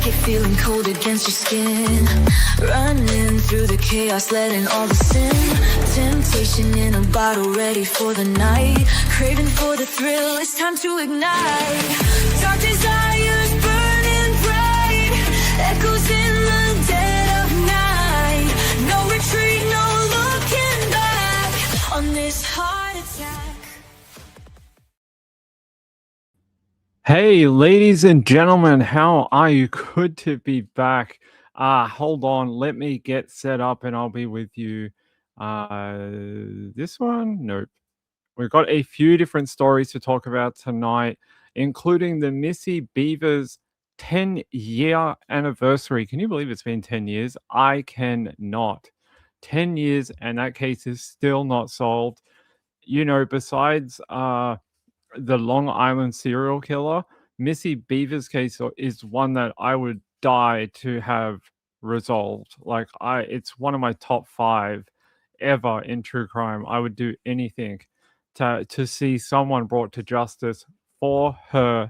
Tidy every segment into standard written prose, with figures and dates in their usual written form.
blanket feeling cold against your skin. Running through the chaos, letting all the sin. Temptation in a bottle, ready for the night. Craving for the thrill, it's time to ignite. Dark desires burning bright. Echoes in the dead of night. No retreat, no looking back on this heart attack. Hey, ladies and gentlemen, how are you? Good to be back. Hold on, let me get set up and I'll be with you. This one? Nope. We've got a few different stories to talk about tonight, including the Missy Beavers 10-year anniversary. Can you believe it's been 10 years? I cannot. 10 years and that case is still not solved. You know, besides the Long Island serial killer, Missy Beaver's case is one that I would die to have resolved. Like it's one of my top 5 ever in true crime. I would do anything to see someone brought to justice for her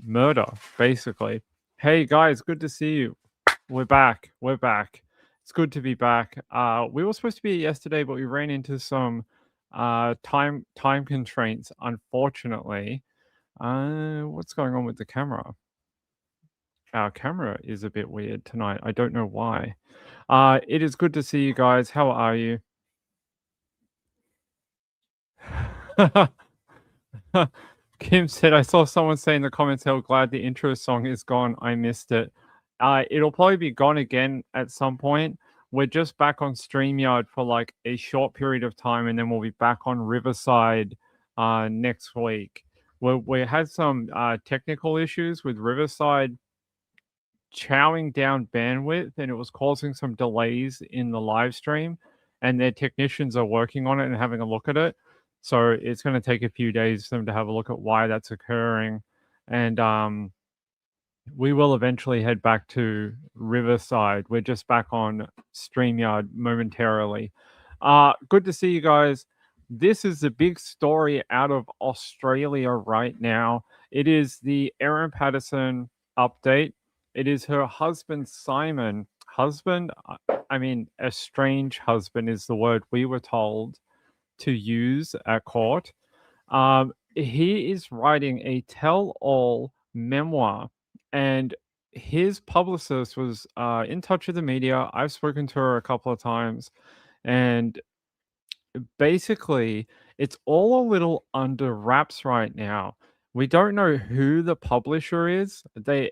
murder, basically. Hey guys, good to see you. We're back. It's good to be back. We were supposed to be yesterday, but we ran into some time constraints, unfortunately. What's going on with the camera? Our camera is a bit weird tonight. I don't know why. It is good to see you guys. How are you? Kim said, I saw someone say in the comments how glad the intro song is gone. I missed it. It'll probably be gone again at some point. We're just back on StreamYard for like a short period of time, and then we'll be back on Riverside next week. We had some technical issues with Riverside chowing down bandwidth, and it was causing some delays in the live stream, and their technicians are working on it and having a look at it. So it's going to take a few days for them to have a look at why that's occurring. And we will eventually head back to Riverside. We're just back on StreamYard momentarily. Good to see you guys. This is the big story out of Australia right now. It is the Erin Patterson update. It is her husband, Simon. Estranged husband is the word we were told to use at court. He is writing a tell-all memoir, and his publicist was in touch with the media. I've spoken to her a couple of times, and basically it's all a little under wraps right now. We don't know who the publisher is.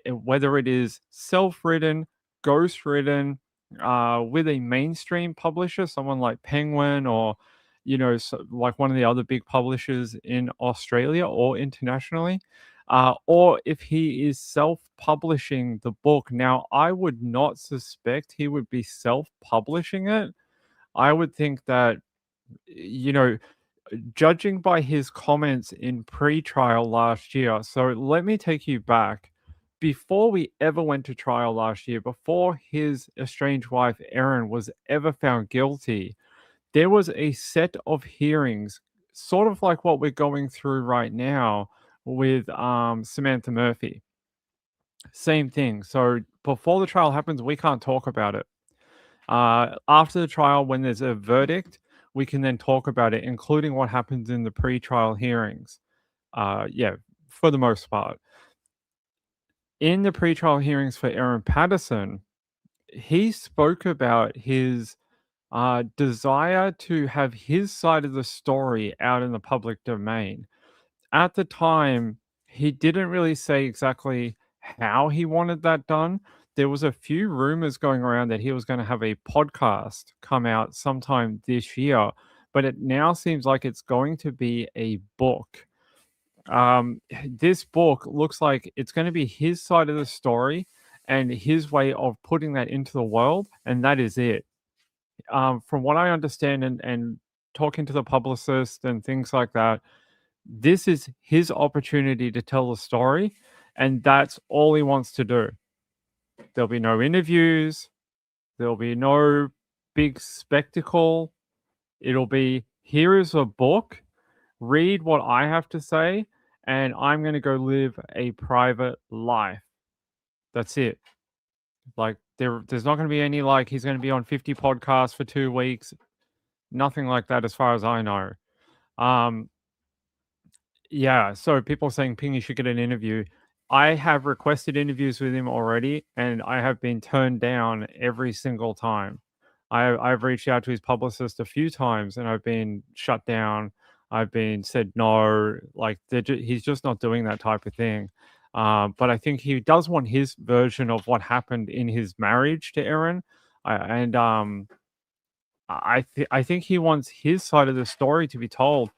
Whether it is self-written, ghost-written, with a mainstream publisher, someone like Penguin, or like one of the other big publishers in Australia or internationally, or if he is self-publishing the book. Now, I would not suspect he would be self-publishing it. I would think that, judging by his comments in pre-trial last year. So let me take you back. Before we ever went to trial last year, before his estranged wife, Erin, was ever found guilty, there was a set of hearings, sort of like what we're going through right now with Samantha Murphy. Same thing. So before the trial happens, we can't talk about it. After the trial, when there's a verdict, we can then talk about it, including what happens in the pre-trial hearings. For the most part. In the pre-trial hearings for Erin Patterson, he spoke about his desire to have his side of the story out in the public domain. At the time, he didn't really say exactly how he wanted that done. There was a few rumors going around that he was going to have a podcast come out sometime this year, but it now seems like it's going to be a book. This book looks like it's going to be his side of the story and his way of putting that into the world, and that is it. From what I understand and talking to the publicist and things like that, this is his opportunity to tell the story, and that's all he wants to do. There'll be no interviews. There'll be no big spectacle. It'll be, here is a book. Read what I have to say, and I'm going to go live a private life. That's it. Like there's not going to be any like he's going to be on 50 podcasts for 2 weeks. Nothing like that as far as I know. Um Yeah, so people are saying, "Ping, you should get an interview." I have requested interviews with him already, and I have been turned down every single time. I've reached out to his publicist a few times, and I've been shut down. I've been said no, like he's just not doing that type of thing. But I think he does want his version of what happened in his marriage to Erin, and I think he wants his side of the story to be told.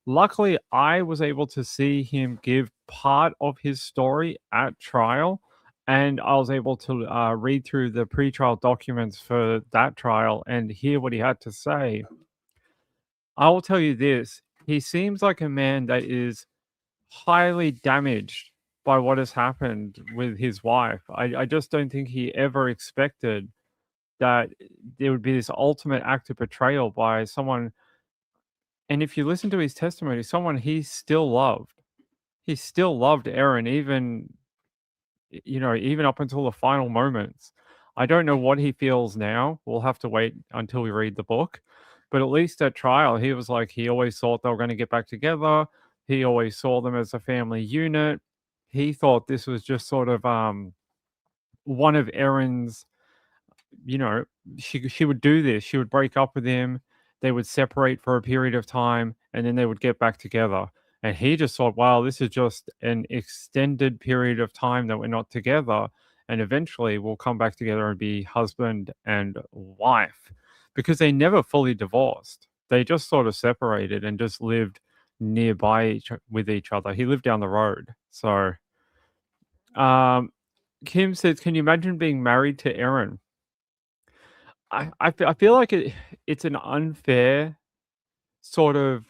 Luckily, I was able to see him give part of his story at trial, and I was able to read through the pretrial documents for that trial and hear what he had to say. I will tell you this: he seems like a man that is highly damaged by what has happened with his wife. I just don't think he ever expected that there would be this ultimate act of betrayal by someone. And if you listen to his testimony, someone he still loved. He still loved Erin, even even up until the final moments. I don't know what he feels now. We'll have to wait until we read the book. But at least at trial, he was like he always thought they were going to get back together. He always saw them as a family unit. He thought this was just sort of one of Erin's, you know, she would do this. She would break up with him. They would separate for a period of time, and then they would get back together. And he just thought, wow, this is just an extended period of time that we're not together. And eventually we'll come back together and be husband and wife because they never fully divorced. They just sort of separated and just lived nearby with each other. He lived down the road. So, um, Kim says, can you imagine being married to Erin? I feel like it's an unfair sort of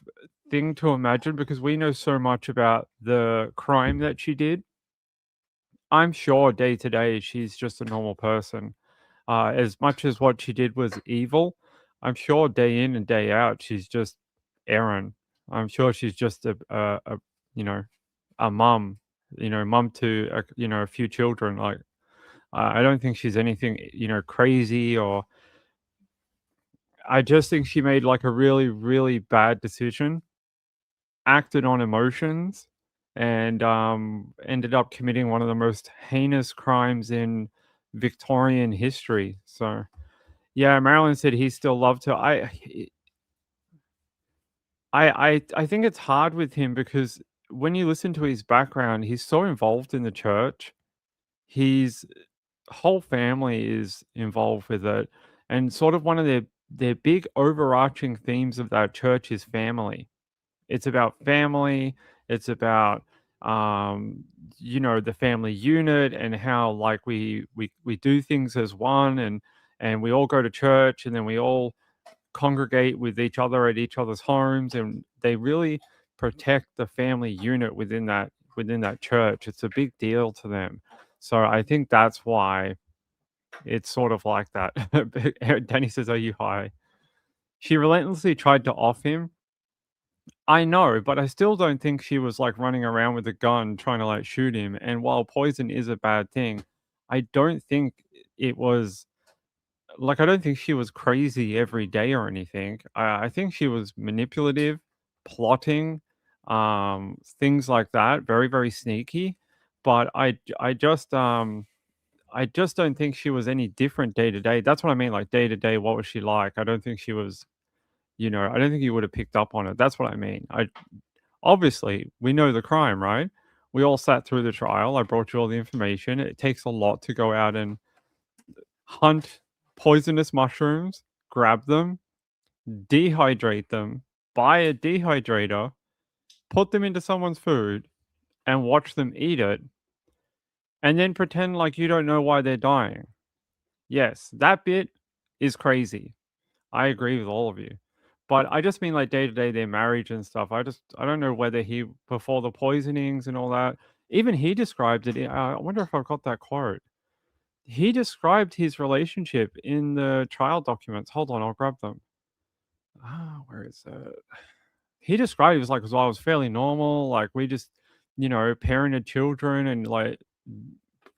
thing to imagine because we know so much about the crime that she did. I'm sure day to day she's just a normal person. As much as what she did was evil, I'm sure day in and day out she's just Erin. I'm sure she's just a you know a mum, mum to a few children. Like I don't think she's anything crazy or I just think she made, like, a really, really bad decision, acted on emotions, and, ended up committing one of the most heinous crimes in Victorian history, so, yeah, Marilyn said he still loved her. I think it's hard with him because when you listen to his background, he's so involved in the church. His whole family is involved with it, and sort of one of their big overarching themes of that church is family. It's about family, it's about, um, the family unit and how, like, we do things as one and we all go to church, and then we all congregate with each other at each other's homes, and they really protect the family unit within that church. It's a big deal to them. So I think that's why it's sort of like that. Danny says, "Are you high?" She relentlessly tried to off him. I know, but I still don't think she was, like, running around with a gun trying to, like, shoot him, and while poison is a bad thing, I don't think it was like, I don't think she was crazy every day or anything. I think she was manipulative, plotting, things like that, very, very sneaky, but I just don't think she was any different day to day. That's what I mean, like, day to day, what was she like? I don't think she was, I don't think you would have picked up on it. That's what I mean. Obviously, we know the crime, right? We all sat through the trial. I brought you all the information. It takes a lot to go out and hunt poisonous mushrooms, grab them, dehydrate them, buy a dehydrator, put them into someone's food, and watch them eat it, and then pretend like you don't know why they're dying. Yes, that bit is crazy. I agree with all of you. But I just mean like day to day their marriage and stuff. I don't know whether he before the poisonings and all that. Even he described it. I wonder if I've got that quote. He described his relationship in the trial documents. Hold on, I'll grab them. Where is it? He described it as like, "'Cause I was fairly normal, like, we just, parented children and, like,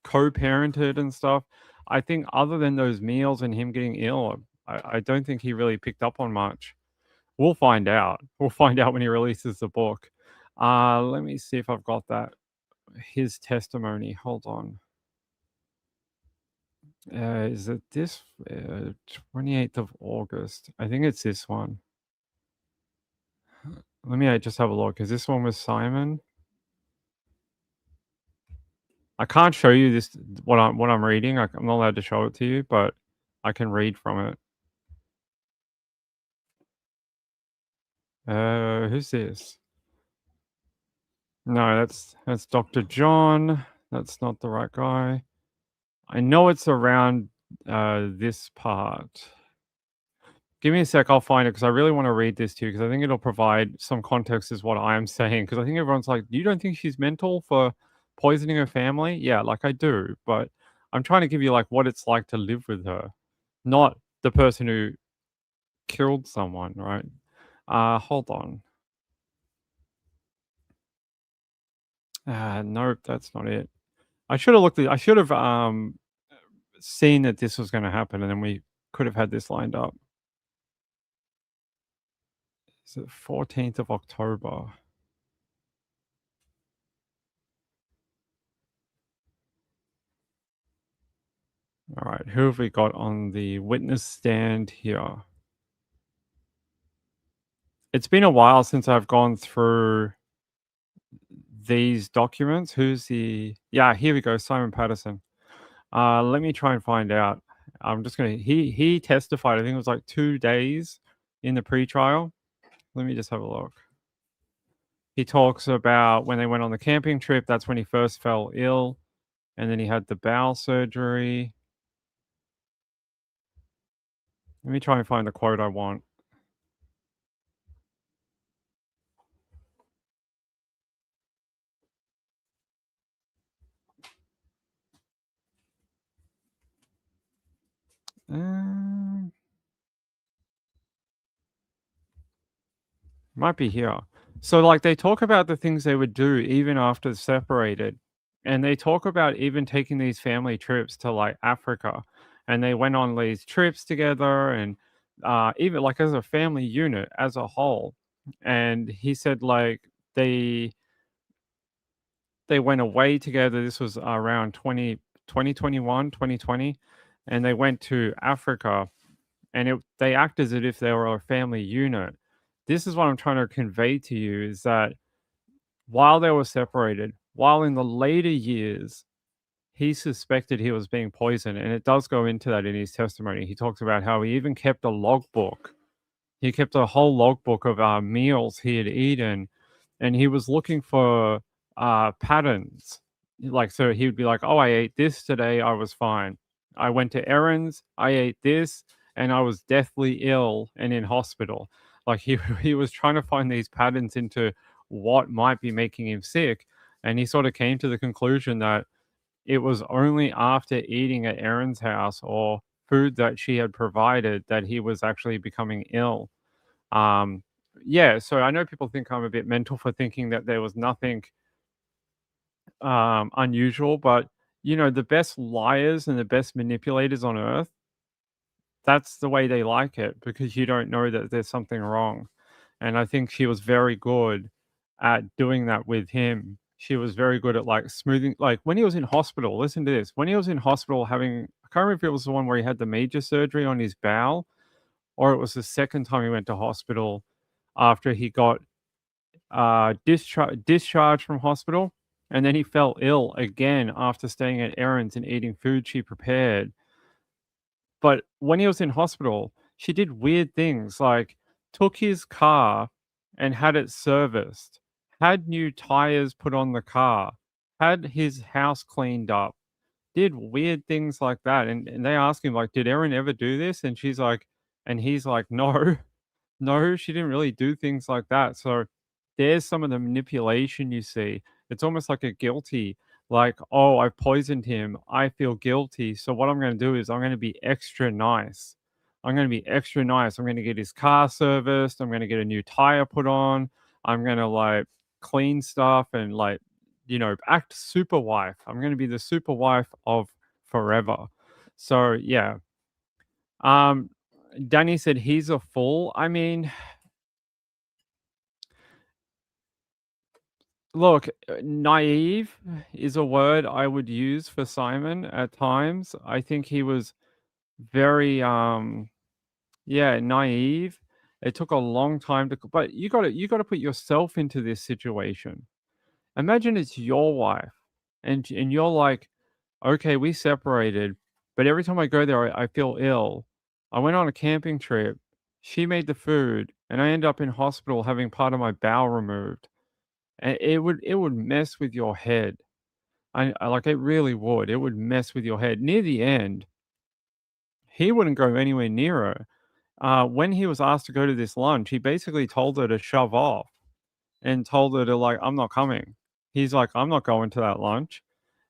co-parented and stuff. I think other than those meals and him getting ill, I don't think he really picked up on much. We'll find out. We'll find out when he releases the book. Let me see if I've got that. His testimony. Hold on. Is it this 28th of August? I think it's this one. Let me just have a look. Is this one with Simon? I can't show you this what I'm reading. I'm not allowed to show it to you, but I can read from it. Who's this? No, that's Dr. John. That's not the right guy. I know it's around this part. Give me a sec, I'll find it because I really want to read this to you because I think it'll provide some context as what I am saying. Because I think everyone's like, you don't think she's mental for poisoning her family? Yeah, like I do, but I'm trying to give you like what it's like to live with her, not the person who killed someone, right? Hold on. Nope, that's not it. I should have looked at I should have seen that this was gonna happen and then we could have had this lined up. It's the 14th of October. All right, who have we got on the witness stand here? It's been a while since I've gone through these documents. Who's the Yeah, here we go, Simon Patterson. Let me try and find out. I'm just gonna he testified, I think it was like 2 days in the pretrial. Let me just have a look. He talks about when they went on the camping trip, that's when he first fell ill, and then he had the bowel surgery. Let me try and find the quote I want. Um, Might be here. So, like, they talk about the things they would do even after separated, and they talk about even taking these family trips to like Africa, and they went on these trips together, and even like as a family unit as a whole. And he said like they they went away together. This was around 2021, 2020, and they went to Africa, and they act as if they were a family unit. This is what I'm trying to convey to you is that while they were separated, while in the later years, he suspected he was being poisoned, and it does go into that in his testimony. He talks about how he even kept a logbook. He kept a whole logbook of meals he had eaten, and he was looking for patterns. Like, so he would be like, "Oh, I ate this today. I was fine. I went to errands. I ate this, and I was deathly ill and in hospital." Like he he was trying to find these patterns into what might be making him sick, and he sort of came to the conclusion that it was only after eating at Erin's house or food that she had provided that he was actually becoming ill. Um, yeah, so I know people think I'm a bit mental for thinking that there was nothing unusual, but you know, the best liars and the best manipulators on earth, that's the way they like it because you don't know that there's something wrong. And I think she was very good at doing that with him. She was very good at like smoothing, like when he was in hospital. Listen to this: when he was in hospital, having I can't remember if it was the one where he had the major surgery on his bowel, or it was the second time he went to hospital after he got discharged from hospital, and then he fell ill again after staying at Erin's and eating food she prepared. But when he was in hospital, she did weird things like took his car and had it serviced, had new tires put on the car, had his house cleaned up, did weird things like that. And they ask him, like, did Erin ever do this? And she's like, and he's like, no, no, she didn't really do things like that. So there's some of the manipulation you see. It's almost like a guilty, like, oh, I've poisoned him. I feel guilty. So what I'm going to do is I'm going to be extra nice. I'm going to be extra nice. I'm going to get his car serviced. I'm going to get a new tire put on. I'm going to like clean stuff and like act super wife. I'm going to be the super wife of forever. So yeah. Um, Danny said he's a fool. I mean, look, naive is a word I would use for Simon at times. I think he was very, yeah, naive. It took a long time but you gotta put yourself into this situation. Imagine it's your wife, and you're like, okay, we separated, but every time I go there, I feel ill. I went on a camping trip. She made the food, and I end up in hospital having part of my bowel removed. And it would mess with your head. I like it really would. It would mess with your head. Near the end, he wouldn't go anywhere near her. When he was asked to go to this lunch, he basically told her to shove off and told her to like, I'm not coming. He's like, I'm not going to that lunch.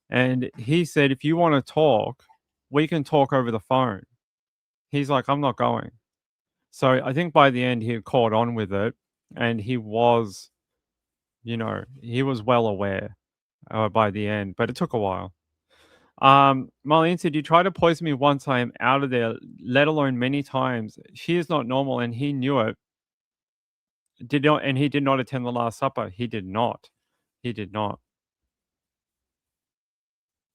And he said, if you want to talk, we can talk over the phone. He's like, I'm not going. So I think by the end he had caught on with it, and he was well aware by the end, but it took a while. Marlene said, you tried to poison me once, I am out of there, let alone many times. She is not normal, and he knew it. He did not attend the Last Supper. He did not. He did not.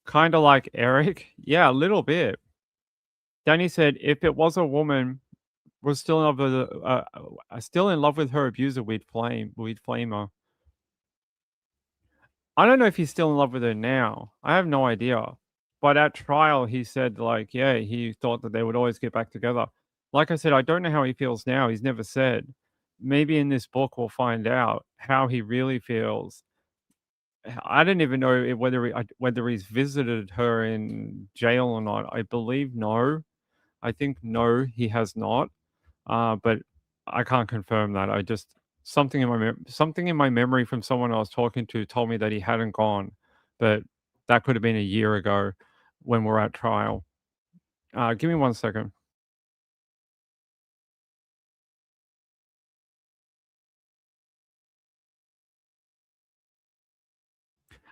Kind of like Eric. Yeah, a little bit. Danny said, if it was a woman, was still in love with still in love with her abuser, we'd flame her. I don't know if he's still in love with her now. I have no idea. But at trial, he said, like, yeah, he thought that they would always get back together. Like I said, I don't know how he feels now. He's never said. Maybe in this book we'll find out how he really feels. I don't even know whether he's visited her in jail or not. I believe no. I think no, he has not. But I can't confirm that. I just something in my memory from someone I was talking to told me that he hadn't gone, but that could have been a year ago when we're at trial. Give me 1 second.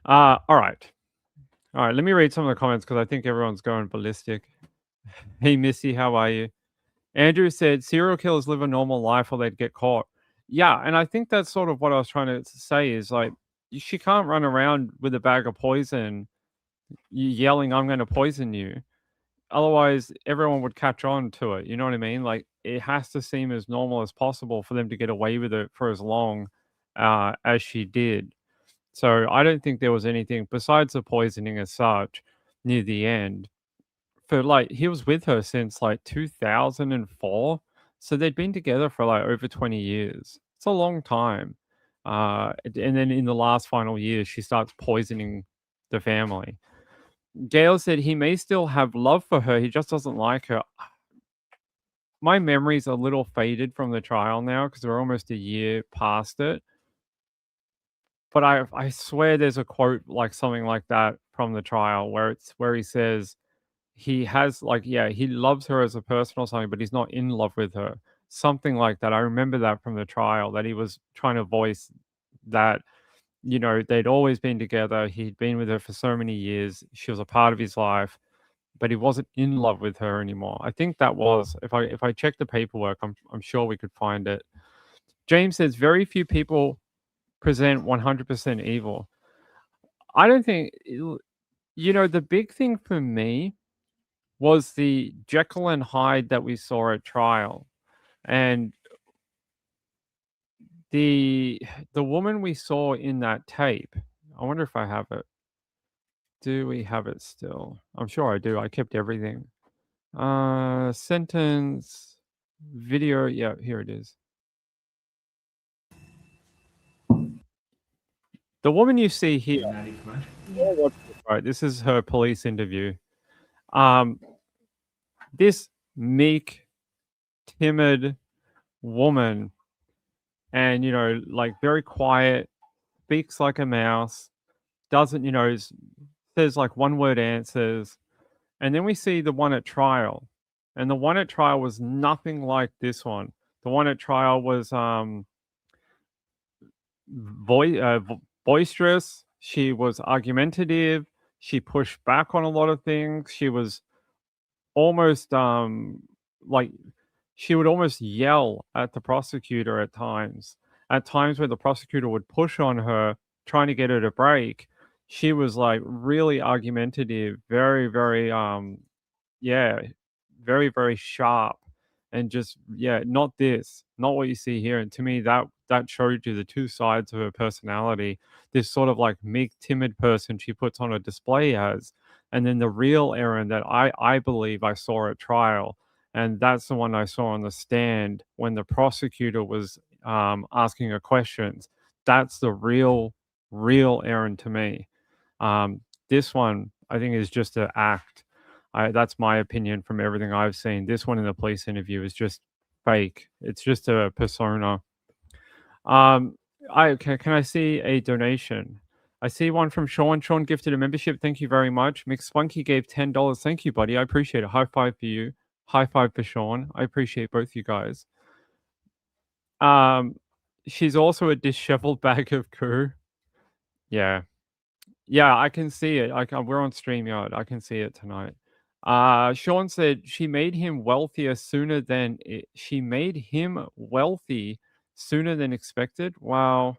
All right. All right, let me read some of the comments because I think everyone's going ballistic. Hey, Missy, how are you? Andrew said, serial killers live a normal life or they'd get caught. Yeah, and I think that's sort of what I was trying to say is like, she can't run around with a bag of poison yelling, I'm going to poison you. Otherwise, everyone would catch on to it. You know what I mean? Like, it has to seem as normal as possible for them to get away with it for as long as she did. So I don't think there was anything besides the poisoning as such near the end. For like, he was with her since like 2004. So they'd been together for like over 20 years. It's a long time. And then in the last final year, she starts poisoning the family. Gail said he may still have love for her. He just doesn't like her. My memory's a little faded from the trial now because we're almost a year past it. But I swear there's a quote like something like that from the trial where he says he has like, yeah, he loves her as a person or something, but he's not in love with her. Something like that. I remember that from the trial that he was trying to voice that, they'd always been together. He'd been with her for so many years. She was a part of his life, but he wasn't in love with her anymore. I think that was if I check the paperwork, I'm sure we could find it. James says very few people present 100% evil. I don't think the big thing for me was the Jekyll and Hyde that we saw at trial. And the woman we saw in that tape, I wonder if I have it. Do we have it still? I'm sure I do. I kept everything. Sentence, video. Yeah, here it is. The woman you see here. Right, this is her police interview. This meek, timid woman, and like very quiet, speaks like a mouse, doesn't says like one word answers, and then we see the one at trial, and the one at trial was nothing like this one. The one at trial was boisterous, She was argumentative. She pushed back on a lot of things. She was almost like she would almost yell at the prosecutor at times. At times where the prosecutor would push on her, trying to get her to break, she was like really argumentative, very, very yeah, very, very sharp, and just yeah, not this, not what you see here. And to me, that showed you the two sides of her personality. This sort of like meek, timid person she puts on a display as, and then the real Erin that I believe I saw at trial, and that's the one I saw on the stand when the prosecutor was asking her questions. That's the real Erin to me. Um, this one, I think, is just an act. That's my opinion from everything I've seen. This one in the police interview is just fake. It's just a persona. Um, can I see a donation? I see one from Sean. Sean gifted a membership. Thank you very much. McSpunky gave $10. Thank you, buddy. I appreciate it. High five for you. High five for Sean. I appreciate both you guys. Um, she's also a disheveled bag of goo. Yeah. Yeah, I can see it. We're on StreamYard. I can see it tonight. Sean said she made him wealthy sooner than expected. Wow.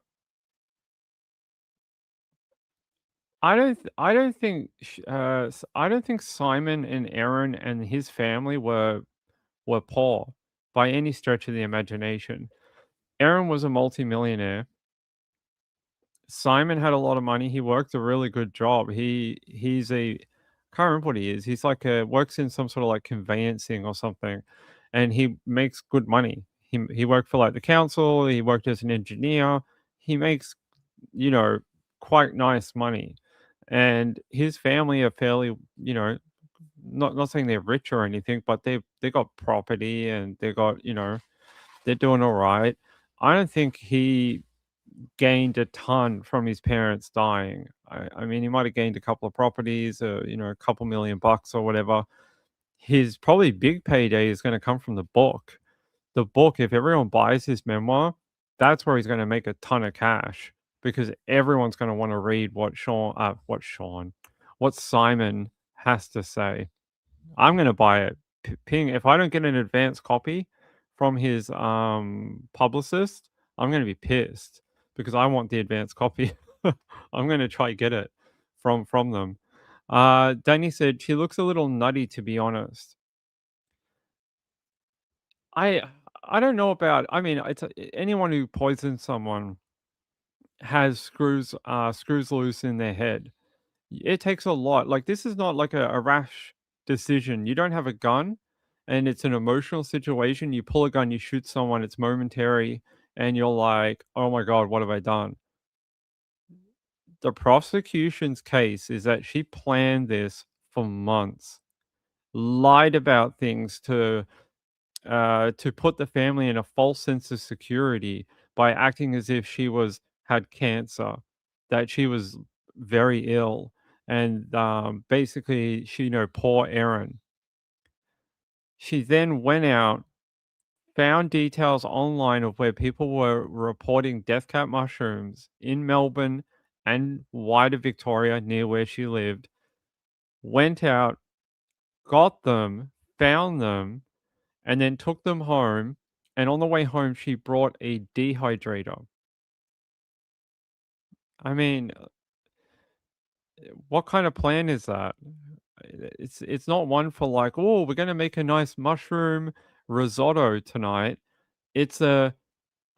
I don't think Simon and Erin and his family were poor by any stretch of the imagination. Erin was a multimillionaire. Simon had a lot of money. He worked a really good job. He's a can't remember what he is. He's like a works in some sort of like conveyancing or something, and he makes good money. He worked for like the council. He worked as an engineer. He makes you know quite nice money, and his family are fairly not saying they're rich or anything, but they got property and they got they're doing all right. I don't think he gained a ton from his parents dying. I mean, he might have gained a couple of properties, a couple $1,000,000 or whatever. His probably big payday is going to come from the book. The book, if everyone buys his memoir, that's where he's going to make a ton of cash because everyone's going to want to read what Simon has to say. I'm gonna buy it. Ping if I don't get an advance copy from his, publicist, I'm gonna be pissed because I want the advance copy. I'm gonna try get it from them. Danny said, "She looks a little nutty, to be honest." I I don't know about I mean, it's anyone who poisons someone has screws loose in their head. It takes a lot. Like, this is not like a rash decision. You don't have a gun, and it's an emotional situation. You pull a gun, you shoot someone, it's momentary, and you're like, "Oh my god, what have I done?" The prosecution's case is that she planned this for months, lied about things to put the family in a false sense of security by acting as if she had cancer, that she was very ill, and basically, poor Erin. She then went out, found details online of where people were reporting death cap mushrooms in Melbourne and wider Victoria near where she lived, went out, got them, found them, and then took them home, and on the way home, she brought a dehydrator. I mean, what kind of plan is that? It's not one for like, "Oh, we're gonna make a nice mushroom risotto tonight." It's a,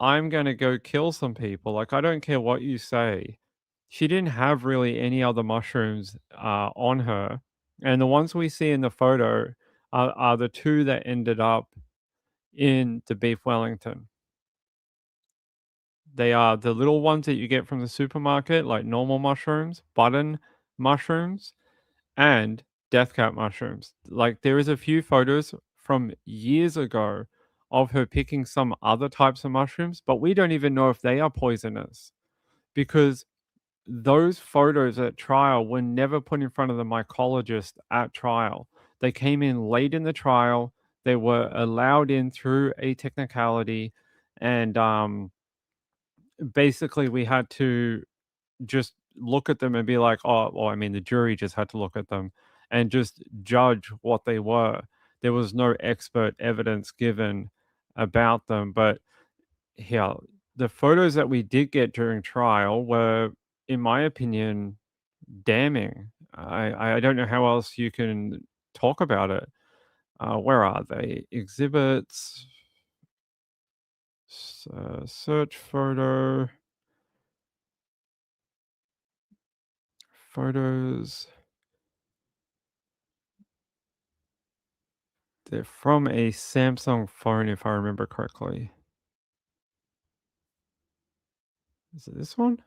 "I'm gonna go kill some people." Like, I don't care what you say. She didn't have really any other mushrooms, on her, and the ones we see in the photo are the 2 that ended up in the beef Wellington. They are the little ones that you get from the supermarket, like normal mushrooms, button mushrooms, and death cap mushrooms. Like, there is a few photos from years ago of her picking some other types of mushrooms, but we don't even know if they are poisonous because those photos at trial were never put in front of the mycologist at trial. They came in late in the trial. They were allowed in through a technicality, and basically we had to just look at them and be like, oh, well, I mean, the jury just had to look at them and just judge what they were. There was no expert evidence given about them. But yeah, the photos that we did get during trial were, in my opinion, damning. I don't know how else you can talk about it. Where are they? Exhibits, search photo, photos. They're from a Samsung phone, if I remember correctly. Is it this one?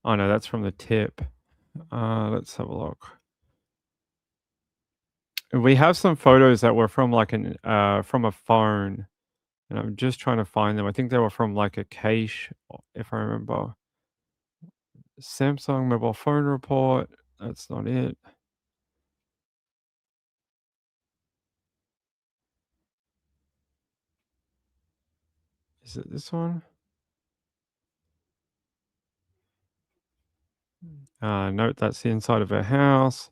Oh no, that's from the tip. Let's have a look. We have some photos that were from like from a phone, and I'm just trying to find them. I think they were from like a cache, if I remember. Samsung mobile phone report. That's not it. Is it this one? Note that's the inside of a house.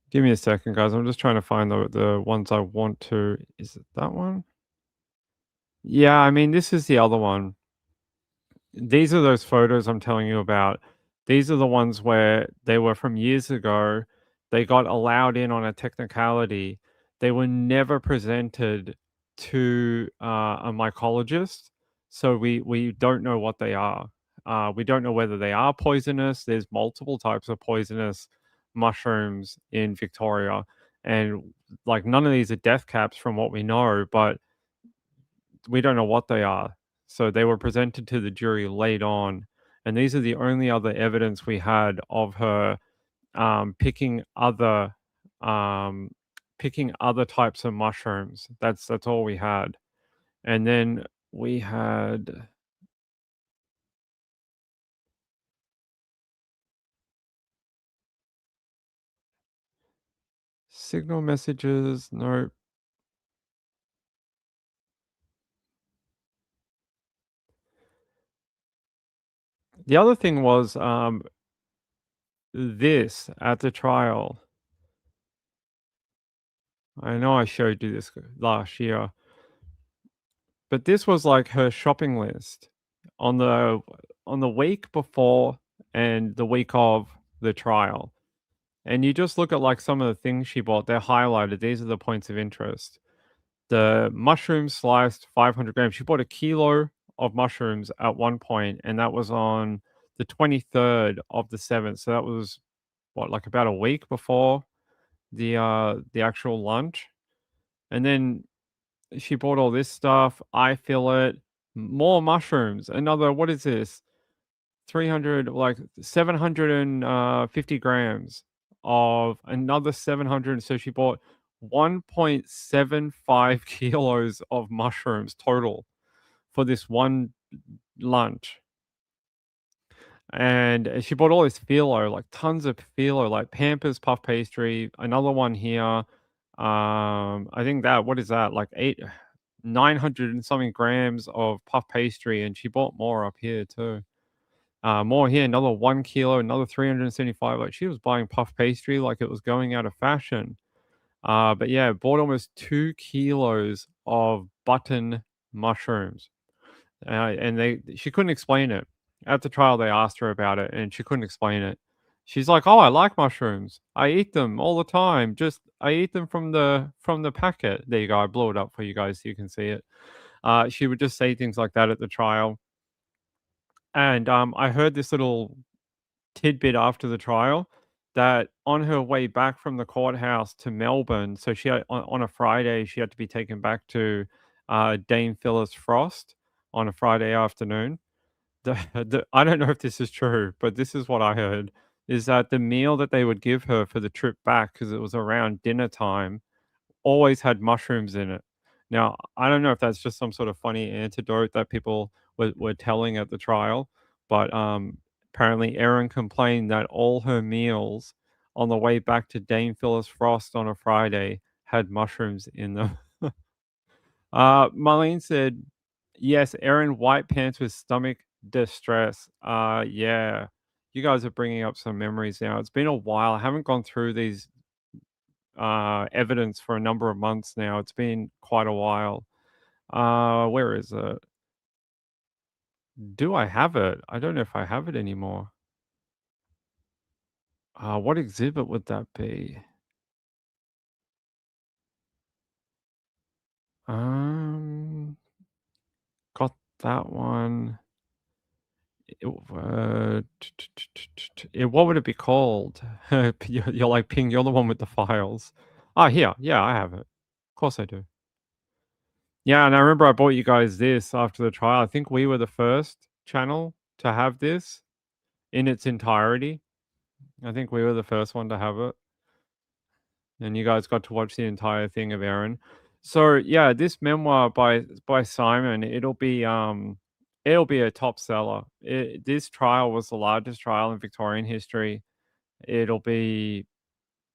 Give me a second, guys. I'm just trying to find the ones I want to. Is it that one? Yeah, I mean, this is the other one. These are those photos I'm telling you about. These are the ones where they were from years ago. They got allowed in on a technicality. They were never presented to a mycologist, so we don't know what they are. We don't know whether they are poisonous. There's multiple types of poisonous mushrooms in Victoria, and like none of these are death caps from what we know, but we don't know what they are. So they were presented to the jury late on, and these are the only other evidence we had of her picking um, other types of mushrooms. That's all we had, and then we had signal messages. No, the other thing was this at the trial. I know I showed you this last year, but this was like her shopping list on the week before and the week of the trial. And you just look at like some of the things she bought, they're highlighted. These are the points of interest. The mushroom sliced 500 grams. She bought a kilo of mushrooms at one point, and that was on the 23rd of the 7th. So that was what, like about a week before the actual lunch. And then she bought all this stuff, eye fillet, more mushrooms. Another, what is this? 300, like 750 grams of another 700. So she bought 1.75 kilos of mushrooms total for this one lunch. And she bought all this phyllo, like tons of phyllo, like Pampers puff pastry, another one here. I think that, what is that? Like 900 and something grams of puff pastry, and she bought more up here too. More here, another 1 kilo, another 375. Like she was buying puff pastry like it was going out of fashion. But yeah, bought almost 2 kilos of button mushrooms. And she couldn't explain it. At the trial, they asked her about it, and she couldn't explain it. She's like, "Oh, I like mushrooms. I eat them all the time. Just I eat them from the packet." There you go. I blew it up for you guys so you can see it. She would just say things like that at the trial. And I heard this little tidbit after the trial that on her way back from the courthouse to Melbourne, so she had, on a Friday, she had to be taken back to Dame Phyllis Frost on a Friday afternoon. I don't know if this is true, but this is what I heard, is that the meal that they would give her for the trip back, because it was around dinner time, always had mushrooms in it. Now, I don't know if that's just some sort of funny antidote that people were telling at the trial, but apparently Erin complained that all her meals on the way back to Dame Phyllis Frost on a Friday had mushrooms in them. Marlene said, yes, Erin, white pants with stomach distress. Yeah. You guys are bringing up some memories now. It's been a while. I haven't gone through these evidence for a number of months now. It's been quite a while. Where is it? Do I have it? I don't know if I have it anymore. What exhibit would that be? Um, got that one. What would it be called? You're like, Ping, you're the one with the files. Ah, here. Yeah, I have it. Of course I do. Yeah, and I remember I bought you guys this after the trial. I think we were the first channel to have this in its entirety. I think we were the first one to have it. And you guys got to watch the entire thing of Erin. So yeah, this memoir by Simon, it'll be a top seller. This trial was the largest trial in Victorian history. It'll be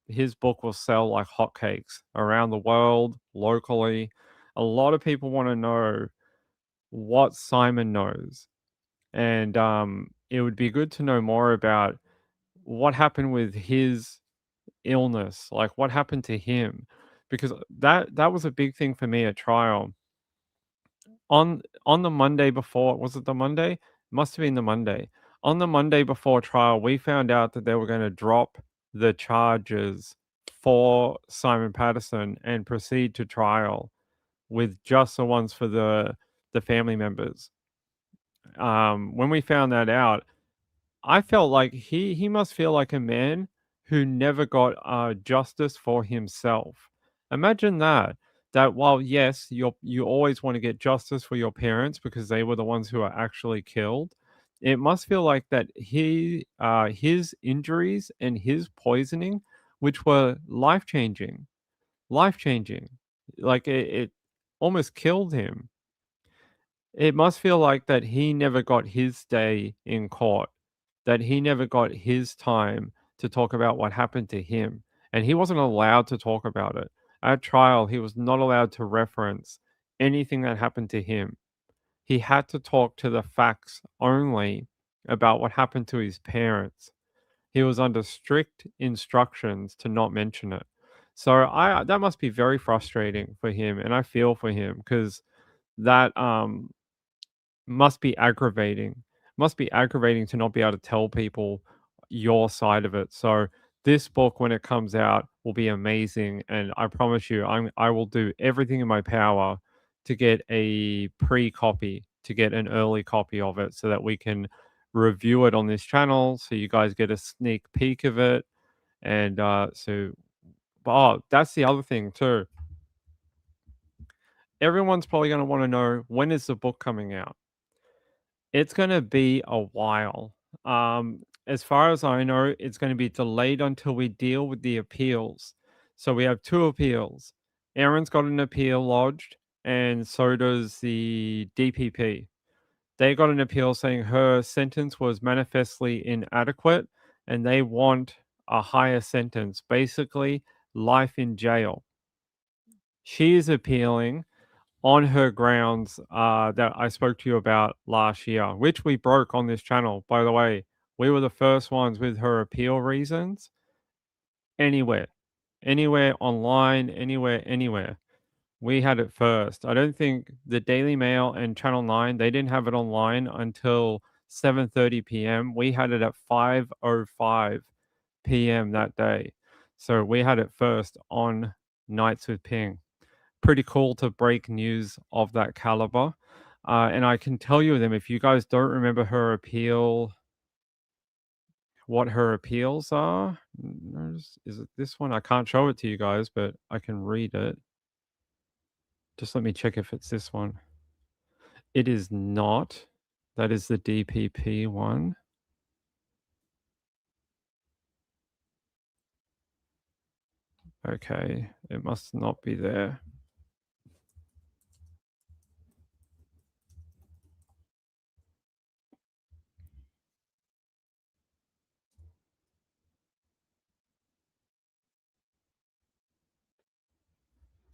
his book will sell like hotcakes around the world, locally. A lot of people want to know what Simon knows, and it would be good to know more about what happened with his illness, like what happened to him, because that was a big thing for me at trial. On the Monday before, was it the Monday? Must have been the Monday. On the Monday before trial, we found out that they were going to drop the charges for Simon Patterson and proceed to trial with just the ones for the family members. When we found that out, I felt like he must feel like a man who never got justice for himself. Imagine that. That while yes, you always want to get justice for your parents because they were the ones who are actually killed. It must feel like that his injuries and his poisoning, which were life changing, like it almost killed him. It must feel like that he never got his day in court, that he never got his time to talk about what happened to him, and he wasn't allowed to talk about it. At trial, he was not allowed to reference anything that happened to him. He had to talk to the facts only about what happened to his parents. He was under strict instructions to not mention it. So I that must be very frustrating for him, and I feel for him because that must be aggravating. Must be aggravating to not be able to tell people your side of it. So this book, when it comes out, will be amazing, and I promise you, I will do everything in my power to get a pre-copy, to get an early copy of it, so that we can review it on this channel, so you guys get a sneak peek of it, and that's the other thing too. Everyone's probably going to want to know, when is the book coming out? It's gonna be a while. As far as I know, it's gonna be delayed until we deal with the appeals. So we have 2 appeals. Erin's got an appeal lodged, and so does the DPP. They got an appeal saying her sentence was manifestly inadequate, and they want a higher sentence, basically life in jail. She is appealing on her grounds that I spoke to you about last year, which we broke on this channel. By the way, we were the first ones with her appeal reasons anywhere, anywhere online, anywhere. We had it first. I don't think the Daily Mail and Channel 9, they didn't have it online until 7:30 p.m. We had it at 5:05 p.m. that day. So we had it first on Nights with Ping. Pretty cool to break news of that caliber. And I can tell you them, if you guys don't remember her appeal, what her appeals are. Is it this one? I can't show it to you guys, but I can read it. Just let me check if it's this one. It is not. That is the DPP one. Okay, it must not be there.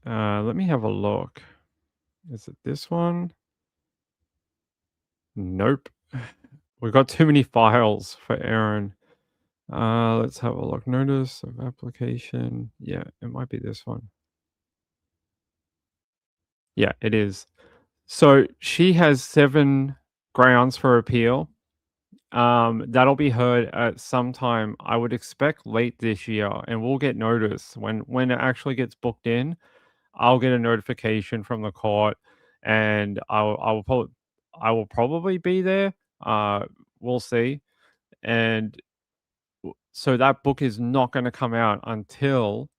Let me have a look. Is it this one? Nope. We've got too many files for Erin. Let's have a look. Notice of application. Yeah, it might be this one. Yeah, it is. So she has 7 grounds for appeal. That'll be heard at some time, I would expect late this year, and we'll get notice when it actually gets booked in. I'll get a notification from the court, and I will probably be there. We'll see. And so that book is not going to come out until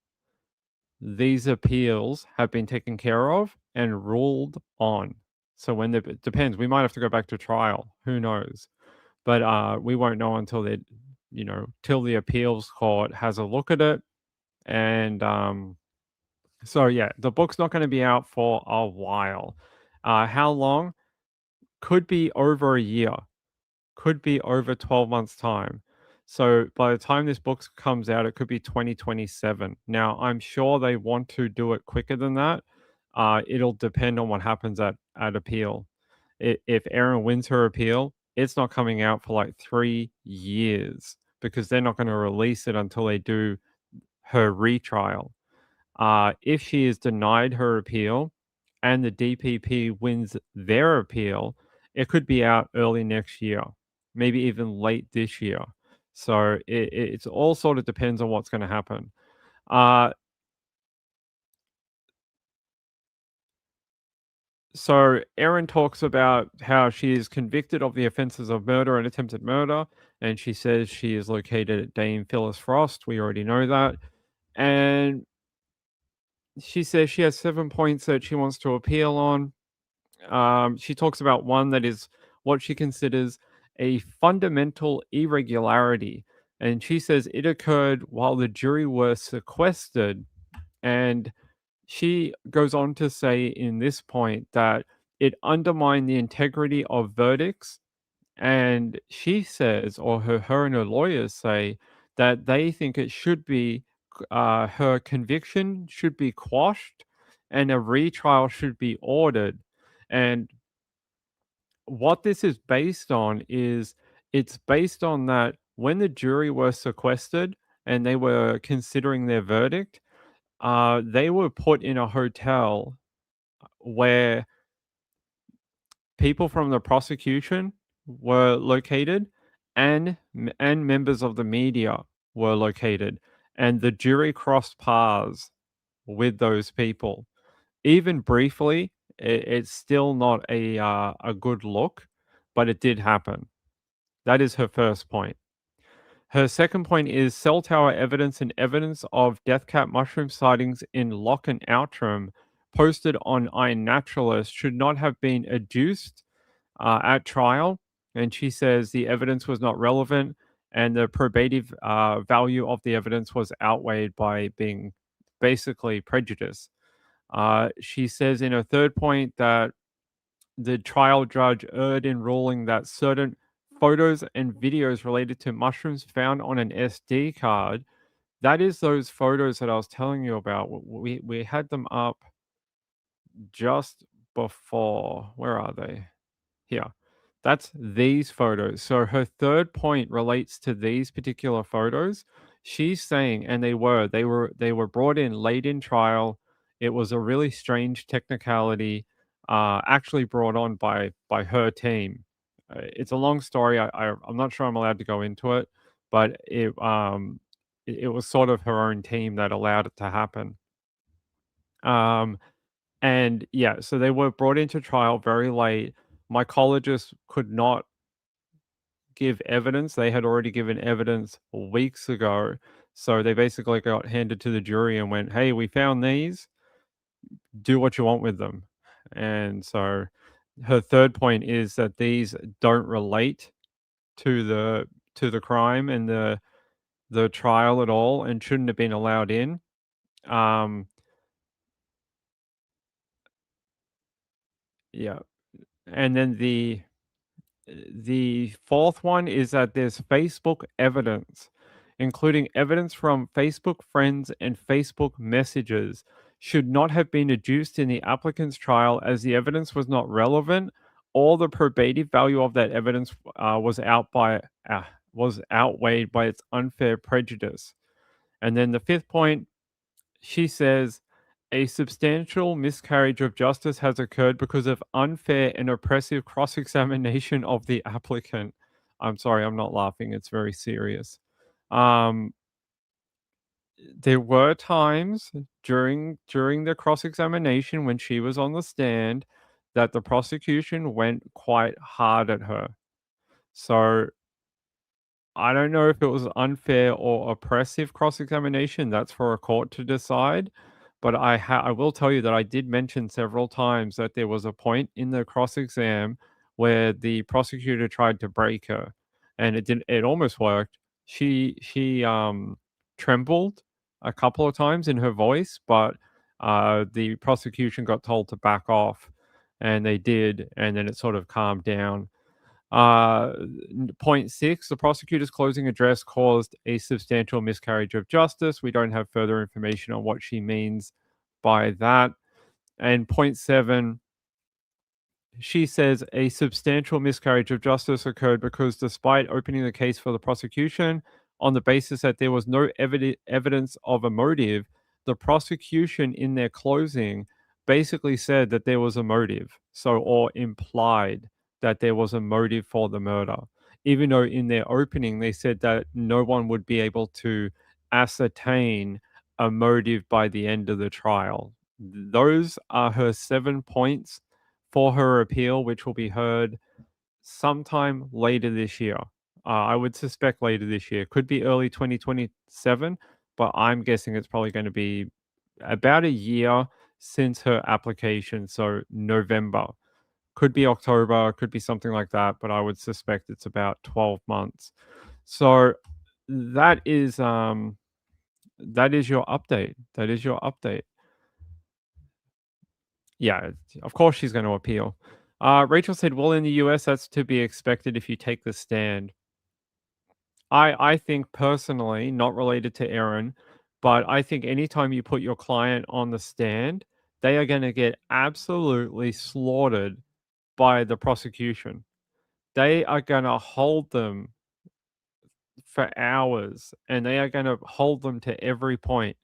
these appeals have been taken care of and ruled on. So when it depends, we might have to go back to trial. Who knows? But we won't know until till the appeals court has a look at it. And so yeah, the book's not going to be out for a while. How long? Could be over a year. Could be over 12 months' time. So by the time this book comes out, it could be 2027. Now, I'm sure they want to do it quicker than that. It'll depend on what happens at appeal. If Erin wins her appeal, it's not coming out for like 3 years because they're not going to release it until they do her retrial. If she is denied her appeal and the DPP wins their appeal, it could be out early next year, maybe even late this year. So it's all sort of depends on what's going to happen. Uh, so Erin talks about how she is convicted of the offenses of murder and attempted murder, and she says she is located at Dame Phyllis Frost. We already know that. And she says she has 7 points that she wants to appeal on. She talks about one that is what she considers a fundamental irregularity. And she says it occurred while the jury were sequestered. And she goes on to say in this point that it undermined the integrity of verdicts. And she says, or her and her lawyers say, that they think it should be her conviction should be quashed and a retrial should be ordered. And what this is based on is it's based on that when the jury were sequestered and they were considering their verdict, they were put in a hotel where people from the prosecution were located and members of the media were located, and the jury crossed paths with those people. Even briefly, it's still not a good look, but it did happen. That is her first point. Her second point is cell tower evidence and evidence of death cap mushroom sightings in Lock and Outram posted on iNaturalist should not have been adduced at trial. And she says the evidence was not relevant and the probative value of the evidence was outweighed by being basically prejudice. She says in her third point that the trial judge erred in ruling that certain photos and videos related to mushrooms found on an SD card, that is those photos that I was telling you about. We had them up just before. Where are they? Here. That's these photos. So her third point relates to these particular photos. She's saying, and they were brought in late in trial. It was a really strange technicality, actually brought on by her team. It's a long story. I'm not sure I'm allowed to go into it, but it was sort of her own team that allowed it to happen. Um, and yeah, so they were brought into trial very late. Mycologists could not give evidence. They had already given evidence weeks ago. So they basically got handed to the jury and went, "Hey, we found these. Do what you want with them." And so her third point is that these don't relate to the crime and the trial at all and shouldn't have been allowed in. Um, yeah. And then the fourth one is that there's Facebook evidence, including evidence from Facebook friends and Facebook messages, should not have been adduced in the applicant's trial as the evidence was not relevant or the probative value of that evidence was outweighed by its unfair prejudice. And then the fifth point, she says, a substantial miscarriage of justice has occurred because of unfair and oppressive cross examination of the applicant. I'm sorry, I'm not laughing. It's very serious. Um, there were times during the cross examination when she was on the stand that the prosecution went quite hard at her. So I don't know if it was unfair or oppressive cross-examination. That's for a court to decide. But I will tell you that I did mention several times that there was a point in the cross-exam where the prosecutor tried to break her, and it almost worked. She trembled a couple of times in her voice, but the prosecution got told to back off, and they did, and then it sort of calmed down. Uh, Point six, the prosecutor's closing address caused a substantial miscarriage of justice. We don't have further information on what she means by that. And point seven, she says a substantial miscarriage of justice occurred because despite opening the case for the prosecution on the basis that there was no evidence of a motive, the prosecution in their closing basically said that there was a motive, so or implied that there was a motive for the murder, even though in their opening they said that no one would be able to ascertain a motive by the end of the trial. Those are her 7 points for her appeal, which will be heard sometime later this year. I would suspect later this year. Could be early 2027, but I'm guessing it's probably going to be about a year since her application. So November. Could be October, could be something like that, but I would suspect it's about 12 months. So that is your update. That is your update. Yeah, of course she's going to appeal. Rachel said, "Well, in the US, that's to be expected if you take the stand." I think personally, not related to Erin, but I think anytime you put your client on the stand, they are going to get absolutely slaughtered by the prosecution. They are going to hold them for hours, and they are going to hold them to every point.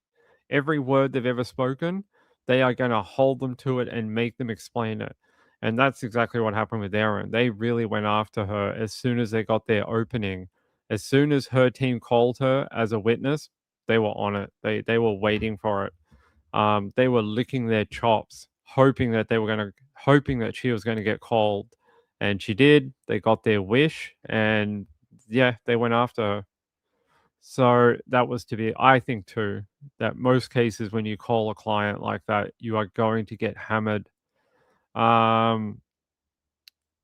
Every word they've ever spoken, they are going to hold them to it and make them explain it. And that's exactly what happened with Erin. They really went after her as soon as they got their opening. As soon as her team called her as a witness, they were on it. They were waiting for it. They were licking their chops, hoping that she was going to get called, and she did. They got their wish, and yeah, they went after her. So that was to be, I think too, that most cases when you call a client like that, you are going to get hammered. Um,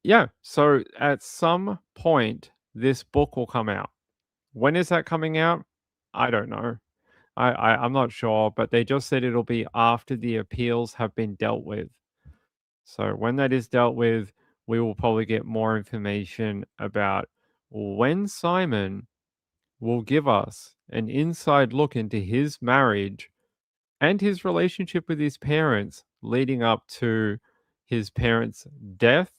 yeah. So at some point, this book will come out. When is that coming out? I don't know. I'm not sure, but they just said it'll be after the appeals have been dealt with. So when that is dealt with, we will probably get more information about when Simon will give us an inside look into his marriage and his relationship with his parents leading up to his parents' death,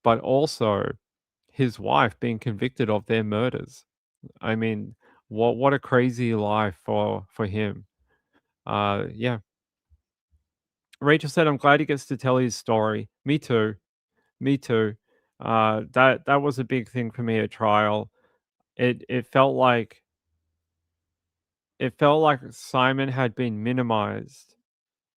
but also his wife being convicted of their murders. I mean, what a crazy life for him. Yeah. Rachel said, "I'm glad he gets to tell his story." Me too. Me too. That was a big thing for me at trial. It felt like Simon had been minimized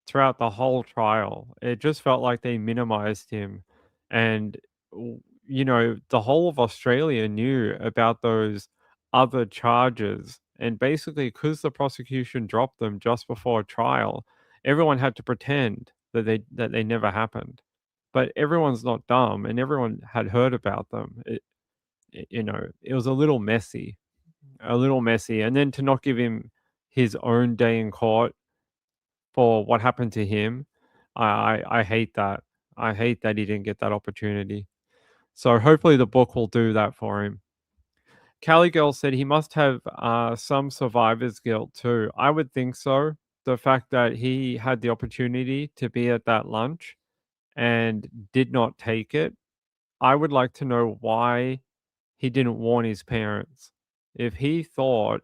throughout the whole trial. It just felt like they minimized him. And, the whole of Australia knew about those other charges. And basically, because the prosecution dropped them just before trial, everyone had to pretend that they never happened. But everyone's not dumb, and everyone had heard about them. It was a little messy. And then to not give him his own day in court for what happened to him, I hate that. I hate that he didn't get that opportunity. So hopefully the book will do that for him. Cali Girl said he must have some survivor's guilt too. I would think so. the fact that he had the opportunity to be at that lunch and did not take it, I would like to know why he didn't warn his parents. If he thought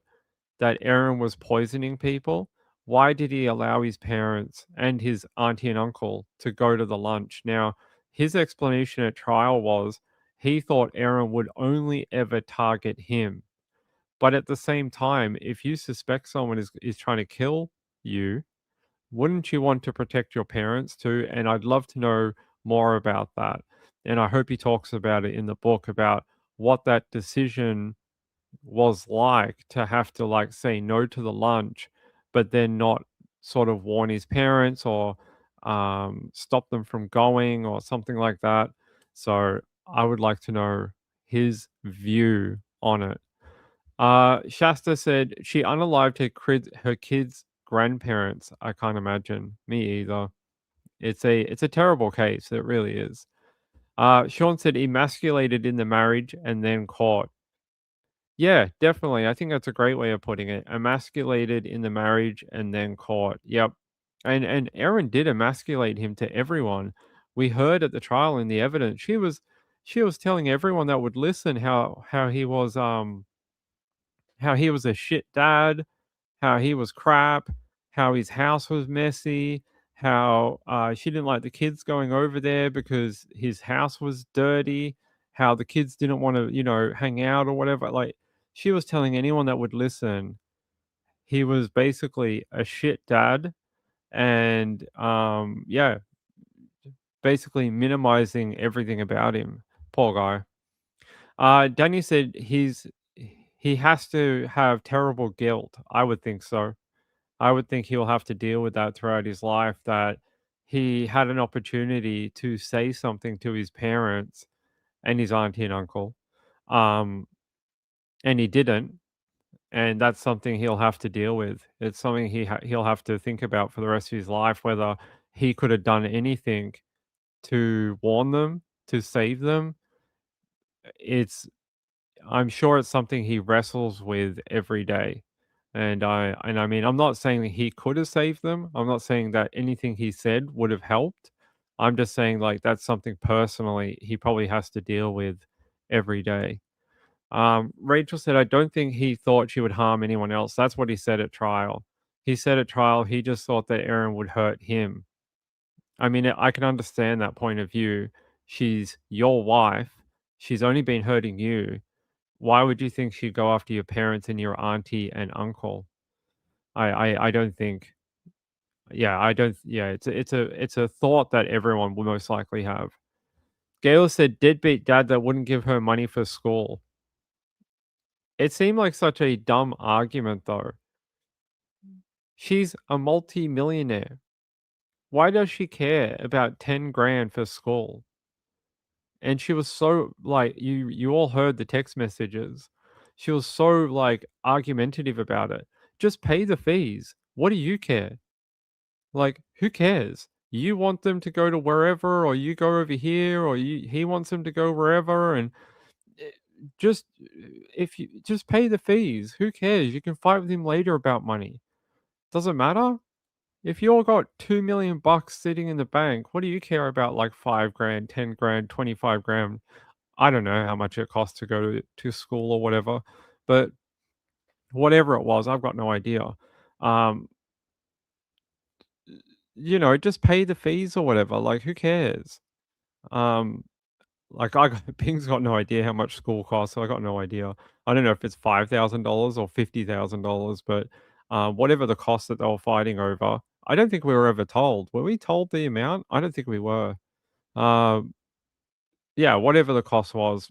that Erin was poisoning people, why did he allow his parents and his auntie and uncle to go to the lunch? Now, his explanation at trial was he thought Erin would only ever target him. But at the same time, if you suspect someone is trying to kill you, wouldn't you want to protect your parents too? And I'd love to know more about that. And I hope he talks about it in the book about what that decision was like to have to like say no to the lunch, but then not sort of warn his parents or stop them from going or something like that. So I would like to know his view on it. Shasta said she unalived her kids' grandparents. I can't imagine. Me either. It's a terrible case. It really is. Sean said emasculated in the marriage and then caught. Yeah, definitely. I think that's a great way of putting it. Emasculated in the marriage and then caught. Yep. And Erin did emasculate him to everyone. We heard at the trial in the evidence. She was telling everyone that would listen how he was a shit dad, how he was crap, how his house was messy, how she didn't like the kids going over there because his house was dirty, how the kids didn't want to, hang out or whatever. Like, she was telling anyone that would listen, he was basically a shit dad. And yeah, basically minimizing everything about him. Poor guy. Danny said he has to have terrible guilt. I would think so. I would think he'll have to deal with that throughout his life, that he had an opportunity to say something to his parents and his auntie and uncle, um, and he didn't, and that's something he'll have to deal with. It's something he'll have to think about for the rest of his life, whether he could have done anything to warn them, to save them. It's I'm sure it's something he wrestles with every day. And I mean, I'm not saying that he could have saved them. I'm not saying that anything he said would have helped. I'm just saying like that's something personally he probably has to deal with every day. Rachel said, I don't think he thought she would harm anyone else. That's what he said at trial. He said at trial he just thought that Erin would hurt him. I mean, I can understand that point of view. She's your wife. She's only been hurting you. Why would you think she'd go after your parents and your auntie and uncle? I don't think. Yeah, I don't. Yeah, it's a thought that everyone will most likely have. Gail said, "Deadbeat dad that wouldn't give her money for school." It seemed like such a dumb argument, though. She's a multi-millionaire. Why does she care about 10 grand for school? And she was so like you all heard the text messages. She was so like argumentative about it. Just pay the fees. What do you care? Like, who cares? You want them to go to wherever, or you go over here, or he wants them to go wherever, and eh, just if you just pay the fees, who cares? You can fight with him later about money. Doesn't matter. If you all got 2 million bucks sitting in the bank, what do you care about like 5 grand, 10 grand, 25 grand? I don't know how much it costs to go to school or whatever, but whatever it was, I've got no idea. Um, just pay the fees or whatever. Like, who cares? Um, like Ping's got no idea how much school costs, so I got no idea. I don't know if it's $5,000 or $50,000, but whatever the cost that they were fighting over, I don't think we were ever told. Were we told the amount? I don't think we were. Um, yeah, whatever the cost was,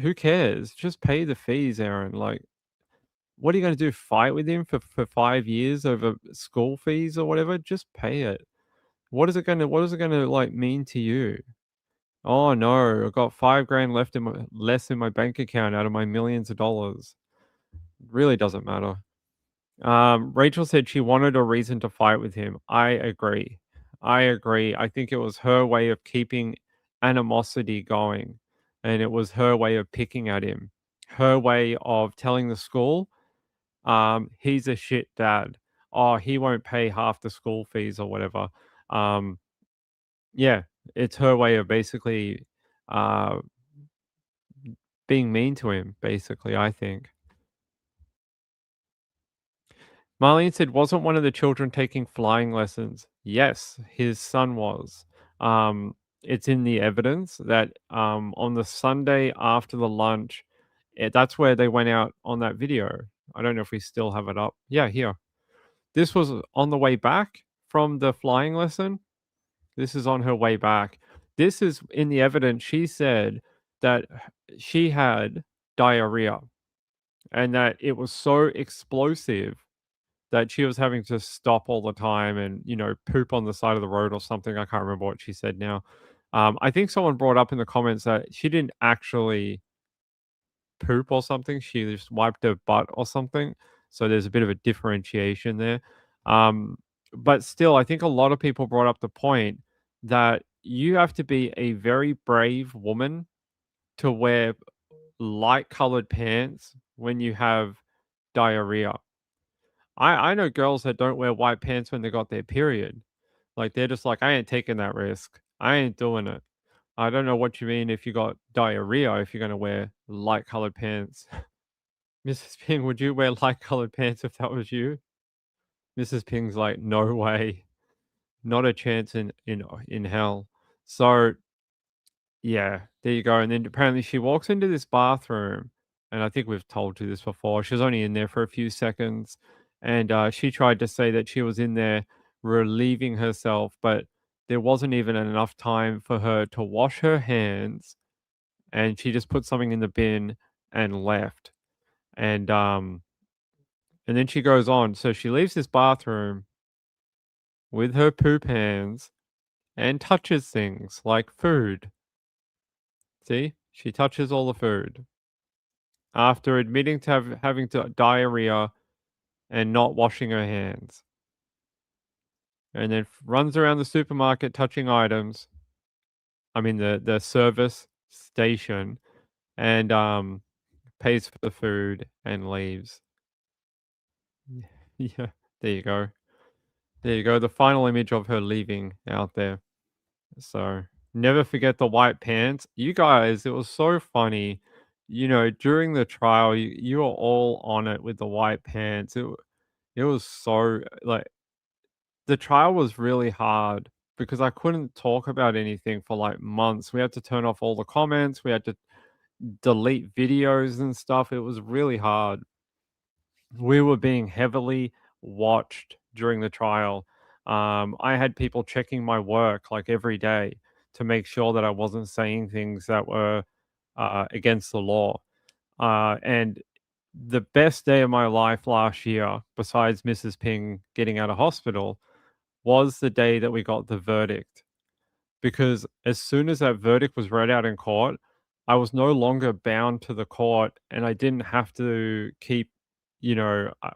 who cares? Just pay the fees, Aaron. Like, what are you gonna do? Fight with him for 5 years over school fees or whatever? Just pay it. What is it gonna like mean to you? Oh no, I've got 5 grand less in my bank account out of my millions of dollars. Really doesn't matter. Rachel said she wanted a reason to fight with him. I agree. I agree. I think it was her way of keeping animosity going, and it was her way of picking at him. Her way of telling the school, he's a shit dad. oh, he won't pay half the school fees or whatever. Um, yeah, it's her way of basically uh, being mean to him, basically, I think. Marlene said, wasn't one of the children taking flying lessons? Yes, his son was. It's in the evidence that on the Sunday after the lunch, that's where they went out on that video. I don't know if we still have it up. Yeah, here. This was on the way back from the flying lesson. This is on her way back. This is in the evidence. She said that she had diarrhea and that it was so explosive that she was having to stop all the time and, poop on the side of the road or something. I can't remember what she said now. I think someone brought up in the comments that she didn't actually poop or something. She just wiped her butt or something. So there's a bit of a differentiation there. Um, but still, I think a lot of people brought up the point that you have to be a very brave woman to wear light colored pants when you have diarrhea. I know girls that don't wear white pants when they got their period. Like, they're just like, "I ain't taking that risk. I ain't doing it." I don't know what you mean if you got diarrhea, if you're gonna wear light colored pants. Mrs. Ping, would you wear light colored pants if that was you? Mrs. Ping's like, "No way. Not a chance in hell." So, yeah, there you go, and then apparently she walks into this bathroom, and I think we've told you this before, she was only in there for a few seconds, and, she tried to say that she was in there relieving herself, but there wasn't even enough time for her to wash her hands, and she just put something in the bin and left, and, and then she goes on, so she leaves this bathroom with her poop hands and touches things like food. See? She touches all the food. After admitting to having to diarrhea and not washing her hands, and then runs around the supermarket touching items. I mean the service station, and pays for the food and leaves. Yeah, there you go. There you go. The final image of her leaving out there. So never forget the white pants. You guys, it was so funny. During the trial, you were all on it with the white pants. It was so like the trial was really hard because I couldn't talk about anything for like months. We had to turn off all the comments. We had to delete videos and stuff. It was really hard. We were being heavily watched during the trial. I had people checking my work like every day to make sure that I wasn't saying things that were against the law. And the best day of my life last year, besides Mrs. Ping getting out of hospital, was the day that we got the verdict. Because as soon as that verdict was read out in court, I was no longer bound to the court and I didn't have to keep,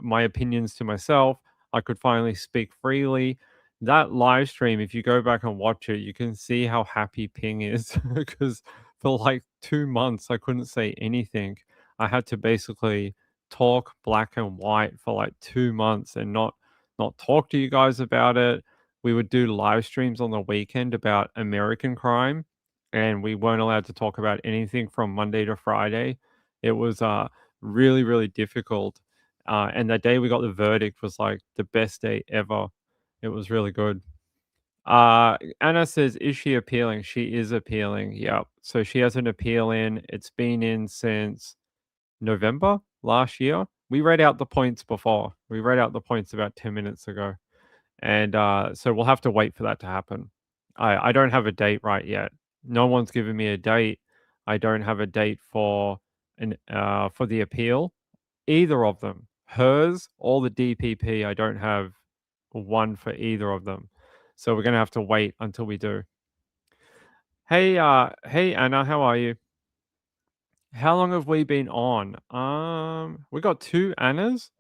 my opinions to myself. I could finally speak freely. That live stream, if you go back and watch it, you can see how happy Ping is because for like 2 months, I couldn't say anything. I had to basically talk black and white for like 2 months and not talk to you guys about it. We would do live streams on the weekend about American crime, and we weren't allowed to talk about anything from Monday to Friday. It was really, really difficult. And the day we got the verdict was like the best day ever. It was really good. Anna says, is she appealing? She is appealing. Yep. So she has an appeal in. It's been in since November last year. We read out the points before. We read out the points about 10 minutes ago. And so we'll have to wait for that to happen. I don't have a date right yet. No one's given me a date. I don't have a date for the appeal. Either of them, hers or the DPP. I don't have one for either of them. So we're gonna have to wait until we do. Hey Anna, how are you? How long have we been on? We got two Annas.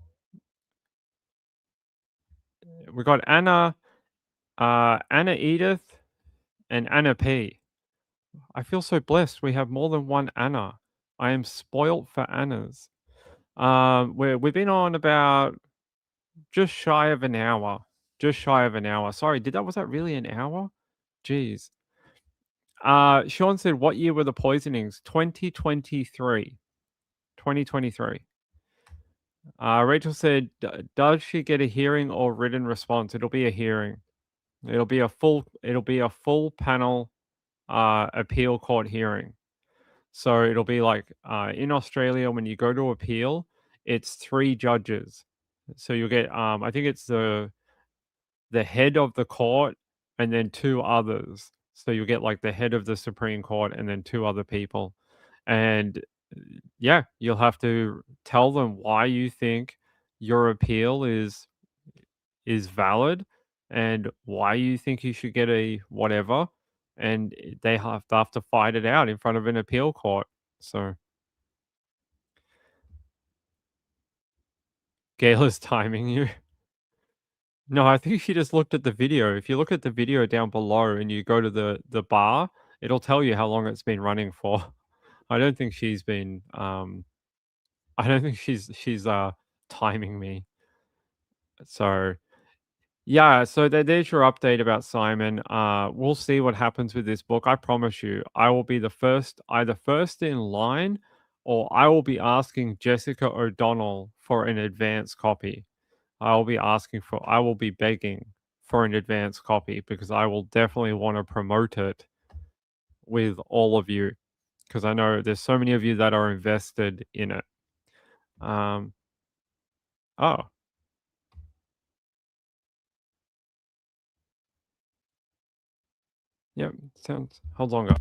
We got Anna, Anna Edith, and Anna P. I feel so blessed. We have more than one Anna. I am spoilt for Annas. We've been on about just shy of an hour. Just shy of an hour. Sorry, was that really an hour? Jeez. Sean said, "What year were the poisonings?" 2023. 2023. Rachel said, "Does she get a hearing or written response?" It'll be a hearing. It'll be a full panel appeal court hearing. So it'll be like in Australia when you go to appeal, it's 3 judges. So you'll get I think it's the head of the court and then 2 others. So you'll get like the head of the Supreme Court and then 2 other people. And yeah, you'll have to tell them why you think your appeal is valid and why you think you should get a whatever, and they have to fight it out in front of an appeal court. So Gayla's timing you. No, I think she just looked at the video. If you look at the video down below and you go to the bar, it'll tell you how long it's been running for. I don't think she's been I don't think she's timing me. So yeah, so there's your update about Simon. We'll see what happens with this book. I promise you, I will be the first, either first in line, or I will be asking Jessica O'Donnell for an advance copy. I will be begging for an advance copy because I will definitely want to promote it with all of you because I know there's so many of you that are invested in it. Um, oh, yeah, sounds. Hold on, guys.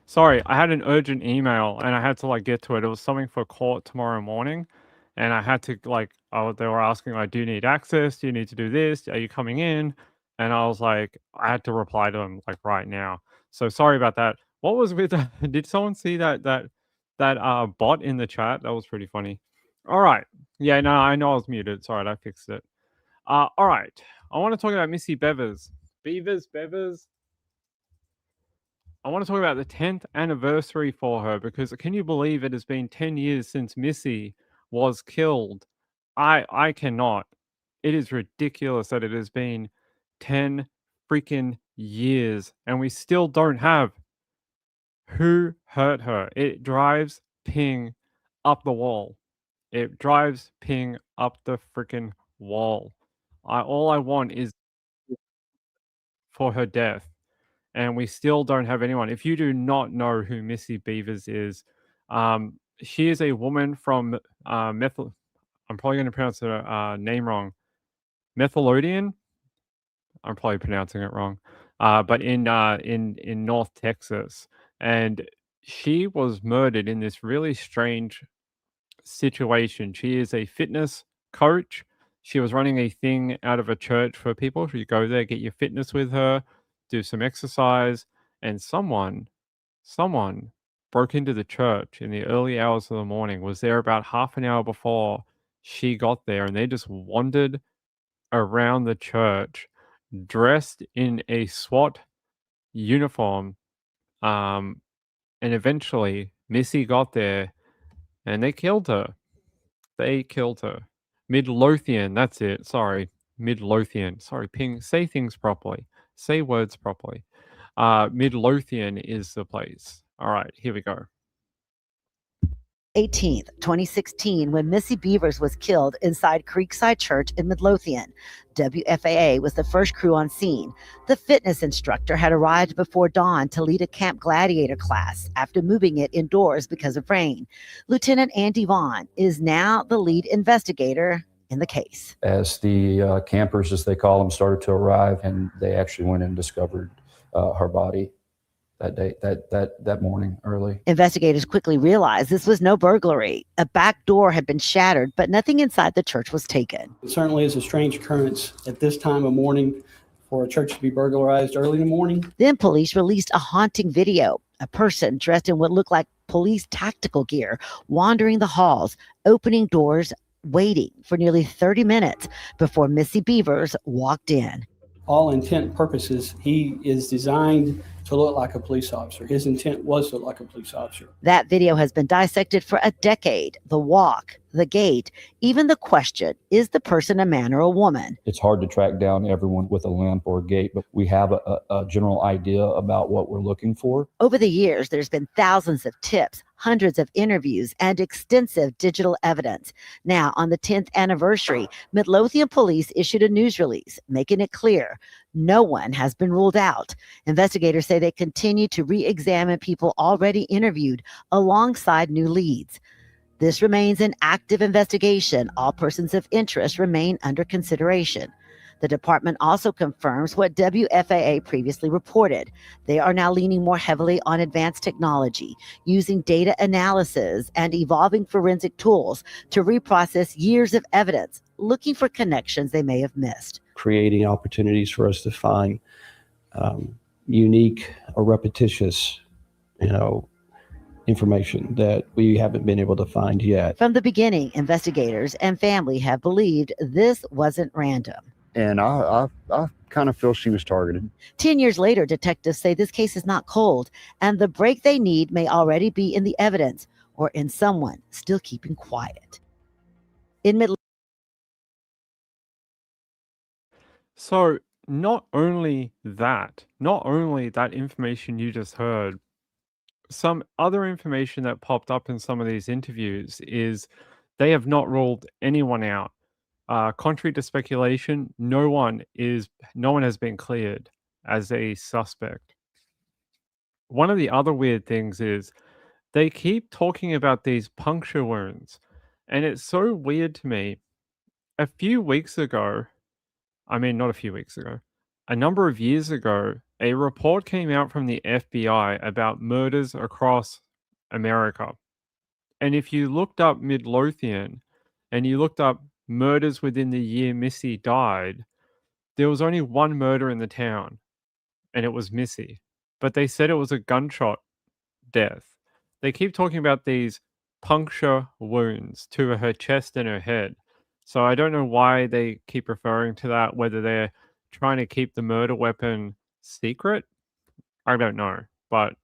Sorry, I had an urgent email and I had to like get to it. It was something for court tomorrow morning, and I had to like, oh, they were asking like, "Do you need access? Do you need to do this? Are you coming in?" And I was like, I had to reply to them like right now. So sorry about that. What was with? Did someone see that bot in the chat? That was pretty funny. All right. Yeah, no, I know I was muted. Sorry, I fixed it. All right. I want to talk about Missy Bevers. Bevers. I want to talk about the 10th anniversary for her because can you believe it has been 10 years since Missy was killed? I cannot. It is ridiculous that it has been 10 freaking years, and we still don't have who hurt her. It drives Ping up the wall. It drives Ping up the freaking wall. All I want is for her death, and we still don't have anyone. If you do not know who Missy Beavers is, she is a woman from Methyl. I'm probably going to pronounce her name wrong. Methalodian. I'm probably pronouncing it wrong, but in North Texas, and she was murdered in this really strange situation. She is a fitness coach. She was running a thing out of a church for people. You go there, get your fitness with her, do some exercise, and someone broke into the church in the early hours of the morning, was there about half an hour before she got there, and they just wandered around the church dressed in a SWAT uniform. And eventually Missy got there and they killed her. They killed her. Midlothian, that's it. Sorry. Midlothian. Sorry, Ping. Say things properly. Say words properly. Midlothian is the place. All right, here we go. 18th, 2016, when Missy Beavers was killed inside Creekside Church in Midlothian. WFAA was the first crew on scene. The fitness instructor had arrived before dawn to lead a Camp Gladiator class after moving it indoors because of rain. Lieutenant Andy Vaughn is now the lead investigator in the case. As the campers, as they call them, started to arrive, and they actually went and discovered her body that day, that morning early. Investigators quickly realized this was no burglary. A back door had been shattered, but nothing inside the church was taken. It certainly is a strange occurrence at this time of morning for a church to be burglarized early in the morning. Then police released a haunting video. A person dressed in what looked like police tactical gear, wandering the halls, opening doors, waiting for nearly 30 minutes before Missy Beavers walked in. All intent and purposes, he is designed to look like a police officer. His intent was to look like a police officer. That video has been dissected for a decade. The walk, the gait, even the question, is the person a man or a woman? It's hard to track down everyone with a limp or a gait, but we have a general idea about what we're looking for. Over the years, there's been thousands of tips, hundreds of interviews, and extensive digital evidence. Now, on the 10th anniversary, Midlothian police issued a news release making it clear no one has been ruled out. Investigators say they continue to re-examine people already interviewed alongside new leads. This remains an active investigation. All persons of interest remain under consideration. The department also confirms what WFAA previously reported. They are now leaning more heavily on advanced technology, using data analysis and evolving forensic tools to reprocess years of evidence, looking for connections they may have missed. Creating opportunities for us to find unique or repetitious, information that we haven't been able to find yet. From the beginning, investigators and family have believed this wasn't random. And I kind of feel she was targeted. 10 years later, detectives say this case is not cold, and the break they need may already be in the evidence or in someone still keeping quiet. So not only that information you just heard, some other information that popped up in some of these interviews is they have not ruled anyone out. Contrary to speculation, no one has been cleared as a suspect. One of the other weird things is they keep talking about these puncture wounds, and it's so weird to me. A number of years ago, a report came out from the FBI about murders across America. And if you looked up Midlothian and you looked up murders within the year Missy died, there was only one murder in the town, and it was Missy. But they said it was a gunshot death. They keep talking about these puncture wounds to her chest and her head. So I don't know why they keep referring to that, whether they're trying to keep the murder weapon secret. I don't know. But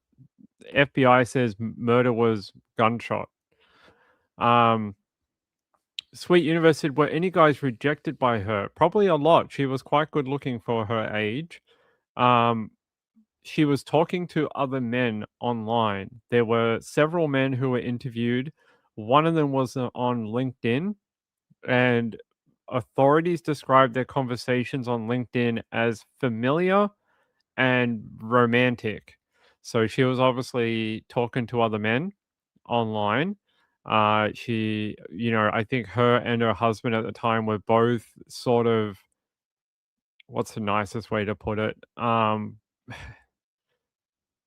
FBI says murder was gunshot. Sweet Universe said, were any guys rejected by her? Probably a lot. She was quite good looking for her age. She was talking to other men online. There were several men who were interviewed. One of them was on LinkedIn, and authorities described their conversations on LinkedIn as familiar and romantic. So she was obviously talking to other men online. She, I think her and her husband at the time were both sort of, what's the nicest way to put it?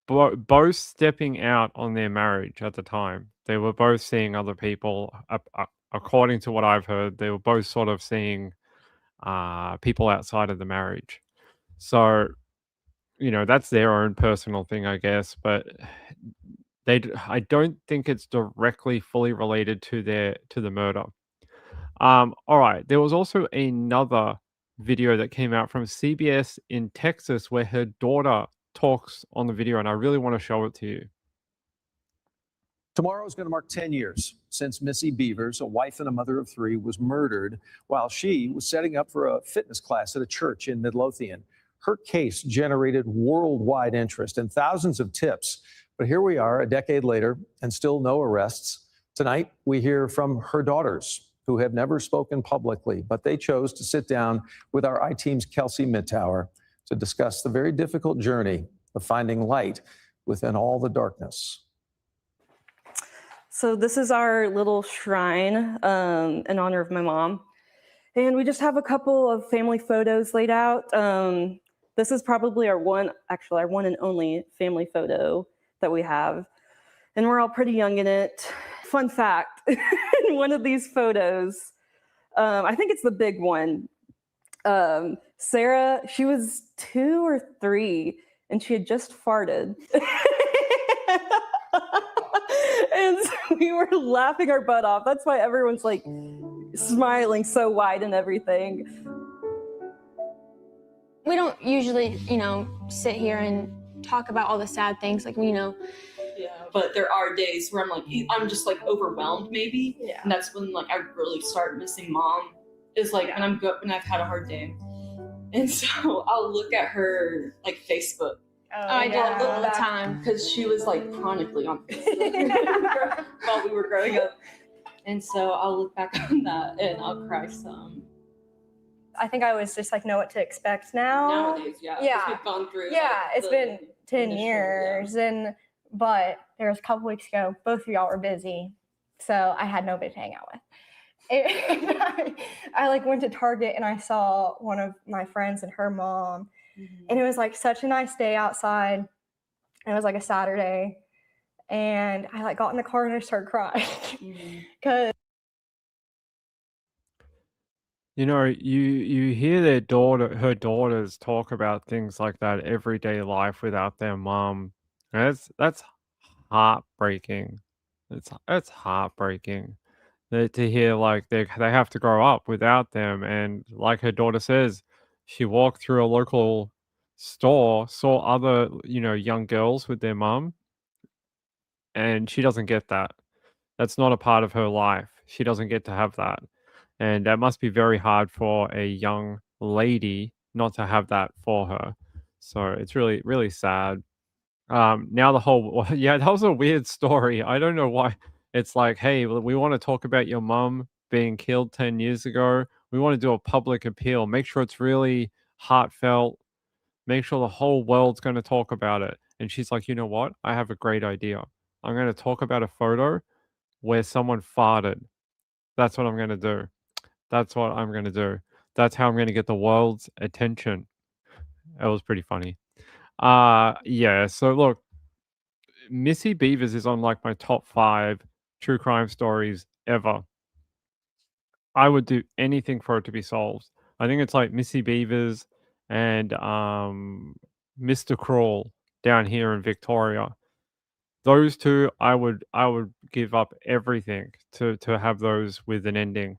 Both stepping out on their marriage at the time. They were both seeing other people. According to what I've heard, they were both sort of seeing people outside of the marriage. So, that's their own personal thing, I guess. But I don't think it's directly fully related to the murder. All right. There was also another video that came out from CBS in Texas where her daughter talks on the video, and I really want to show it to you. Tomorrow is going to mark 10 years since Missy Beavers, a wife and a mother of three, was murdered while she was setting up for a fitness class at a church in Midlothian. Her case generated worldwide interest and thousands of tips. But here we are a decade later and still no arrests. Tonight, we hear from her daughters who have never spoken publicly, but they chose to sit down with our I-Team's Kelsey Midtower to discuss the very difficult journey of finding light within all the darkness. So this is our little shrine in honor of my mom. And we just have a couple of family photos laid out. This is probably our one and only family photo that we have. And we're all pretty young in it. Fun fact, in one of these photos, I think it's the big one, Sarah, she was 2 or 3 and she had just farted. And so we were laughing our butt off. That's why everyone's like smiling so wide and everything. We don't usually, sit here and talk about all the sad things, Yeah, but there are days where I'm just overwhelmed maybe. Yeah. And that's when I really start missing mom, is when I've had a hard day. And so I'll look at her Facebook. I do all the time. Because she was chronically on Facebook while we were growing up. And so I'll look back on that and I'll cry some. I think I always just know what to expect now. Nowadays, yeah. Yeah. We've gone through. It's been 10 years. Yeah. But there was a couple weeks ago, both of y'all were busy. So I had nobody to hang out with. And I went to Target and I saw one of my friends and her mom. Mm-hmm. And it was such a nice day outside. And it was a Saturday. And I got in the car and I started crying. Because you hear her daughters talk about things like that, everyday life without their mom. That's heartbreaking. It's heartbreaking to hear they have to grow up without them. And like her daughter says, she walked through a local store, saw other young girls with their mom, and she doesn't get that. That's not a part of her life. She doesn't get to have that. And that must be very hard for a young lady not to have that for her. So it's really, really sad. Now the whole, that was a weird story. I don't know why. It's hey, we want to talk about your mom being killed 10 years ago. We want to do a public appeal. Make sure it's really heartfelt. Make sure the whole world's going to talk about it. And she's like, you know what? I have a great idea. I'm going to talk about a photo where someone farted. That's what I'm going to do. That's what I'm going to do. That's how I'm going to get the world's attention. It was pretty funny. So look, Missy Beavers is on my top 5 true crime stories ever. I would do anything for it to be solved. I think it's Missy Beavers and Mr. Crawl down here in Victoria. Those two, I would give up everything to have those with an ending.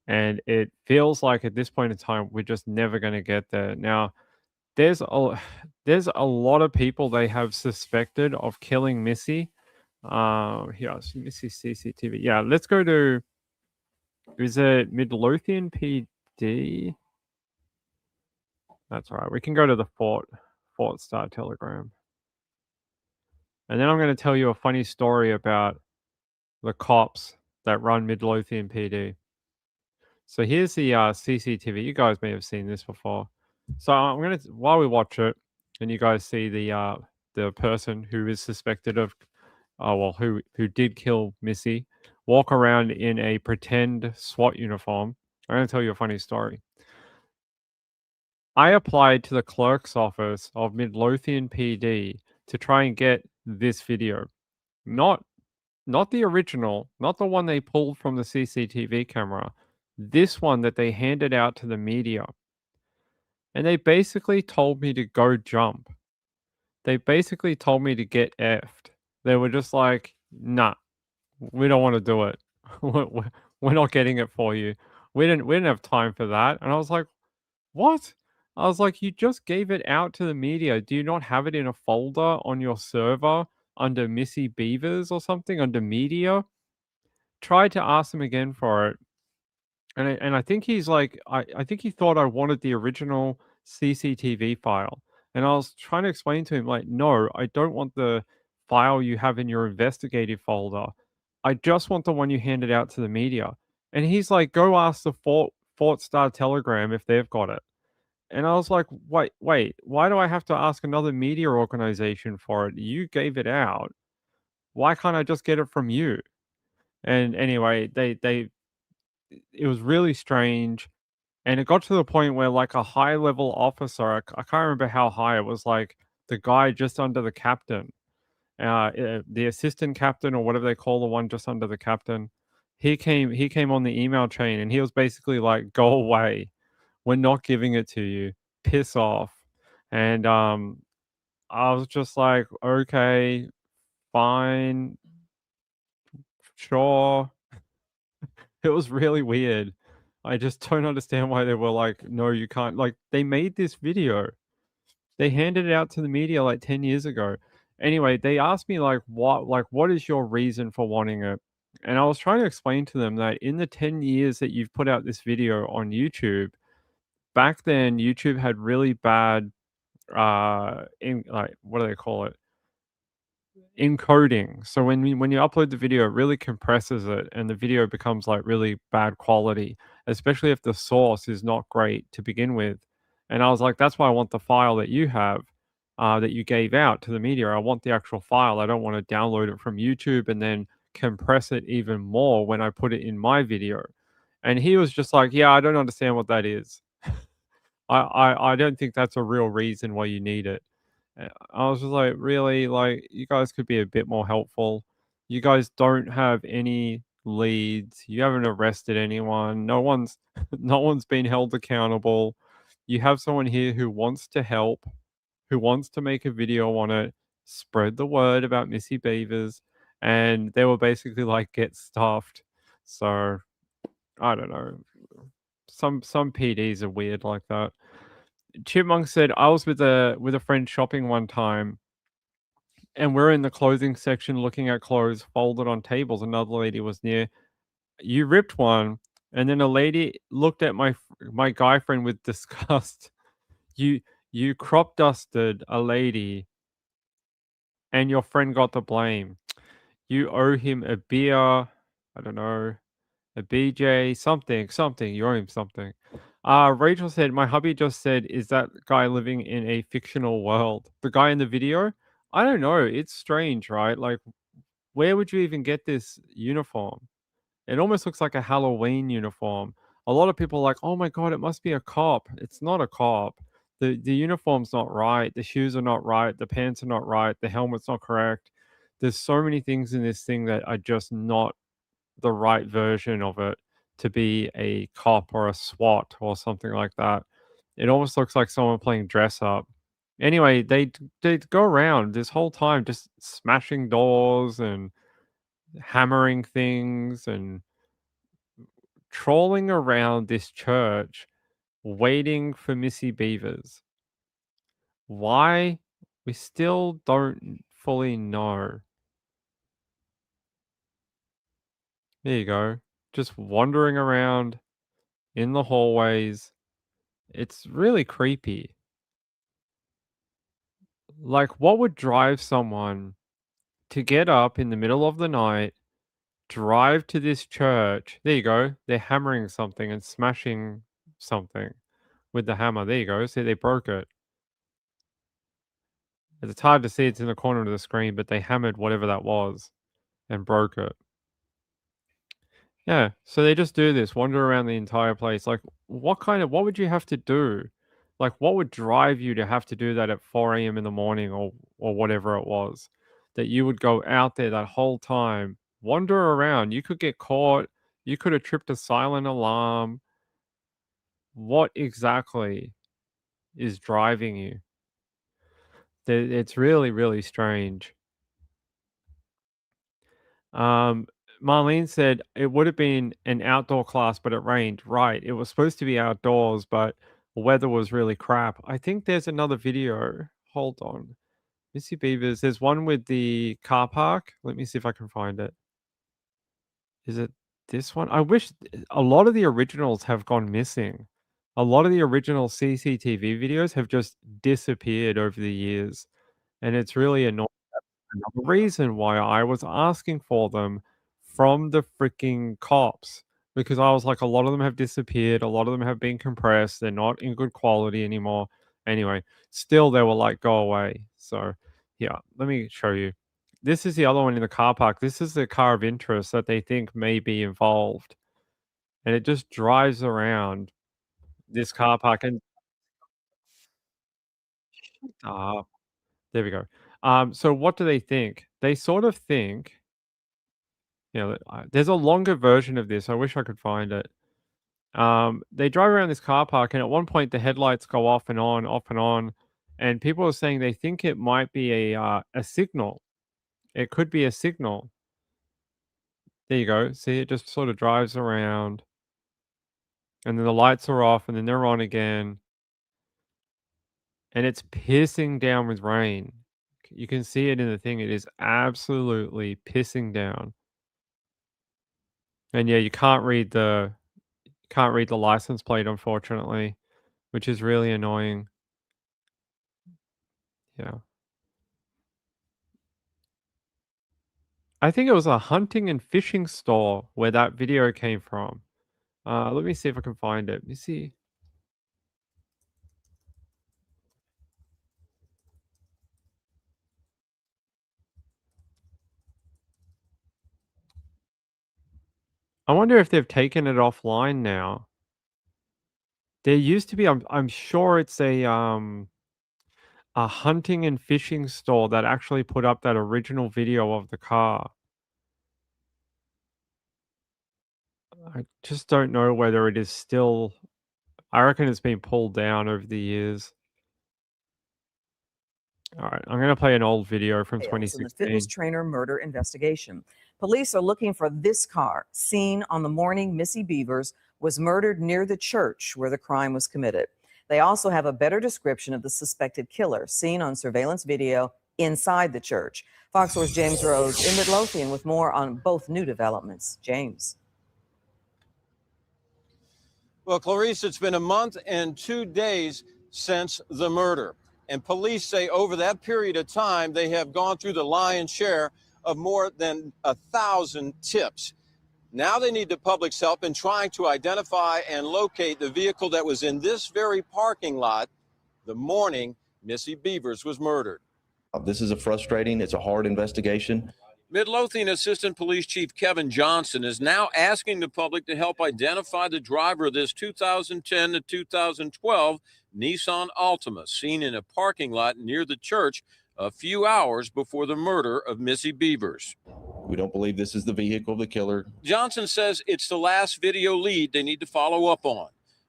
And it feels like at this point in time, we're just never going to get there. Now, there's a lot of people they have suspected of killing Missy. Here's Missy CCTV. Yeah, let's go to, is it Midlothian PD? That's all right. We can go to the Fort Fort Star Telegram. And then I'm going to tell you a funny story about the cops that run Midlothian PD. So here's the CCTV. You guys may have seen this before. So I'm going to, while we watch it, and you guys see the person who is suspected of, who did kill Missy, walk around in a pretend SWAT uniform. I'm going to tell you a funny story. I applied to the clerk's office of Midlothian PD to try and get this video. Not the original, not the one they pulled from the CCTV camera. This one that they handed out to the media. And they basically told me to go jump. They basically told me to get effed. They were just like, nah, we don't want to do it. We're not getting it for you. We didn't have time for that. And I was like, what? I was like, you just gave it out to the media. Do you not have it in a folder on your server under Missy Beavers or something, under media? Tried to ask them again for it. And I think he's like, I think he thought I wanted the original CCTV file. And I was trying to explain to him, like, no, I don't want the file you have in your investigative folder. I just want the one you handed out to the media. And he's like, go ask the Fort Star Telegram if they've got it. And I was like, wait, why do I have to ask another media organization for it? You gave it out. Why can't I just get it from you? And anyway, it was really strange. And it got to the point where, like, a high level officer, I can't remember how high, it was like the guy just under the captain, the assistant captain, or whatever they call the one just under the captain. He came on the email chain, and he was basically like, go away. We're not giving it to you. Piss off. And I was just like, okay, fine, sure. It was really weird. I just don't understand why they were like, no, you can't. Like, they made this video. They handed it out to the media like 10 years ago. Anyway, they asked me what is your reason for wanting it? And I was trying to explain to them that in the 10 years that you've put out this video on YouTube, back then YouTube had really bad in like, what do they call it? Encoding. So when you upload the video, it really compresses it, and the video becomes like really bad quality, especially if the source is not great to begin with. And I was like, that's why I want the file that you have, that you gave out to the media. I want the actual file. I don't want to download it from YouTube and then compress it even more when I put it in my video. And he was just like, yeah, I don't understand what that is. I don't think that's a real reason why you need it. I was just like, really? Like, you guys could be a bit more helpful. You guys don't have any leads. You haven't arrested anyone. No one's no one's been held accountable. You have someone here who wants to help, who wants to make a video on it, spread the word about Missy Beavers, and they were basically like, get stuffed. So I don't know. Some PDs are weird like that. Chipmunk said, I was with a friend shopping one time, and we're in the clothing section looking at clothes folded on tables. Another lady was near. You ripped one, and then a lady looked at my guy friend with disgust. You crop dusted a lady, and your friend got the blame. You owe him a beer. I don't know, a BJ, something. You owe him something. Rachel said, my hubby just said, is that guy living in a fictional world? The guy in the video? I don't know. It's strange, right? Like, where would you even get this uniform? It almost looks like a Halloween uniform. A lot of people are like, oh my God, it must be a cop. It's not a cop. The uniform's not right. The shoes are not right. The pants are not right. The helmet's not correct. There's so many things in this thing that are just not the right version of it to be a cop or a SWAT or something like that. It almost looks like someone playing dress up. Anyway, they'd go around this whole time just smashing doors and hammering things and trolling around this church waiting for Missy Beavers. Why? We still don't fully know. There you go. Just wandering around in the hallways. It's really creepy. Like, what would drive someone to get up in the middle of the night, drive to this church? There you go. They're hammering something and smashing something with the hammer. There you go. See, they broke it. It's hard to see. It's in the corner of the screen, but they hammered whatever that was and broke it. Yeah, so they just do this, wander around the entire place. Like, what would you have to do? Like, what would drive you to have to do that at 4 a.m. in the morning or whatever it was? That you would go out there that whole time, wander around. You could get caught. You could have tripped a silent alarm. What exactly is driving you? It's really, really strange. Marlene said it would have been an outdoor class, but it rained. Right. It was supposed to be outdoors, but the weather was really crap. I think there's another video. Hold on. Missy Beavers. There's one with the car park. Let me see if I can find it. Is it this one? I wish a lot of the originals have gone missing. A lot of the original CCTV videos have just disappeared over the years. And it's really annoying. Another reason why I was asking for them from the freaking cops, because I was like, a lot of them have disappeared, a lot of them have been compressed, they're not in good quality anymore. Anyway, still they were like, go away. So yeah, let me show you. This is the other one in the car park. This is the car of interest that they think may be involved. And it just drives around this car park and there we go. So what do they think? They sort of think, there's a longer version of this. I wish I could find it. They drive around this car park, and at one point the headlights go off and on, and people are saying they think it might be a signal. It could be a signal. There you go. See, it just sort of drives around, and then the lights are off, and then they're on again, and it's pissing down with rain. You can see it in the thing. It is absolutely pissing down. And yeah, you can't read the license plate, unfortunately, which is really annoying. Yeah. I think it was a hunting and fishing store where that video came from. Let me see if I can find it. Let me see. I wonder if they've taken it offline now. There used to be, I'm sure it's a hunting and fishing store that actually put up that original video of the car. I just don't know whether it is still. I reckon it's been pulled down over the years. All right, I'm going to play an old video from In the 2016. fitness trainer murder investigation. Police are looking for this car seen on the morning Missy Beavers was murdered near the church where the crime was committed. They also have a better description of the suspected killer seen on surveillance video inside the church. Fox 4's James Rose in Midlothian with more on both new developments. James. Well, Clarice, it's been a month and 2 days since the murder. And police say over that period of time, they have gone through the lion's share of more than 1,000 tips. Now they need the public's help in trying to identify and locate the vehicle that was in this very parking lot the morning Missy Beavers was murdered. This is it's a hard investigation. Midlothian Assistant Police Chief Kevin Johnson is now asking the public to help identify the driver of this 2010 to 2012 Nissan Altima seen in a parking lot near the church a few hours before the murder of Missy Beavers. We don't believe this is the vehicle of the killer. Johnson says it's the last video lead they need to follow up on.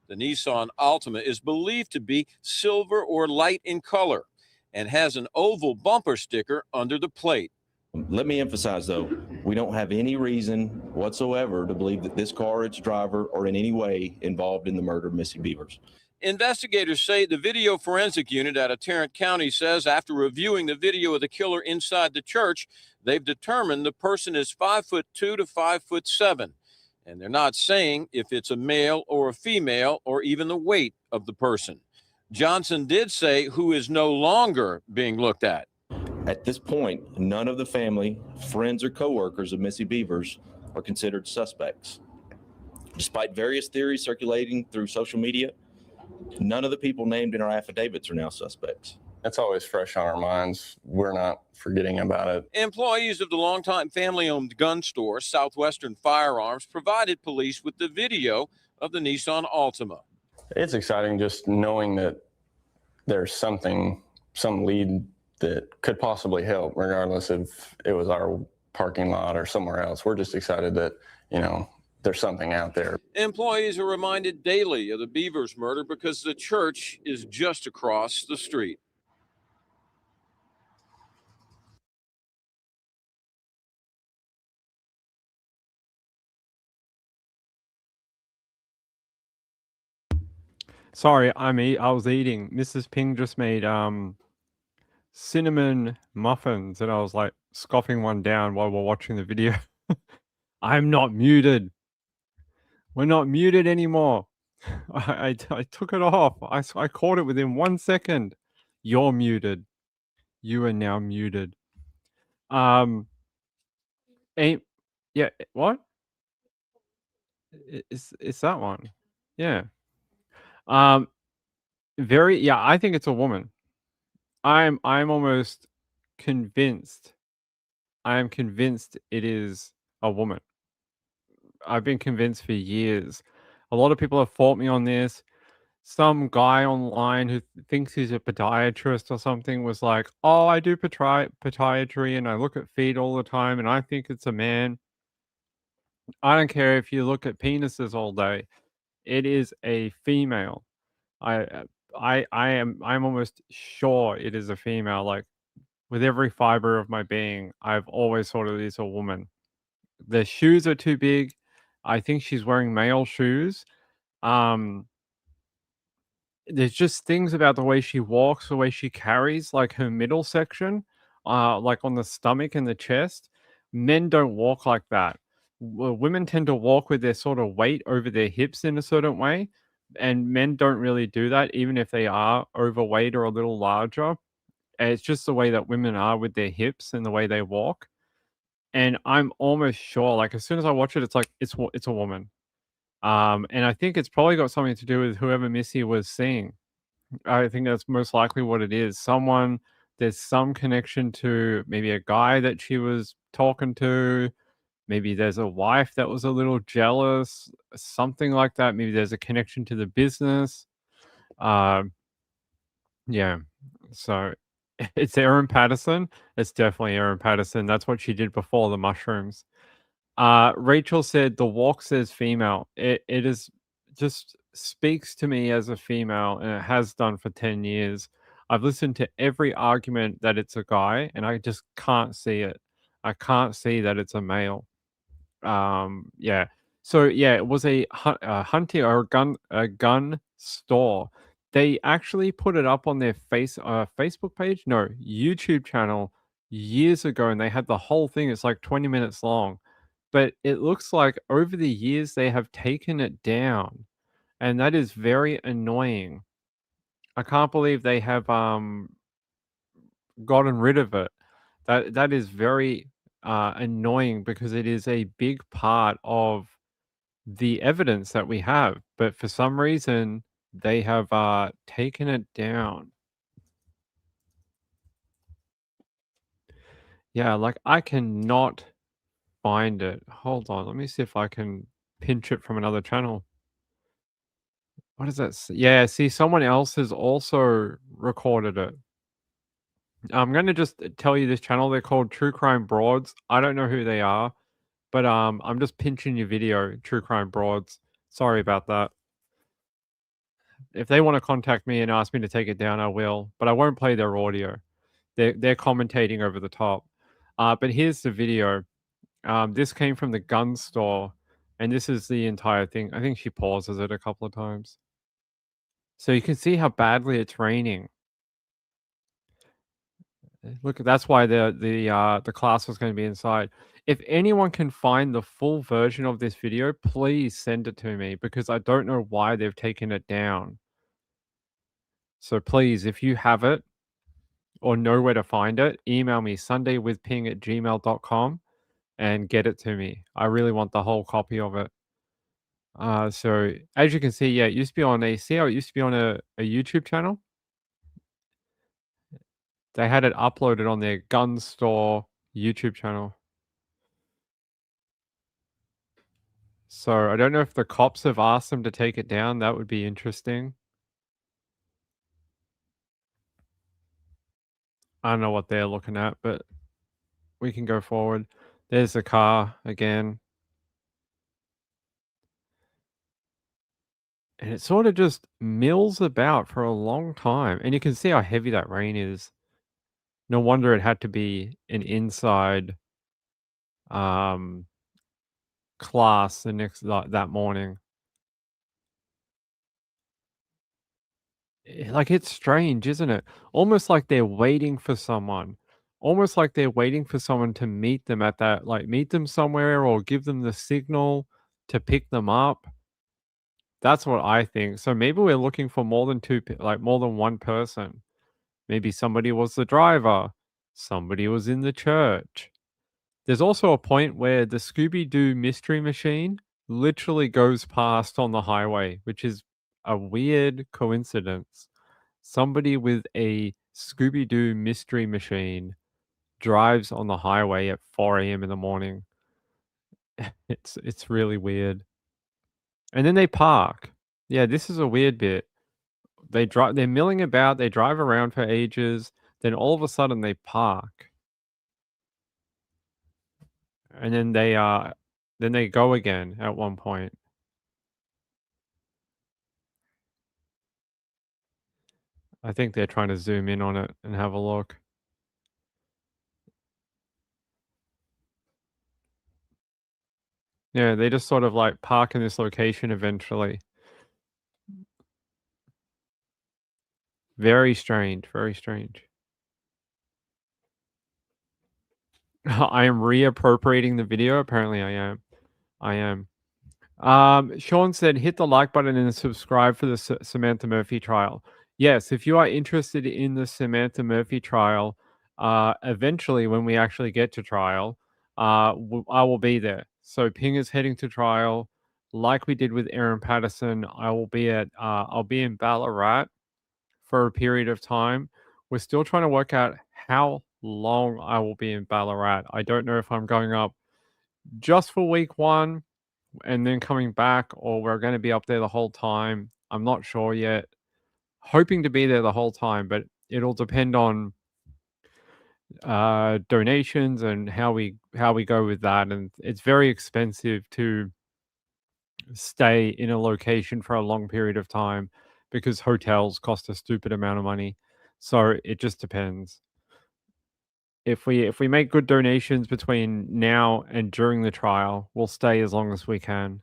The Nissan Altima is believed to be silver or light in color and has an oval bumper sticker under the plate. Let me emphasize, though, we don't have any reason whatsoever to believe that this car, its driver, are in any way involved in the murder of Missy Beavers. Investigators say the video forensic unit out of Tarrant County says after reviewing the video of the killer inside the church, they've determined the person is 5'2" to 5'7", and they're not saying if it's a male or a female or even the weight of the person. Johnson did say who is no longer being looked at. At this point, none of the family, friends, or coworkers of Missy Beavers are considered suspects. Despite various theories circulating through social media, none of the people named in our affidavits are now suspects. That's always fresh on our minds. We're not forgetting about it. Employees of the longtime family-owned gun store, Southwestern Firearms, provided police with the video of the Nissan Altima. It's exciting just knowing that there's some lead that could possibly help, regardless if it was our parking lot or somewhere else. We're just excited that, there's something out there. Employees are reminded daily of the Beavers murder because the church is just across the street. Sorry, I was eating. Mrs. Ping just made cinnamon muffins, and I was like scoffing one down while we're watching the video. I'm not muted. We're not muted anymore. I took it off. I caught it within 1 second. You're muted. You are now muted. Yeah, what? It's that one. Yeah. I think it's a woman. I'm almost convinced. I am convinced it is a woman. I've been convinced for years. A lot of people have fought me on this. Some guy online who thinks he's a podiatrist or something was like, "Oh, I do podiatry and I look at feet all the time and I think it's a man." I don't care if you look at penises all day. It is a female. I'm almost sure it is a female. Like with every fiber of my being, I've always thought it is a woman. The shoes are too big. I think she's wearing male shoes. There's just things about the way she walks, the way she carries, like her middle section, like on the stomach and the chest. Men don't walk like that. Women tend to walk with their sort of weight over their hips in a certain way, and men don't really do that, even if they are overweight or a little larger. And it's just the way that women are with their hips and the way they walk. And I'm almost sure, like as soon as I watch it, it's like it's a woman. And I think it's probably got something to do with whoever Missy was seeing. I think that's most likely what it is. There's some connection to maybe a guy that she was talking to. Maybe there's a wife that was a little jealous, something like that. Maybe there's a connection to the business. Yeah. So it's Erin Patterson. It's definitely Erin Patterson. That's what she did before the mushrooms. Rachel said the walk says female. It is just speaks to me as a female, and it has done for 10 years. I've listened to every argument that it's a guy, and I just can't see it. I can't see that it's a male. Yeah. So yeah, it was a hunting or a gun store. They actually put it up on their Facebook page, no, YouTube channel years ago, and they had the whole thing. It's like 20 minutes long. But it looks like over the years they have taken it down, and that is very annoying. I can't believe they have gotten rid of it. That is very annoying because it is a big part of the evidence that we have. But for some reason, they have taken it down. Yeah, like I cannot find it. Hold on, let me see if I can pinch it from another channel. What is that? Yeah, see, someone else has also recorded it. I'm going to just tell you this channel. They're called True Crime Broads. I don't know who they are, but I'm just pinching your video, True Crime Broads. Sorry about that. If they want to contact me and ask me to take it down, I will, but I won't play their audio. They're commentating over the top. But here's the video. This came from the gun store, and this is the entire thing. I think she pauses it a couple of times. So you can see how badly it's raining. Look, that's why the class was going to be inside. If anyone can find the full version of this video, please send it to me because I don't know why they've taken it down. So please, if you have it or know where to find it, email me sundaywithping@gmail.com and get it to me. I really want the whole copy of it. So as you can see, yeah, it used to be on see how it used to be on a YouTube channel? They had it uploaded on their gun store YouTube channel. So I don't know if the cops have asked them to take it down. That would be interesting. I don't know what they're looking at, but we can go forward. There's the car again. And it sort of just mills about for a long time. And you can see how heavy that rain is. No wonder it had to be an inside class the next that morning. Like, it's strange, isn't it? Almost like they're waiting for someone. Almost like they're waiting for someone to meet them at that, like, meet them somewhere or give them the signal to pick them up. That's what I think. So maybe we're looking for more than more than one person. Maybe somebody was the driver. Somebody was in the church. There's also a point where the Scooby-Doo mystery machine literally goes past on the highway, which is a weird coincidence. Somebody with a Scooby-Doo mystery machine drives on the highway at 4 a.m. in the morning. It's really weird. And then they park. Yeah, this is a weird bit. They're milling about, they drive around for ages, then all of a sudden they park. And then they go again at one point. I think they're trying to zoom in on it and have a look. Yeah, they just sort of like park in this location eventually. Very strange, very strange. I am reappropriating the video. Apparently I am. I am. Sean said, hit the like button and subscribe for the Samantha Murphy trial. Yes, if you are interested in the Samantha Murphy trial, eventually when we actually get to trial, I will be there. So Ping is heading to trial, like we did with Erin Patterson. I'll be in Ballarat for a period of time. We're still trying to work out how long I will be in Ballarat. I don't know if I'm going up just for week 1 and then coming back, or we're going to be up there the whole time. I'm not sure yet. Hoping to be there the whole time, but it'll depend on donations and how we go with that. And it's very expensive to stay in a location for a long period of time because hotels cost a stupid amount of money. So it just depends. If we make good donations between now and during the trial, we'll stay as long as we can.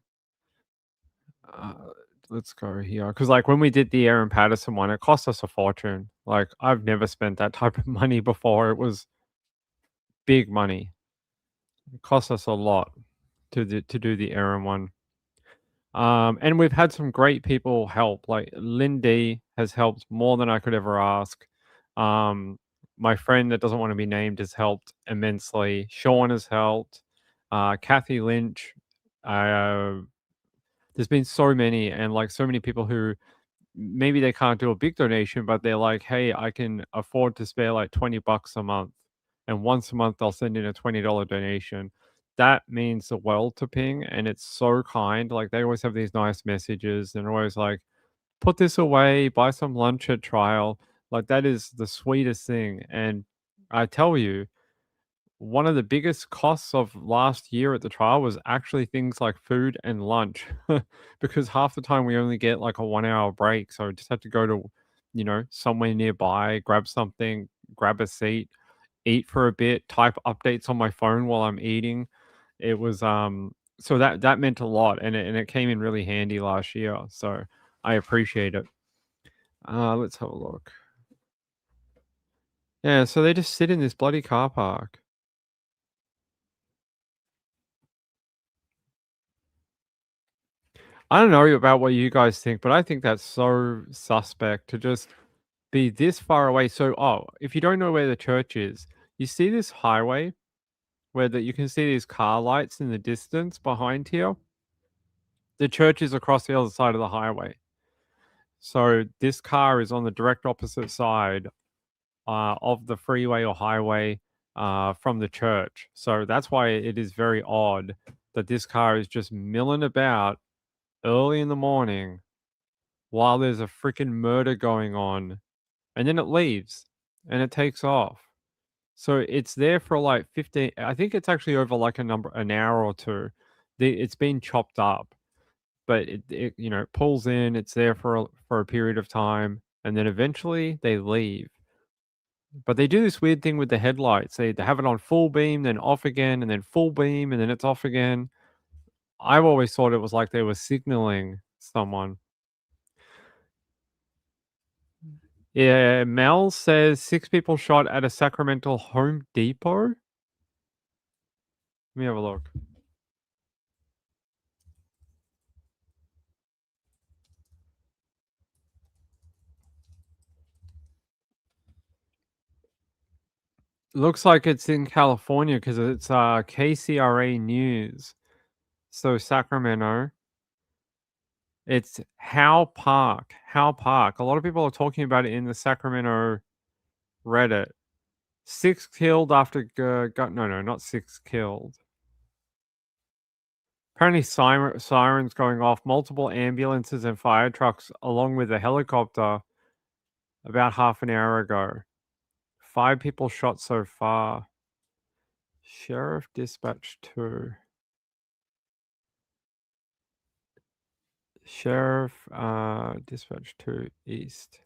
Let's go here, because like when we did the Erin Patterson one, it cost us a fortune. Like I've never spent that type of money before. It was big money. It cost us a lot to do the Erin one. And we've had some great people help. Like Lindy has helped more than I could ever ask. My friend that doesn't want to be named has helped immensely. Sean has helped. Kathy Lynch. There's been so many, and like so many people who maybe they can't do a big donation, but they're like, hey, I can afford to spare like $20 a month. And once a month, they'll send in a $20 donation. That means the world to Ping. And it's so kind. Like they always have these nice messages and always like, put this away, buy some lunch at trial. Like that is the sweetest thing. And I tell you, one of the biggest costs of last year at the trial was actually things like food and lunch because half the time we only get like a 1 hour break. So I just had to go to, somewhere nearby, grab something, grab a seat, eat for a bit, type updates on my phone while I'm eating. It was, so that meant a lot and it came in really handy last year. So I appreciate it. Let's have a look. Yeah, so they just sit in this bloody car park. I don't know about what you guys think, but I think that's so suspect to just be this far away. So, if you don't know where the church is, you see this highway where you can see these car lights in the distance behind here. The church is across the other side of the highway. So this car is on the direct opposite side of the freeway or highway from the church. So that's why it is very odd that this car is just milling about early in the morning while there's a freaking murder going on, and then it leaves and it takes off. So it's there for like 15. I think it's actually over like an hour or two. It's been chopped up, but it pulls in. It's there for a period of time, and then eventually they leave. But they do this weird thing with the headlights. They have it on full beam, then off again, and then full beam, and then it's off again. I've always thought it was like they were signaling someone. Yeah, Mel says 6 people shot at a Sacramento Home Depot. Let me have a look. Looks like it's in California because it's KCRA News. So Sacramento. It's Howe Park. Howe Park. A lot of people are talking about it in the Sacramento Reddit. 6 killed after no, not 6 killed. Apparently sirens going off, multiple ambulances and fire trucks along with a helicopter about half an hour ago. 5 people shot so far. Sheriff Dispatch 2. Sheriff Dispatch 2 East.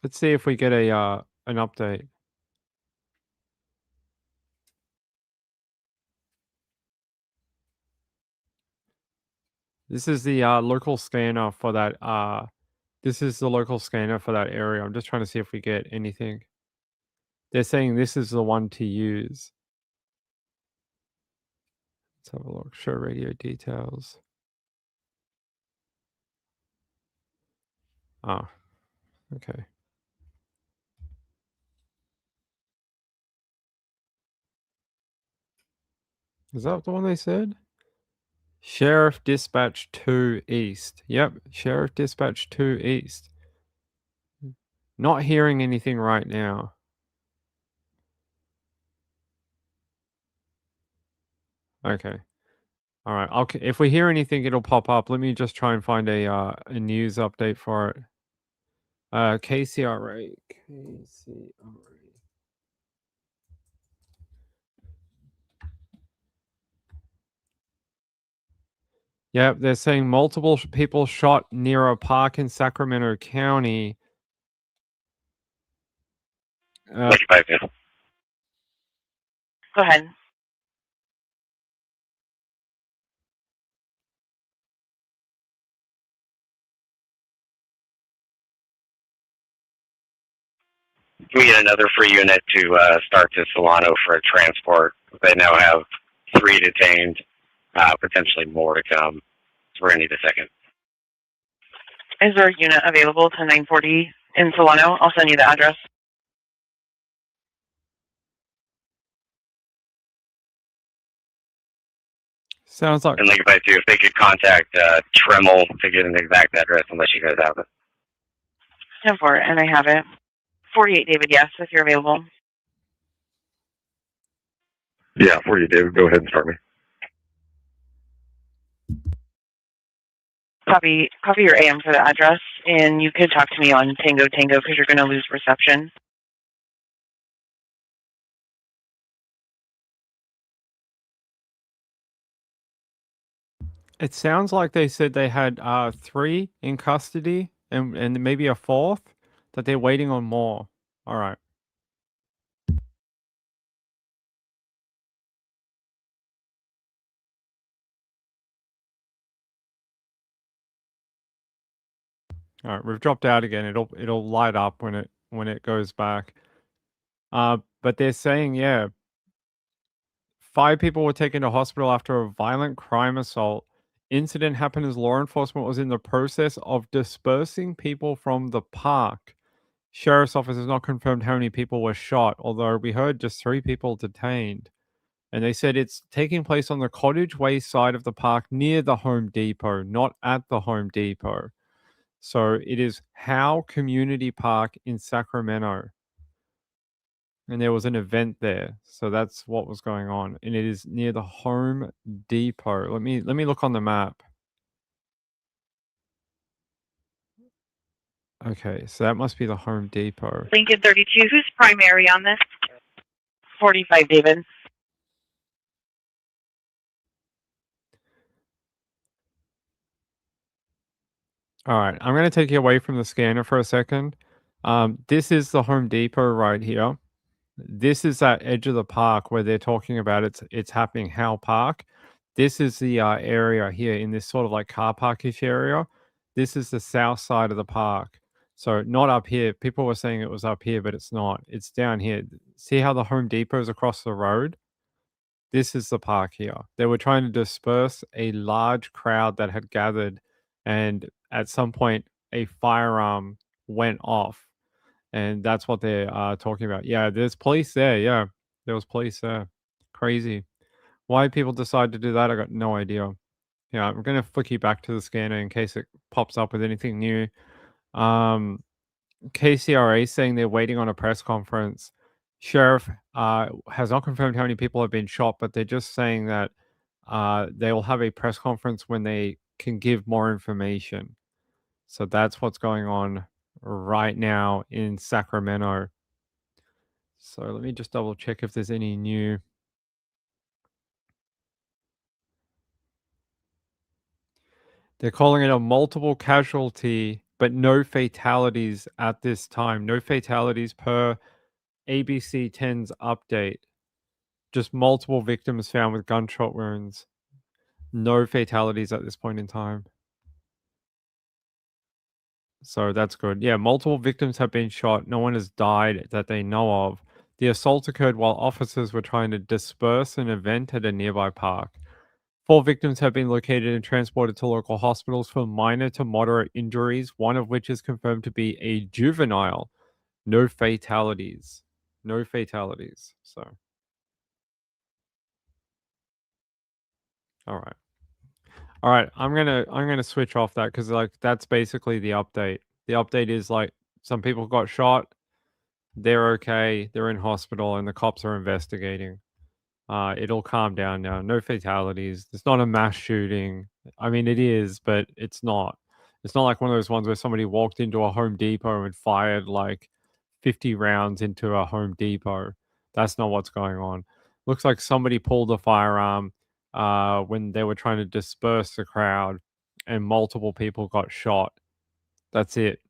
Let's see if we get an update. This is the local scanner for that. This is the local scanner for that area. I'm just trying to see if we get anything. They're saying this is the one to use. Let's have a look. Show radio details. Ah, okay. Is that the one they said? Sheriff Dispatch 2 East. Yep, Sheriff Dispatch 2 East. Not hearing anything right now. Okay. All right. If we hear anything, it'll pop up. Let me just try and find a news update for it. KCRA. Yep, they're saying multiple people shot near a park in Sacramento County. Go ahead. Can we get another free unit to start to Solano for a transport? They now have 3 detained, potentially more to come. So we're going to need a second. Is there a unit available to 940 in Solano? I'll send you the address. Sounds like. And like if they could contact Tremel to get an exact address, unless you guys have it. 10-4, and I have it. 48, David, yes, if you're available. Yeah, 48, David. Go ahead and start me. Copy your AM for the address, and you can talk to me on Tango because you're going to lose reception. It sounds like they said they had 3 in custody and maybe a 4th, that they're waiting on more. All right. All right, we've dropped out again. It'll light up when it goes back. But they're saying, yeah, 5 people were taken to hospital after a violent crime assault. Incident happened as law enforcement was in the process of dispersing people from the park. Sheriff's office has not confirmed how many people were shot, although we heard just 3 people detained. And they said it's taking place on the Cottage Way side of the park near the Home Depot, not at the Home Depot. So it is Howe Community Park in Sacramento. And there was an event there. So that's what was going on. And it is near the Home Depot. Let me look on the map. Okay, so that must be the Home Depot. Lincoln 32, who's primary on this? 45, David. All right, I'm going to take you away from the scanner for a second. This is the Home Depot right here. This is that edge of the park where they're talking about it's happening, Howe Park. This is the area here in this sort of like car parkish area. This is the south side of the park. So not up here. People were saying it was up here, but it's not. It's down here. See how the Home Depot is across the road? This is the park here. They were trying to disperse a large crowd that had gathered, and at some point, a firearm went off. And that's what they're talking about. Yeah, there's police there. Yeah, there was police there. Crazy. Why people decide to do that, I got no idea. Yeah, I'm going to flick you back to the scanner in case it pops up with anything new. KCRA saying they're waiting on a press conference. Sheriff has not confirmed how many people have been shot, but they're just saying that they will have a press conference when they can give more information. So that's what's going on right now in Sacramento. So let me just double check if there's any new. They're calling it a multiple casualty, but no fatalities at this time. No fatalities per ABC 10's update. Just multiple victims found with gunshot wounds. No fatalities at this point in time. So that's good. Yeah, multiple victims have been shot. No one has died that they know of. The assault occurred while officers were trying to disperse an event at a nearby park. 4 victims have been located and transported to local hospitals for minor to moderate injuries, one of which is confirmed to be a juvenile. No fatalities. No fatalities. So, all right. All right, I'm gonna switch off that because like that's basically the update. The update is like some people got shot, they're okay, they're in hospital, and the cops are investigating. It'll calm down now. No fatalities. It's not a mass shooting. I mean, it is, but it's not. It's not like one of those ones where somebody walked into a Home Depot and fired like 50 rounds into a Home Depot. That's not what's going on. Looks like somebody pulled a firearm when they were trying to disperse the crowd, and multiple people got shot. That's it.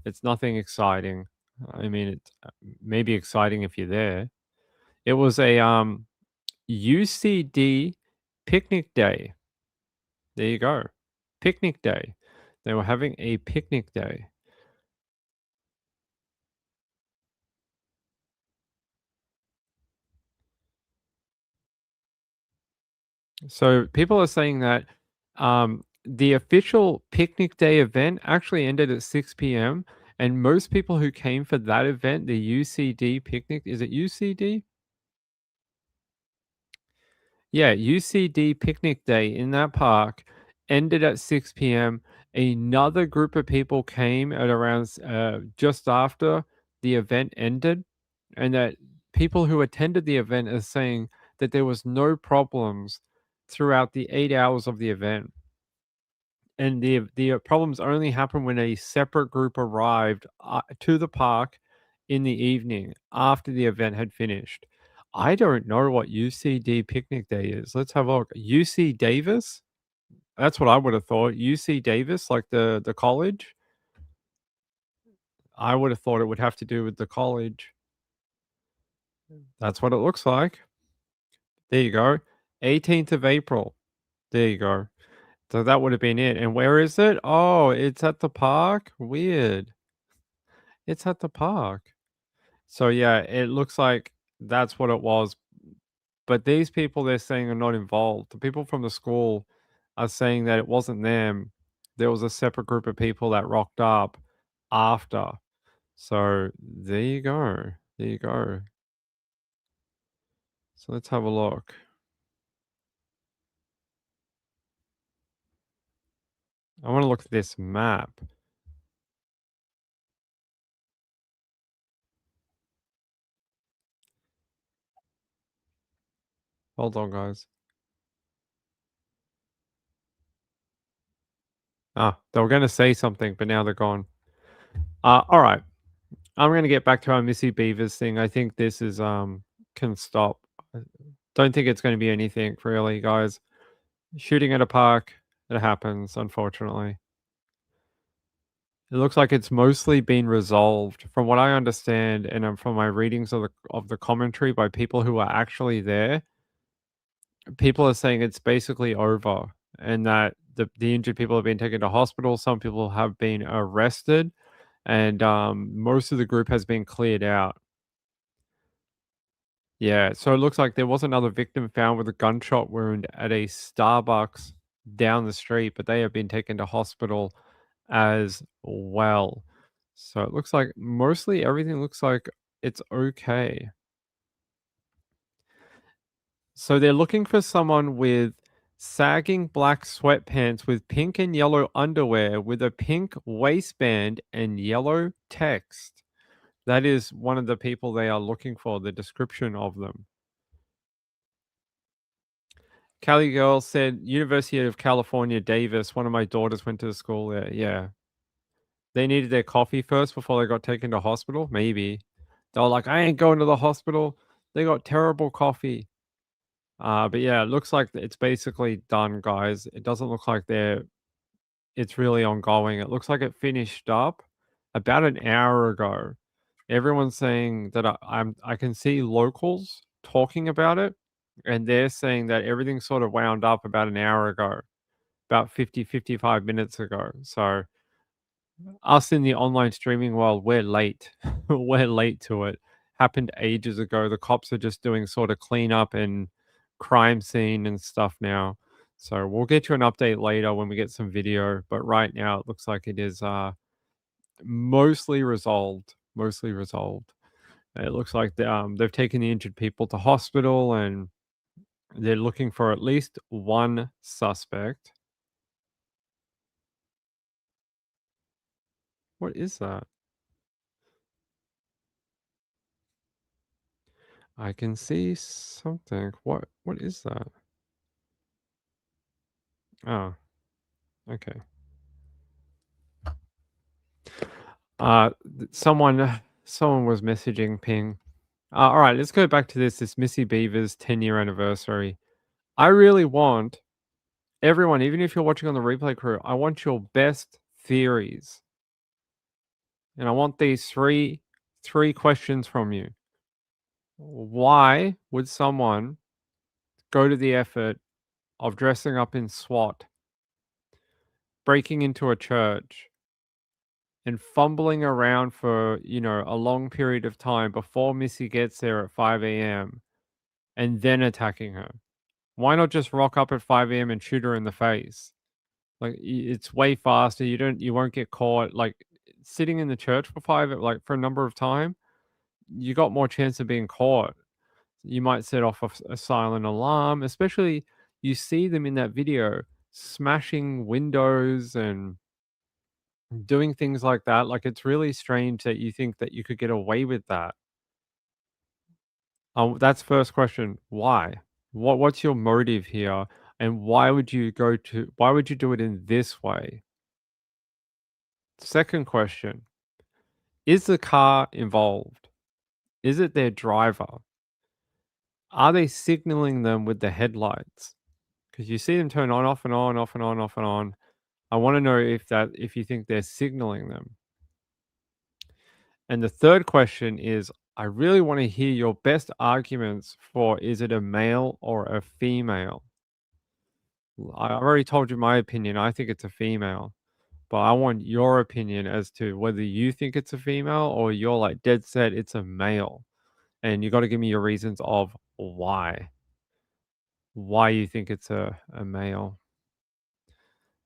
It's nothing exciting. I mean, it's maybe exciting if you're there. It was a UCD picnic day. There you go. Picnic day. They were having a picnic day. So people are saying that the official picnic day event actually ended at 6 p.m. And most people who came for that event, the UCD picnic, is it UCD? Yeah, UCD picnic day in that park ended at 6 p.m. Another group of people came at around just after the event ended, and that people who attended the event are saying that there was no problems throughout the 8 hours of the event. And the problems only happened when a separate group arrived to the park in the evening after the event had finished. I don't know what UCD picnic day is. Let's have a look. UC Davis? That's what I would have thought. UC Davis, like the college? I would have thought it would have to do with the college. That's what it looks like. There you go. 18th of April. There you go. So that would have been it. And where is it? Oh, it's at the park? Weird. It's at the park. So yeah, it looks like that's what it was. But these people they're saying are not involved. The people from the school are saying that it wasn't them. There was a separate group of people that rocked up after. So there you go. There you go. So let's have a look. I want to look at this map. Hold on, guys. Ah, they were going to say something, but now they're gone. All right. I'm going to get back to our Missy Beavers thing. I think this is can stop. Don't think it's going to be anything really, guys. Shooting at a park, it happens, unfortunately. It looks like it's mostly been resolved, from what I understand, and from my readings of the commentary by people who are actually there. People are saying it's basically over, and that the injured people have been taken to hospital. Some people have been arrested, and most of the group has been cleared out. Yeah, so it looks like there was another victim found with a gunshot wound at a Starbucks down the street, but they have been taken to hospital as well. So it looks like mostly everything looks like it's okay. So they're looking for someone with sagging black sweatpants with pink and yellow underwear with a pink waistband and yellow text. That is one of the people they are looking for, the description of them. Cali girl said, University of California, Davis. One of my daughters went to the school there. Yeah. They needed their coffee first before they got taken to hospital? Maybe. They were like, I ain't going to the hospital. They got terrible coffee. But yeah, it looks like it's basically done, guys. It doesn't look like it's really ongoing. It looks like it finished up about an hour ago. Everyone's saying that I can see locals talking about it, and they're saying that everything sort of wound up about an hour ago, about 55 minutes ago. So us in the online streaming world, we're late. We're late to it. Happened ages ago. The cops are just doing sort of cleanup and crime scene and stuff now. So we'll get you an update later when we get some video. But right now it looks like it is mostly resolved. Mostly resolved. It looks like they've taken the injured people to hospital and they're looking for at least one suspect. What is that? I can see something. What is that? Oh, okay. Someone was messaging Ping. All right, let's go back to this Missy Beavers 10-year anniversary. I really want everyone, even if you're watching on the replay crew, I want your best theories. And I want these three questions from you. Why would someone go to the effort of dressing up in SWAT, breaking into a church, and fumbling around for, a long period of time before Missy gets there at 5 a.m. and then attacking her? Why not just rock up at 5 a.m. and shoot her in the face? Like, it's way faster. You won't get caught. Like, sitting in the church for a number of time, you got more chance of being caught. You might set off a silent alarm, especially you see them in that video smashing windows and doing things like that. Like, it's really strange that you think that you could get away with that. That's first question. Why? What's your motive here? And why would you do it in this way? Second question. Is the car involved? Is it their driver? Are they signaling them with the headlights? Because you see them turn on, off and on, off and on, off and on. I want to know if you think they're signaling them. And the third question is, I really want to hear your best arguments for, is it a male or a female? I already told you my opinion. I think it's a female. But I want your opinion as to whether you think it's a female or you're like dead set it's a male. And you got to give me your reasons of why. why you think it's a male.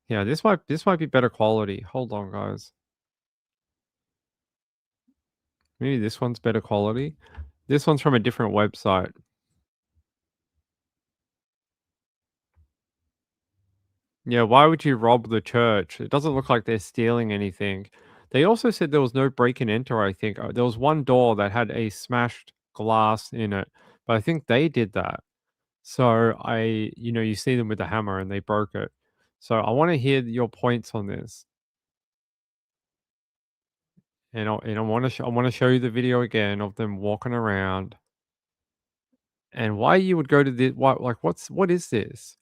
Yeah, this might be better quality. Hold on, guys. Maybe this one's better quality. This one's from a different website. Yeah, why would you rob the church? It doesn't look like they're stealing anything. They also said there was no break and enter, I think. There was one door that had a smashed glass in it, but I think they did that. So you see them with the hammer and they broke it. So I want to hear your points on this. And I want to show you the video again of them walking around. And why you would go to the what is this?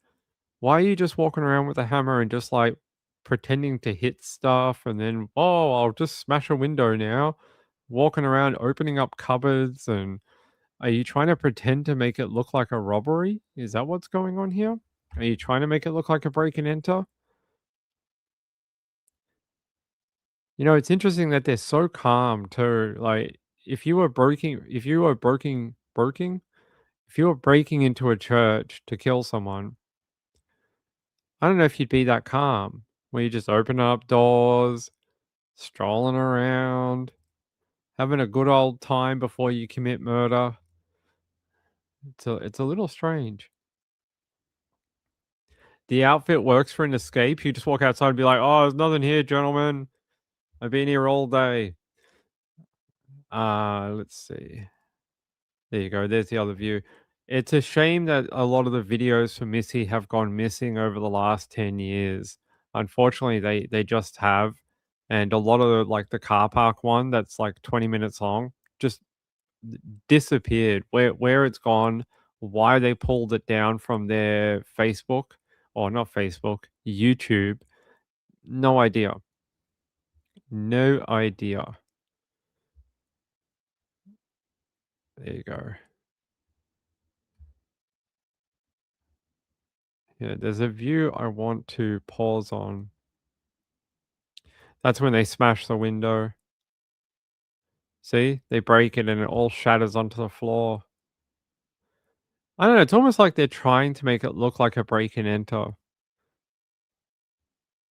Why are you just walking around with a hammer and just like pretending to hit stuff and then, oh, I'll just smash a window now? Walking around opening up cupboards, and are you trying to pretend to make it look like a robbery? Is that what's going on here? Are you trying to make it look like a break and enter? It's interesting that they're so calm too. Like if you were breaking into a church to kill someone, I don't know if you'd be that calm. Where you just open up doors, strolling around, having a good old time before you commit murder. It's a little strange. The outfit works for an escape. You just walk outside and be like, "Oh, there's nothing here, gentlemen. I've been here all day." Let's see. There you go. There's the other view. It's a shame that a lot of the videos for Missy have gone missing over the last 10 years. Unfortunately, they just have. And a lot of the car park one that's like 20 minutes long just disappeared. Where it's gone, why they pulled it down from their Facebook, or not Facebook, YouTube, no idea. No idea. There you go. Yeah, there's a view I want to pause on. That's when they smash the window. See? They break it and it all shatters onto the floor. I don't know, it's almost like they're trying to make it look like a break and enter.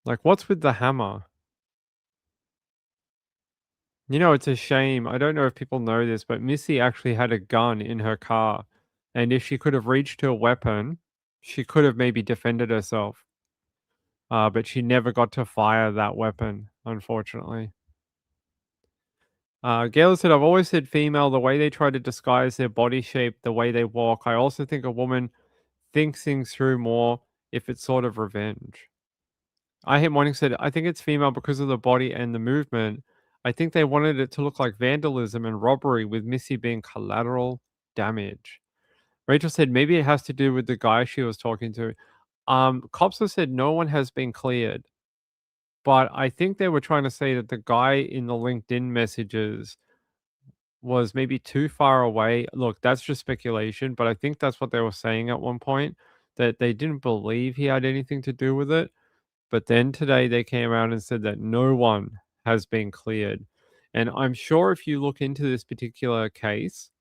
Like, what's with the hammer? It's a shame. I don't know if people know this, but Missy actually had a gun in her car. And if she could have reached to a weapon, she could have maybe defended herself. But she never got to fire that weapon, unfortunately. Gayla said, I've always said female, the way they try to disguise their body shape, the way they walk. I also think a woman thinks things through more if it's sort of revenge. I Hate Morning said, I think it's female because of the body and the movement. I think they wanted it to look like vandalism and robbery, with Missy being collateral damage. Rachel said, maybe it has to do with the guy she was talking to. Cops have said no one has been cleared. But I think they were trying to say that the guy in the LinkedIn messages was maybe too far away. Look, that's just speculation, but I think that's what they were saying at one point, that they didn't believe he had anything to do with it. But then today they came out and said that no one has been cleared. And I'm sure if you look into this particular case,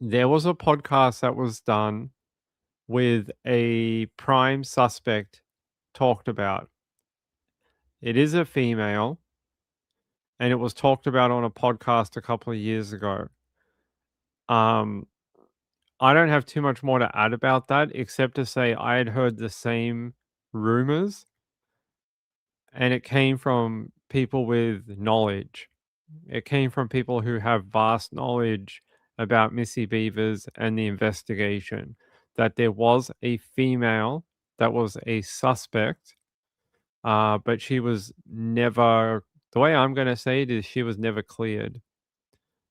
there was a podcast that was done with a prime suspect talked about. It is a female, and it was talked about on a podcast a couple of years ago. I don't have too much more to add about that, except to say I had heard the same rumors, and it came from people with knowledge. It came from people who have vast knowledge about Missy Beavers and the investigation, that there was a female that was a suspect, but she was never, the way I'm going to say it is, she was never cleared.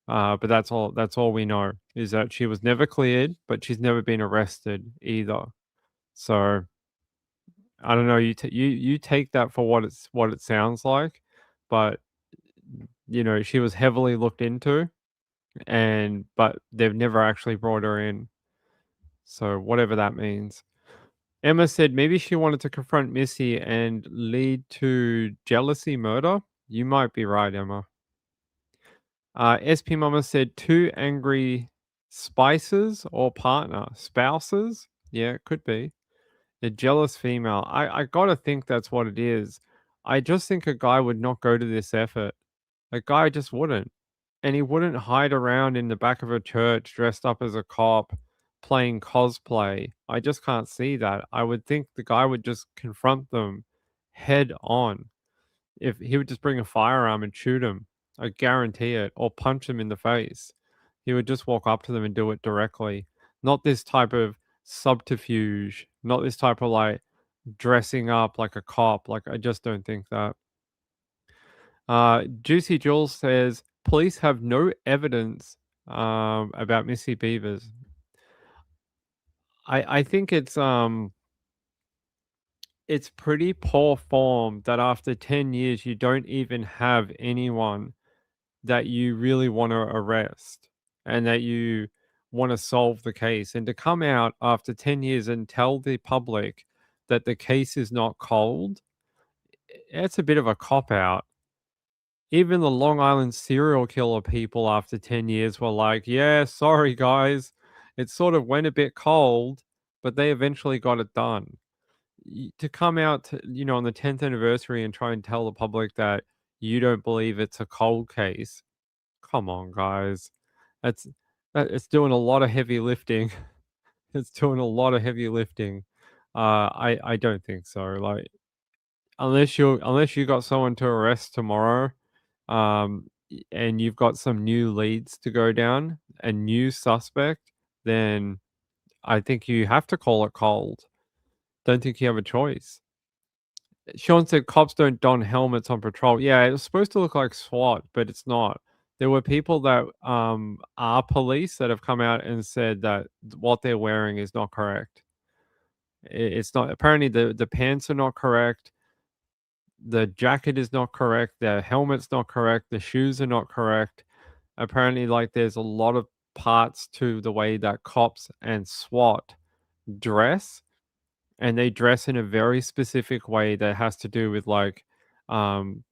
But that's all we know, is that she was never cleared, but she's never been arrested either. So I don't know. You take that for what it sounds like, but she was heavily looked into, but they've never actually brought her in. So whatever that means. Emma said maybe she wanted to confront Missy and lead to jealousy murder. You might be right, Emma. SP Mama said, too angry Spices or partner? Spouses? Yeah, it could be. A jealous female. I gotta think that's what it is. I just think a guy would not go to this effort. A guy just wouldn't. And he wouldn't hide around in the back of a church dressed up as a cop playing cosplay. I just can't see that. I would think the guy would just confront them head on. If he would just bring a firearm and shoot him, I guarantee it, or punch him in the face. He would just walk up to them and do it directly. Not this type of subterfuge, not this type of like dressing up like a cop. Like, I just don't think that. Juicy Jules says police have no evidence about Missy Beavers. I think it's pretty poor form that after 10 years you don't even have anyone that you really want to arrest and that you want to solve the case, and to come out after 10 years and tell the public that the case is not cold, it's a bit of a cop out. Even the Long Island serial killer people after 10 years were like, yeah, sorry guys, it sort of went a bit cold, but they eventually got it done. To come out to, on the 10th anniversary and try and tell the public that you don't believe it's a cold case, come on guys. That's it's doing a lot of heavy lifting. It's doing a lot of heavy lifting. I don't think so. Like, unless you got someone to arrest tomorrow, and you've got some new leads to go down, a new suspect, then I think you have to call it cold. Don't think you have a choice. Sean said cops don't don helmets on patrol. Yeah, it was supposed to look like SWAT, but it's not. There were people that are police that have come out and said that what they're wearing is not correct. It's not. Apparently, the pants are not correct. The jacket is not correct. The helmet's not correct. The shoes are not correct. Apparently, like, there's a lot of parts to the way that cops and SWAT dress, and they dress in a very specific way that has to do with like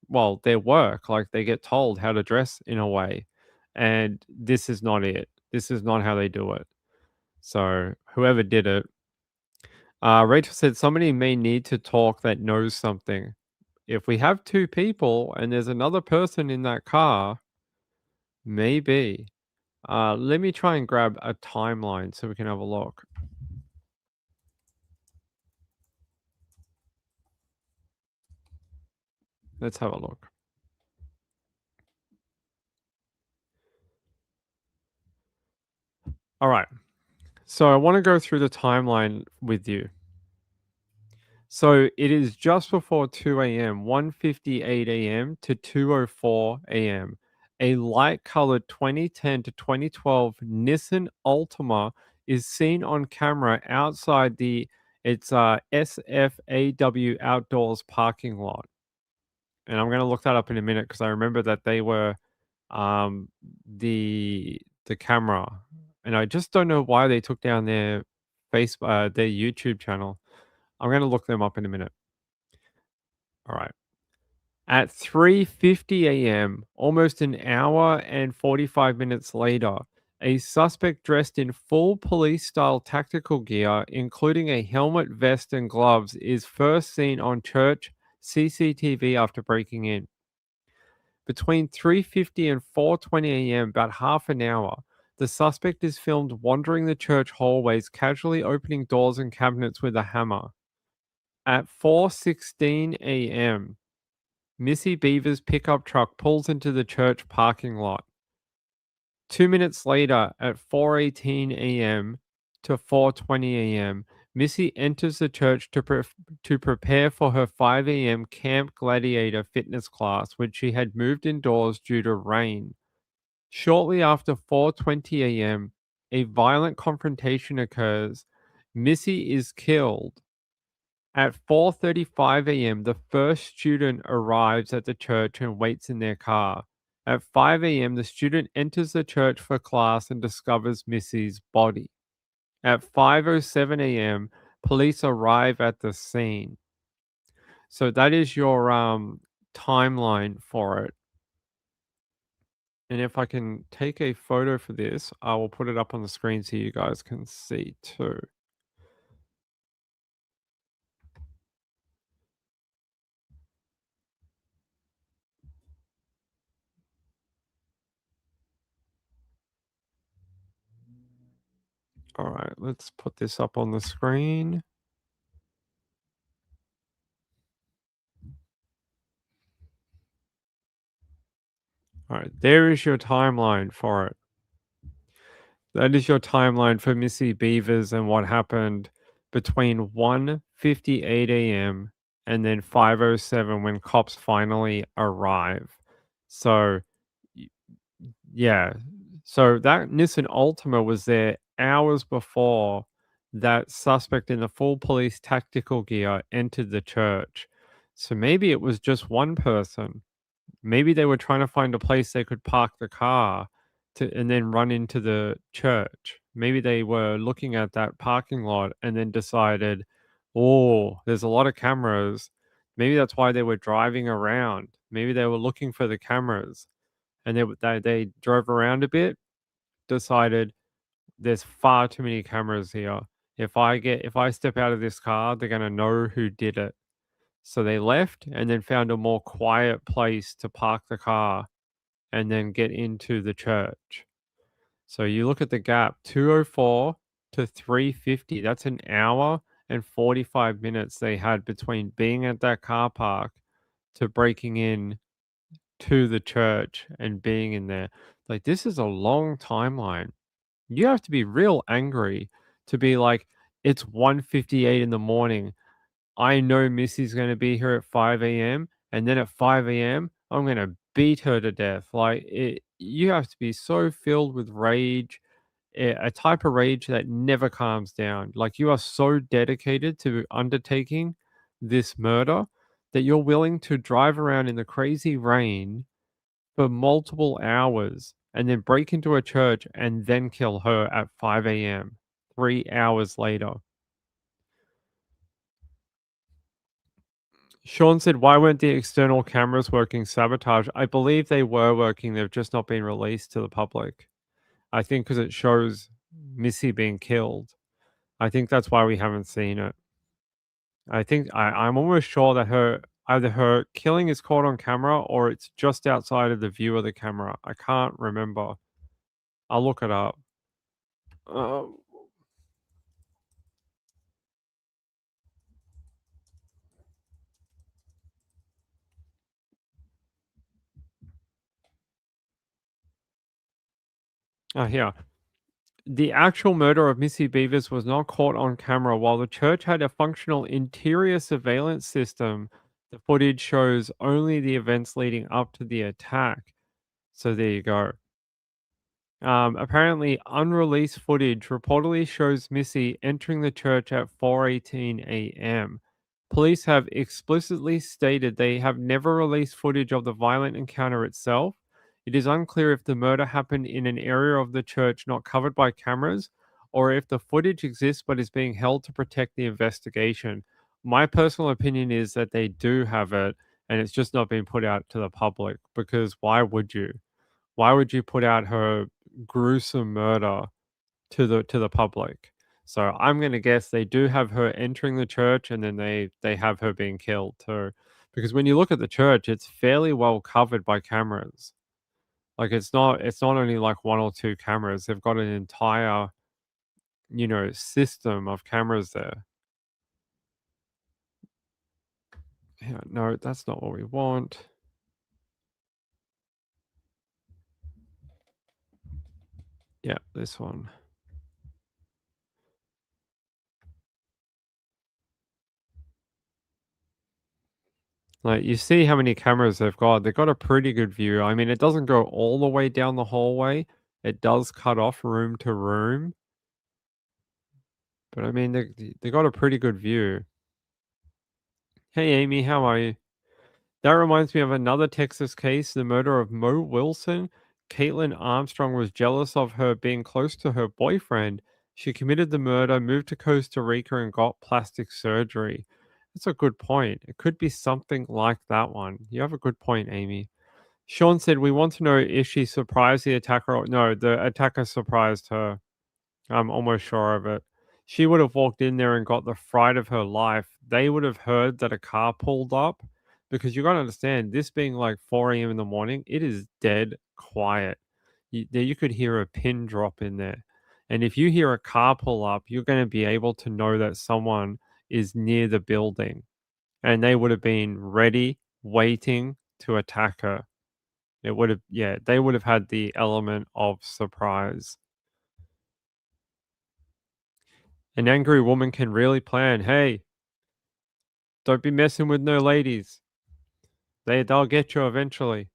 well, their work. Like, they get told how to dress in a way, and this is not it. This is not how they do it. So whoever did it, Rachel said somebody may need to talk that knows something. If we have two people and there's another person in that car, maybe. Let me try and grab a timeline so we can have a look. Let's have a look. All right. So I want to go through the timeline with you. So it is just before 2 a.m., 1:58 a.m. to 2:04 a.m. A light-colored 2010 to 2012 Nissan Altima is seen on camera outside its SFAW Outdoors parking lot. And I'm going to look that up in a minute because I remember that they were the camera, and I just don't know why they took down their their YouTube channel. I'm going to look them up in a minute. All right. At 3:50 a.m., almost an hour and 45 minutes later, a suspect dressed in full police-style tactical gear, including a helmet, vest, and gloves, is first seen on church CCTV after breaking in. Between 3:50 and 4:20 a.m., about half an hour, the suspect is filmed wandering the church hallways, casually opening doors and cabinets with a hammer. At 4:16 a.m., Missy Beaver's pickup truck pulls into the church parking lot. 2 minutes later, at 4:18 a.m. to 4:20 a.m., Missy enters the church to prepare for her 5 a.m. Camp Gladiator fitness class, which she had moved indoors due to rain. Shortly after 4:20 a.m., a violent confrontation occurs. Missy is killed. At 4:35 a.m., the first student arrives at the church and waits in their car. At 5 a.m., the student enters the church for class and discovers Missy's body. At 5:07 a.m., police arrive at the scene. So that is your timeline for it. And if I can take a photo for this, I will put it up on the screen so you guys can see too. All right, let's put this up on the screen. All right, there is your timeline for it. That is your timeline for Missy Beavers and what happened between 1:58 a.m. and then 5:07 when cops finally arrive. So, yeah. So that Nissan Altima was there hours before that suspect in the full police tactical gear entered the church. So maybe it was just one person. Maybe they were trying to find a place they could park the car and then run into the church. Maybe they were looking at that parking lot and then decided, oh, there's a lot of cameras. Maybe that's why they were driving around. Maybe they were looking for the cameras and they drove around a bit, decided there's far too many cameras here. If I step out of this car, they're gonna know who did it. So they left and then found a more quiet place to park the car and then get into the church. So you look at the gap, 2:04 to 3:50. That's an hour and 45 minutes they had between being at that car park to breaking in to the church and being in there. Like, this is a long timeline. You have to be real angry to be like, it's 1:58 in the morning. I know Missy's going to be here at 5 a.m. and then at 5 a.m. I'm going to beat her to death. Like, you have to be so filled with rage, a type of rage that never calms down. Like, you are so dedicated to undertaking this murder that you're willing to drive around in the crazy rain for multiple hours and then break into a church and then kill her at 5 a.m., 3 hours later. Sean said, why weren't the external cameras working? Sabotage. I believe they were working. They've just not been released to the public. I think because it shows Missy being killed. I think that's why we haven't seen it. I think I'm almost sure that either her killing is caught on camera or it's just outside of the view of the camera. I can't remember. I'll look it up. Here. The actual murder of Missy Beavers was not caught on camera. While the church had a functional interior surveillance system, the footage shows only the events leading up to the attack. So there you go. Apparently, unreleased footage reportedly shows Missy entering the church at 4:18 a.m. Police have explicitly stated they have never released footage of the violent encounter itself. It is unclear if the murder happened in an area of the church not covered by cameras, or if the footage exists but is being held to protect the investigation. My personal opinion is that they do have it, and it's just not being put out to the public, because why would you? Why would you put out her gruesome murder to the public? So I'm going to guess they do have her entering the church and then they have her being killed too. Because when you look at the church, it's fairly well covered by cameras. Like, it's not only like one or two cameras. They've got an entire, system of cameras there. Yeah, no, that's not what we want. Yeah, this one. Like, you see how many cameras they've got. They've got a pretty good view. I mean, it doesn't go all the way down the hallway. It does cut off room to room. But I mean, they got a pretty good view. Hey, Amy, how are you? That reminds me of another Texas case, the murder of Mo Wilson. Caitlin Armstrong was jealous of her being close to her boyfriend. She committed the murder, moved to Costa Rica, and got plastic surgery. That's a good point. It could be something like that one. You have a good point, Amy. Sean said, we want to know if she surprised the attacker or no, the attacker surprised her. I'm almost sure of it. She would have walked in there and got the fright of her life. They would have heard that a car pulled up because you got to understand, this being like 4 a.m. in the morning, it is dead quiet. You could hear a pin drop in there. And if you hear a car pull up, you're going to be able to know that someone is near the building. And they would have been ready, waiting to attack her. It would have, yeah, they would have had the element of surprise. An angry woman can really plan, hey, don't be messing with no ladies. They'll get you eventually.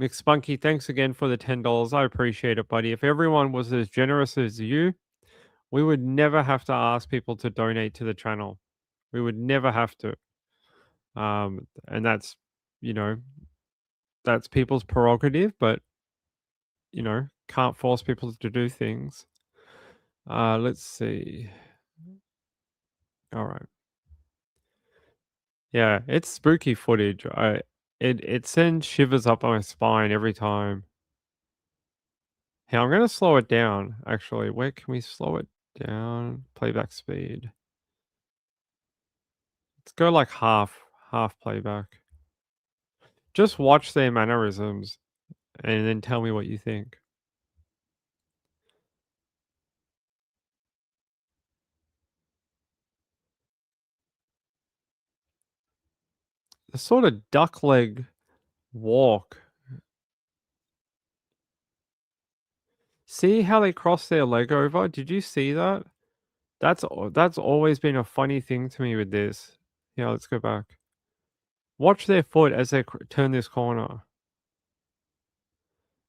McSpunky, thanks again for the $10. I appreciate it, buddy. If everyone was as generous as you, we would never have to ask people to donate to the channel. We would never have to. And that's, you know, that's people's prerogative, but, you know, can't force people to do things. Let's see. All right. Yeah, it's spooky footage. It sends shivers up my spine every time. Hey, I'm gonna slow it down, actually. Where can we slow it down? Playback speed. Let's go like half playback. Just watch their mannerisms and then tell me what you think. The sort of duck leg walk. See how they cross their leg over? Did you see that? That's always been a funny thing to me with this. Yeah, let's go back. Watch their foot as they turn this corner.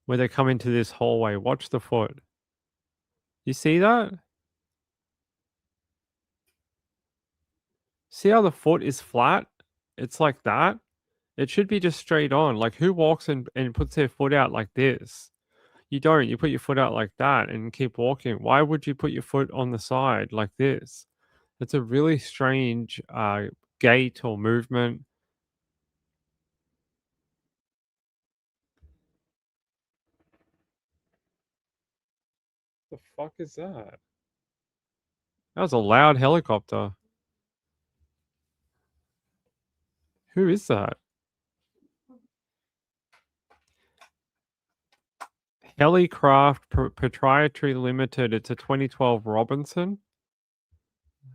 Where they come into this hallway. Watch the foot. You see that? See how the foot is flat? It's like that. It should be just straight on. Like, who walks and puts their foot out like this? You don't. You put your foot out like that and keep walking. Why would you put your foot on the side like this? It's a really strange gait or movement. The fuck is that? That was a loud helicopter. Who is that? Helicraft Proprietary Limited. It's a 2012 Robinson.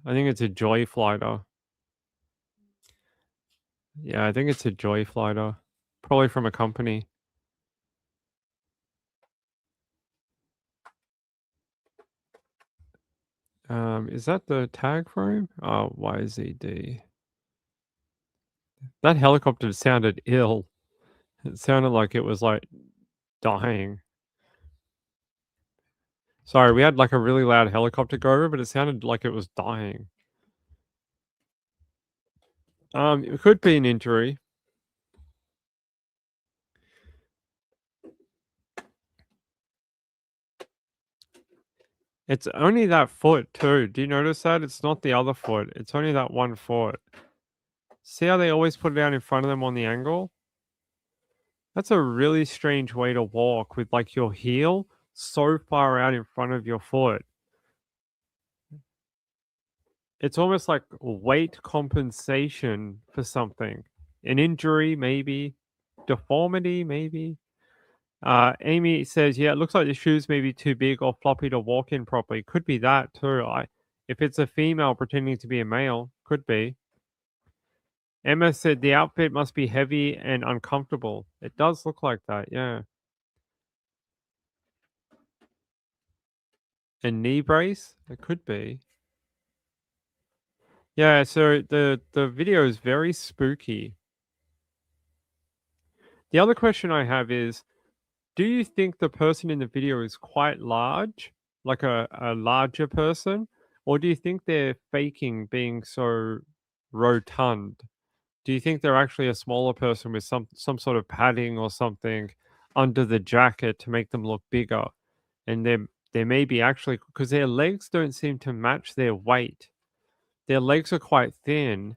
I think it's a Joy Fighter. Yeah, I think it's a Joy Fighter. Probably from a company. Is that the tag for him? Oh, YZD. That helicopter sounded ill. It sounded like it was like dying. Sorry, we had like a really loud helicopter go over, but it sounded like it was dying. It could be an injury. It's only that foot too. Do you notice that? It's not the other foot. It's only that one foot. See how they always put it out in front of them on the angle? That's a really strange way to walk with like your heel so far out in front of your foot. It's almost like weight compensation for something. An injury, maybe. Deformity, maybe. Amy says, yeah, it looks like the shoes may be too big or floppy to walk in properly. Could be that too. If it's a female pretending to be a male, could be. Emma said the outfit must be heavy and uncomfortable. It does look like that, yeah. A knee brace? It could be. Yeah, so the video is very spooky. The other question I have is, do you think the person in the video is quite large, like a larger person? Or do you think they're faking being so rotund? Do you think they're actually a smaller person with some sort of padding or something under the jacket to make them look bigger? And they may be actually, because their legs don't seem to match their weight. Their legs are quite thin,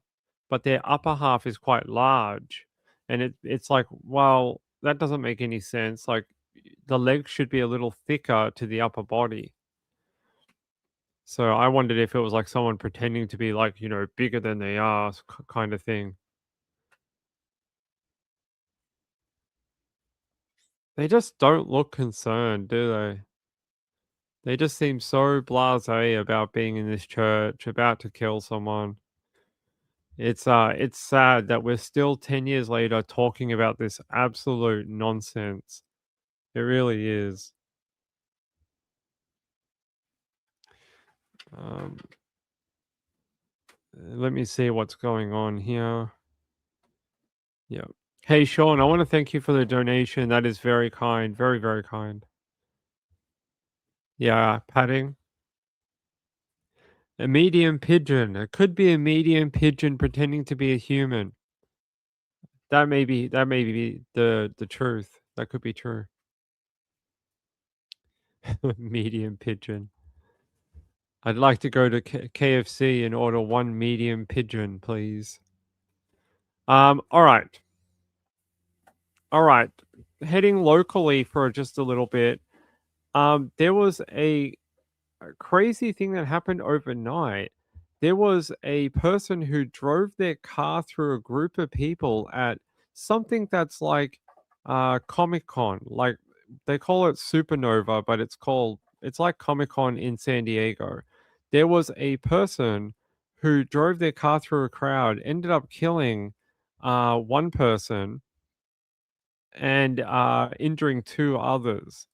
but their upper half is quite large. And it's like, well, that doesn't make any sense. Like, the legs should be a little thicker to the upper body. So I wondered if it was like someone pretending to be like, bigger than they are, kind of thing. They just don't look concerned, do they? They just seem so blasé about being in this church, about to kill someone. It's sad that we're still 10 years later talking about this absolute nonsense. It really is. Um, let me see what's going on here. Yeah. Hey, Sean, I want to thank you for the donation. That is very kind. Very, very kind. Yeah, patting. A medium pigeon. It could be a medium pigeon pretending to be a human. That may be the truth. That could be true. Medium pigeon. I'd like to go to KFC and order one medium pigeon, please. All right. All right. Heading locally for just a little bit. There was a crazy thing that happened overnight. There was a person who drove their car through a group of people at something that's like Comic-Con. Like, they call it Supernova, but it's like Comic-Con in San Diego. There was a person who drove their car through a crowd, ended up killing one person and injuring two others.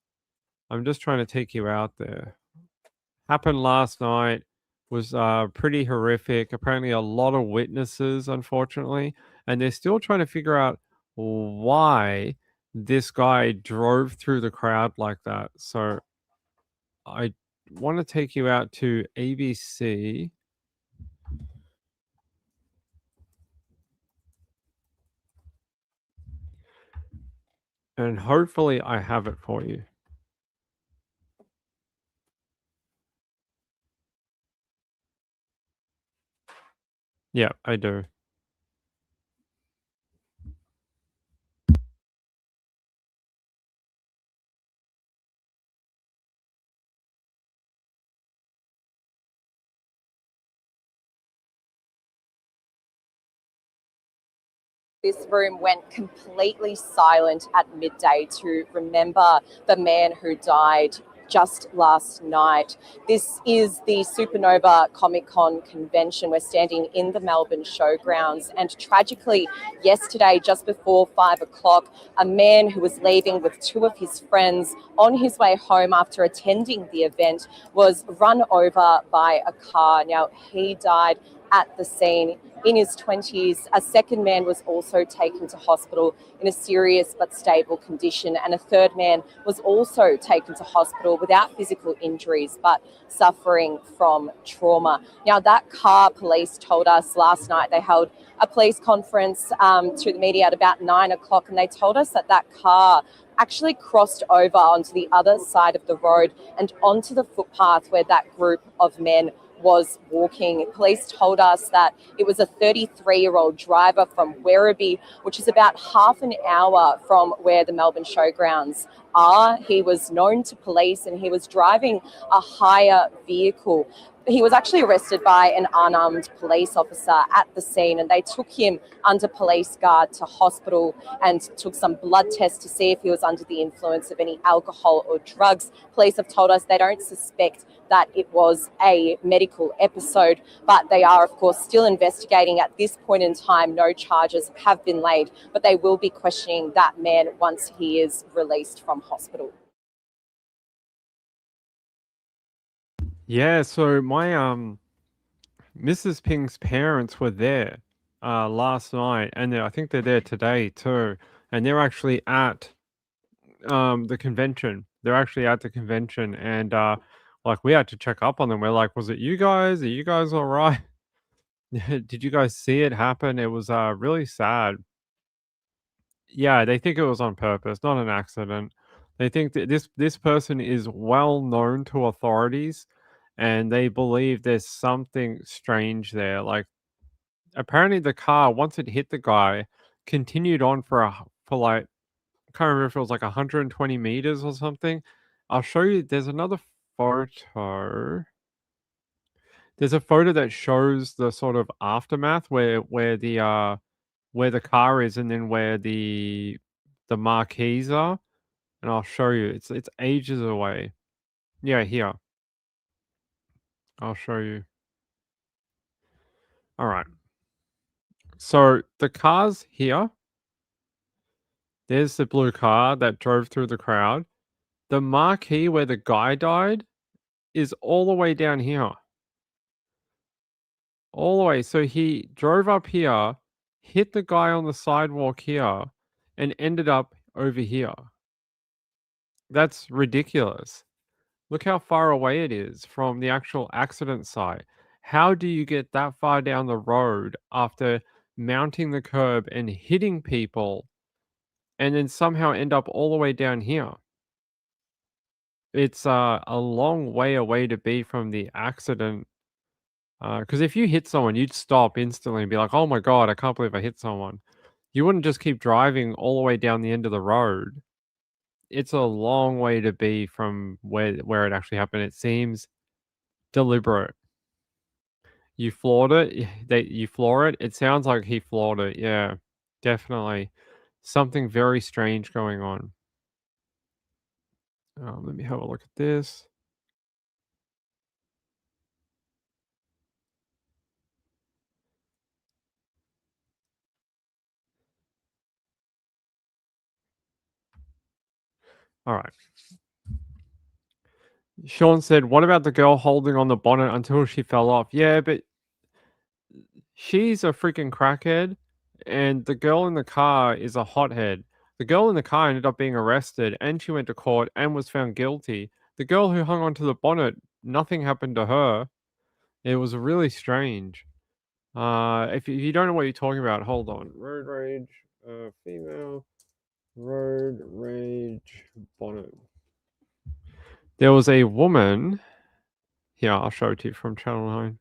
I'm just trying to take you out there. Happened last night, was pretty horrific. Apparently, a lot of witnesses, unfortunately, and they're still trying to figure out why this guy drove through the crowd like that. So I want to take you out to ABC. And hopefully I have it for you. Yeah, I do. This room went completely silent at midday to remember the man who died just last night. This is the Supernova Comic-Con convention. We're standing in the Melbourne showgrounds, and tragically yesterday, just before 5 o'clock, a man who was leaving with two of his friends on his way home after attending the event was run over by a car. Now, he died at the scene in his 20s. A second man was also taken to hospital in a serious but stable condition, and a third man was also taken to hospital without physical injuries but suffering from trauma. Now, that car, police told us last night, they held a police conference to the media at about 9 o'clock, and they told us that that car actually crossed over onto the other side of the road and onto the footpath where that group of men was walking. Police told us that it was a 33-year-old driver from Werribee, which is about half an hour from where the Melbourne showgrounds are. He was known to police and he was driving a hire vehicle. He was actually arrested by an unarmed police officer at the scene, and they took him under police guard to hospital and took some blood tests to see if he was under the influence of any alcohol or drugs. Police have told us they don't suspect that it was a medical episode, but they are, of course, still investigating. At this point in time, no charges have been laid, but they will be questioning that man once he is released from hospital. Yeah, so my Mrs. Ping's parents were there last night, and I think they're there today too. And they're actually at the convention. They're actually at the convention, and like, we had to check up on them. We're like, was it you guys? Are you guys all right? Did you guys see it happen? It was really sad. Yeah, they think it was on purpose, not an accident. They think that this person is well known to authorities, and they believe there's something strange there. Like, apparently the car, once it hit the guy, continued on for like, I can't remember if it was like 120 meters or something. I'll show you. There's another photo. There's a photo that shows the sort of aftermath where the car is, and then where the marquees are, and I'll show you. It's ages away. Yeah, here. I'll show you. All right. So the car's here. There's the blue car that drove through the crowd. The marquee where the guy died is all the way down here. All the way. So he drove up here, hit the guy on the sidewalk here, and ended up over here. That's ridiculous. Look how far away it is from the actual accident site. How do you get that far down the road after mounting the curb and hitting people and then somehow end up all the way down here? It's a long way away to be from the accident. Because if you hit someone, you'd stop instantly and be like, oh my God, I can't believe I hit someone. You wouldn't just keep driving all the way down the end of the road. It's a long way to be from where it actually happened. It seems deliberate. You floored it? You floor it? It sounds like he floored it. Yeah, definitely. Something very strange going on. Let me have a look at this. All right. Sean said, what about the girl holding on the bonnet until she fell off? Yeah, but she's a freaking crackhead, and the girl in the car is a hothead. The girl in the car ended up being arrested, and she went to court and was found guilty. The girl who hung onto the bonnet, nothing happened to her. It was really strange. If you don't know what you're talking about, hold on. Road rage, female, road rage bonnet. There was a woman. Here, I'll show it to you from Channel 9.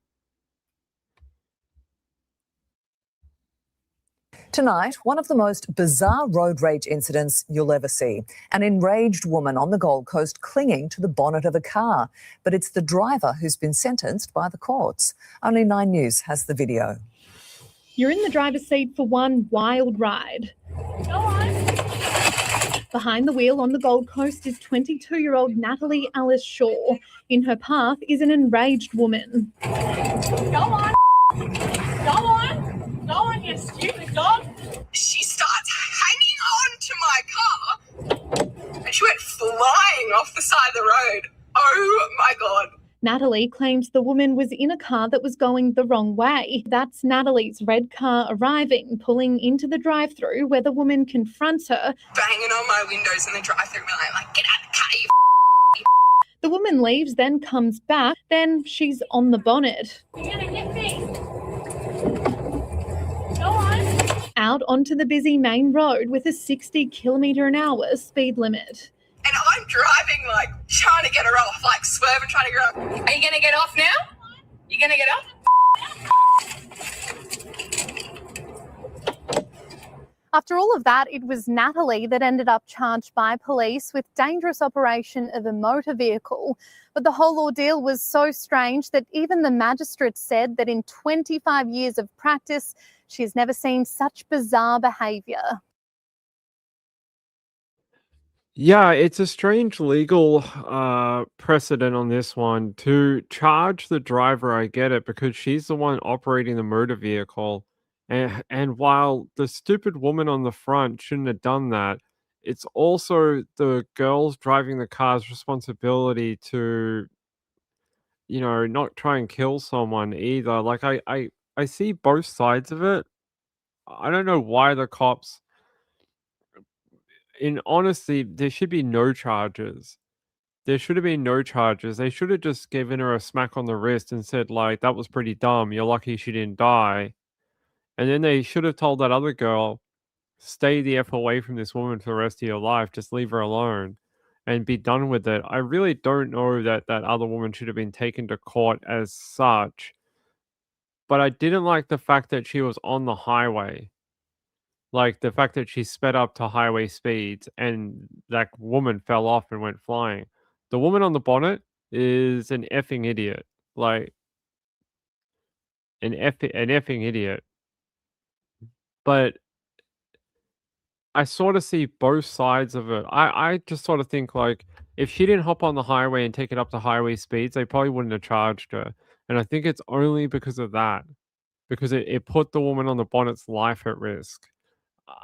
Tonight, one of the most bizarre road rage incidents you'll ever see. An enraged woman on the Gold Coast clinging to the bonnet of a car. But it's the driver who's been sentenced by the courts. Only 9 News has the video. You're in the driver's seat for one wild ride. Go on. Behind the wheel on the Gold Coast is 22-year-old Natalie Alice Shaw. In her path is an enraged woman. Go on. Go on. Go on, you stupid dog. She starts hanging on to my car and she went flying off the side of the road. Oh my God. Natalie claims the woman was in a car that was going the wrong way. That's Natalie's red car arriving, pulling into the drive-thru where the woman confronts her. Banging on my windows in the drive-thru, like, get out of the car, you The woman leaves, then comes back. Then she's on the bonnet. You're gonna hit me. Go on. Out onto the busy main road with a 60 km/h speed limit. And I'm driving, like, trying to get her off, like, swerving, trying to get her off. Are you going to get off now? You going to get off? After all of that, it was Natalie that ended up charged by police with dangerous operation of a motor vehicle. But the whole ordeal was so strange that even the magistrate said that in 25 years of practice, she has never seen such bizarre behaviour. Yeah, it's a strange legal precedent on this one. To charge the driver, I get it, because she's the one operating the motor vehicle. And while the stupid woman on the front shouldn't have done that, it's also the girls driving the car's responsibility to, not try and kill someone either. Like, I see both sides of it. I don't know why the cops... In honesty, there should be no charges. There should have been no charges. They should have just given her a smack on the wrist and said, like, that was pretty dumb. You're lucky she didn't die. And then they should have told that other girl, stay the F away from this woman for the rest of your life. Just leave her alone and be done with it. I really don't know that that other woman should have been taken to court as such. But I didn't like the fact that she was on the highway. Like the fact that she sped up to highway speeds and that woman fell off and went flying. The woman on the bonnet is an effing idiot. Like an effing idiot. But I sort of see both sides of it. I just sort of think like if she didn't hop on the highway and take it up to highway speeds, they probably wouldn't have charged her. And I think it's only because of that, because it put the woman on the bonnet's life at risk.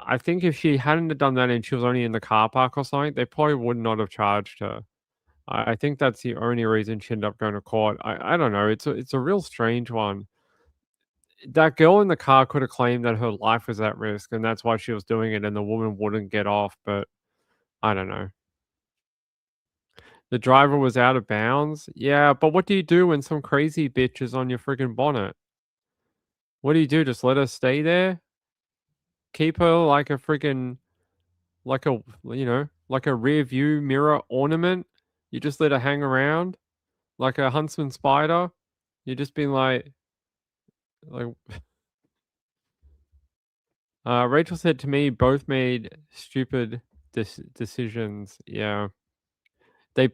I think if she hadn't have done that and she was only in the car park or something, they probably would not have charged her. I think that's the only reason she ended up going to court. I don't know. It's a real strange one. That girl in the car could have claimed that her life was at risk and that's why she was doing it and the woman wouldn't get off, but I don't know. The driver was out of bounds? Yeah, but what do you do when some crazy bitch is on your friggin' bonnet? What do you do? Just let her stay there? Keep her like a friggin' like a like a rear view mirror ornament? You just let her hang around like a huntsman spider? You just been like Rachel said to me, both made stupid decisions. Yeah.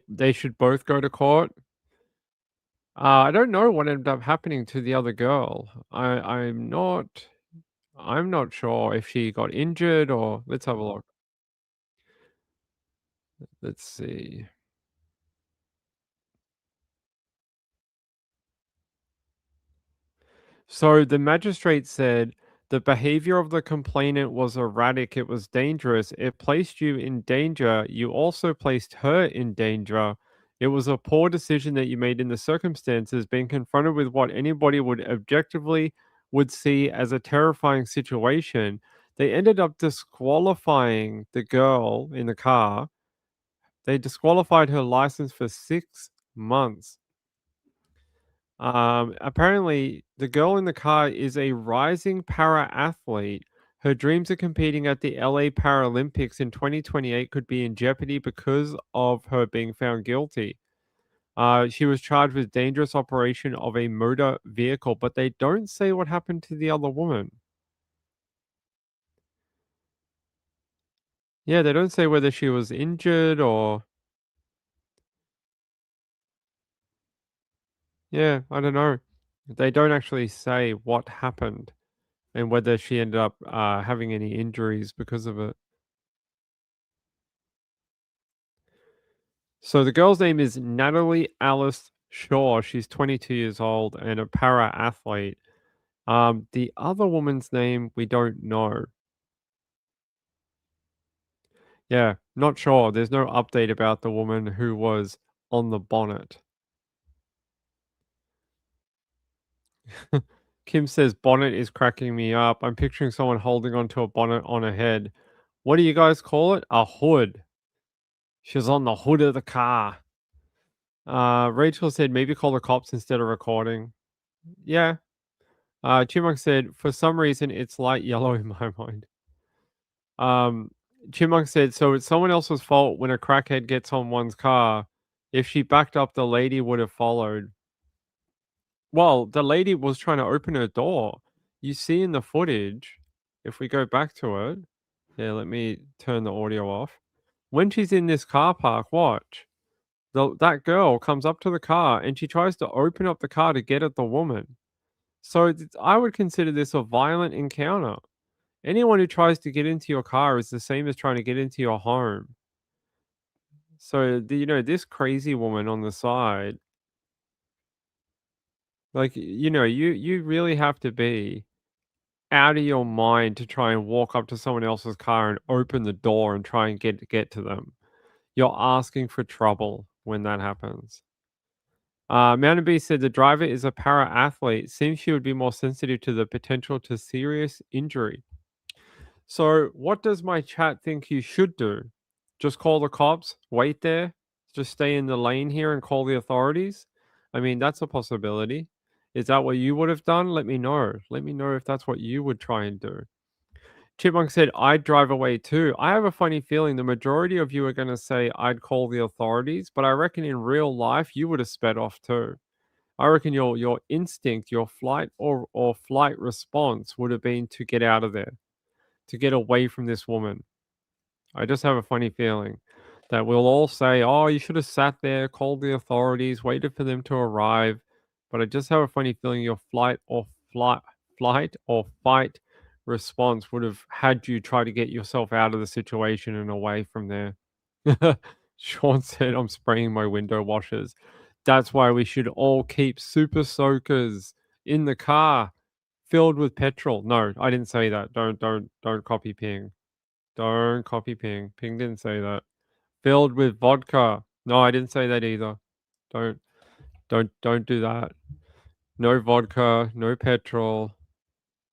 They should both go to court. I don't know what ended up happening to the other girl. I'm not sure if she got injured or let's have a look. Let's see. So the magistrate said the behavior of the complainant was erratic, it was dangerous, it placed you in danger, you also placed her in danger. It was a poor decision that you made in the circumstances, being confronted with what anybody would objectively would see as a terrifying situation. They ended up disqualifying the girl in the car. They disqualified her license for 6 months. Apparently, the girl in the car is a rising para athlete. Her dreams of competing at the LA Paralympics in 2028 could be in jeopardy because of her being found guilty. She was charged with dangerous operation of a motor vehicle, but they don't say what happened to the other woman. Yeah, they don't say whether she was injured or. Yeah, I don't know. They don't actually say what happened and whether she ended up having any injuries because of it. So the girl's name is Natalie Alice Shaw. She's 22 years old and a para athlete. The other woman's name we don't know. Yeah, not sure. There's no update about the woman who was on the bonnet. Kim says bonnet is cracking me up. I'm picturing someone holding onto a bonnet on a head. What do you guys call it? A hood. She's on the hood of the car. Rachel said maybe call the cops instead of recording. Yeah. Chipmunk said for some reason it's light yellow in my mind. Chipmunk said so it's someone else's fault when a crackhead gets on one's car. If she backed up, the lady would have followed. Well, the lady was trying to open her door. You see in the footage, if we go back to it. Yeah, let me turn the audio off. When she's in this car park, watch. That girl comes up to the car and she tries to open up the car to get at the woman. So I would consider this a violent encounter. Anyone who tries to get into your car is the same as trying to get into your home. So, this crazy woman on the side, like, you really have to be out of your mind to try and walk up to someone else's car and open the door and try and get to them. You're asking for trouble when that happens. Mountain Beast said the driver is a para athlete. Seems she would be more sensitive to the potential to serious injury. So, what does my chat think you should do? Just call the cops, wait there, just stay in the lane here and call the authorities? I mean, that's a possibility. Is that what you would have done? Let me know. Let me know if that's what you would try and do. Chipmunk said, I'd drive away too. I have a funny feeling the majority of you are going to say I'd call the authorities, but I reckon in real life you would have sped off too. I reckon your instinct, your flight or flight response would have been to get out of there. to get away from this woman. I just have a funny feeling that we'll all say, oh, you should have sat there, called the authorities, waited for them to arrive. But I just have a funny feeling your flight or fight response would have had you try to get yourself out of the situation and away from there. Sean said, I'm spraying my window washers. That's why we should all keep super soakers in the car filled with petrol. No, I didn't say that. Don't copy Ping. Don't copy Ping. Ping didn't say that. Filled with vodka. No, I didn't say that either. Don't do that. No vodka, no petrol,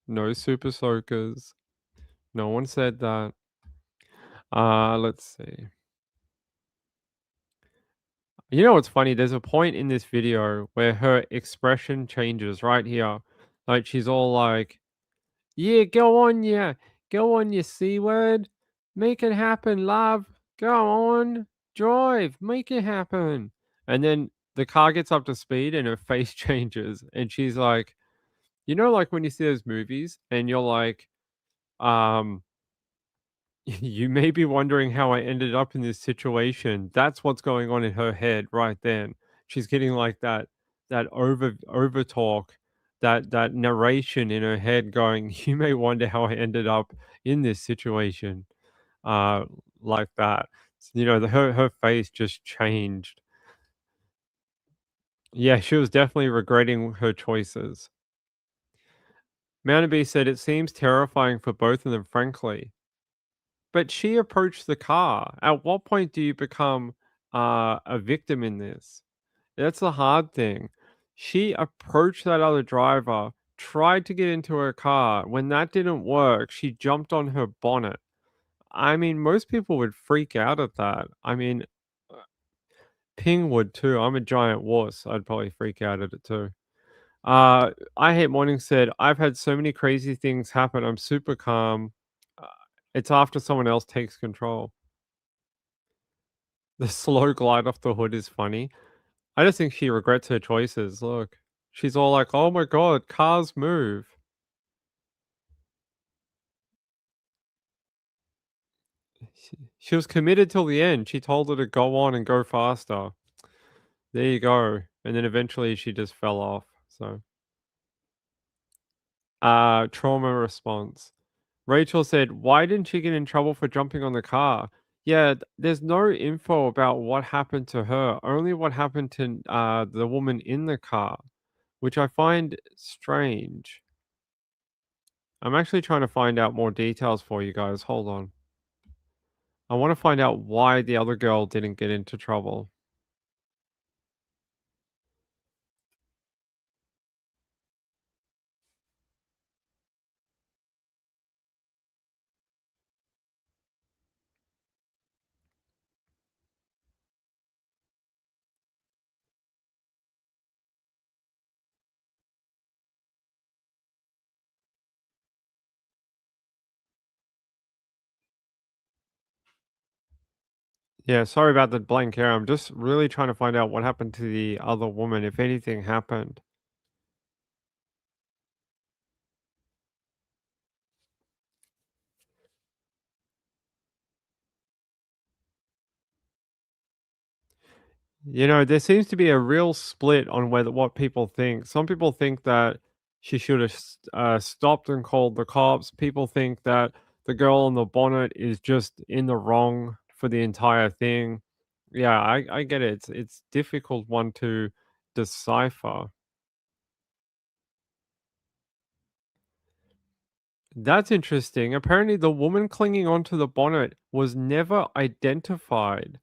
no super soakers. No one said that. Let's see. You know what's funny? There's a point in this video where her expression changes right here. Like she's all like, yeah, go on, you C word. Make it happen, love. Go on, drive, make it happen. And then the car gets up to speed and her face changes. And she's like, you know, like when you see those movies and you're like, you may be wondering how I ended up in this situation. That's what's going on in her head right then. She's getting like that over talk, that narration in her head going, you may wonder how I ended up in this situation. Uh like that. You know, her face just changed. Yeah, she was definitely regretting her choices. Manabe said it seems terrifying for both of them, frankly. But she approached the car. At what point do you become a victim in this? That's the hard thing. She approached that other driver, tried to get into her car. When that didn't work, she jumped on her bonnet. I mean, most people would freak out at that. I mean, Ping would too. I'm a giant wuss. I'd probably freak out at it too. I Hate Morning said, I've had so many crazy things happen. I'm super calm. Uh, it's after someone else takes control. The slow glide off the hood is funny. I just think she regrets her choices. Look, she's all like, oh my God, cars move. She was committed till the end. She told her to go on and go faster. There you go. And then eventually she just fell off. So, trauma response. Rachel said, why didn't she get in trouble for jumping on the car? Yeah, there's no info about what happened to her, only what happened to the woman in the car, which I find strange. I'm actually trying to find out more details for you guys. Hold on. I want to find out why the other girl didn't get into trouble. Yeah, sorry about the blank here. I'm just really trying to find out what happened to the other woman, if anything happened. You know, there seems to be a real split on what people think. Some people think that she should have stopped and called the cops. People think that the girl on the bonnet is just in the wrong for the entire thing. Yeah, I get it. It's difficult one to decipher. That's interesting. Apparently, the woman clinging onto the bonnet was never identified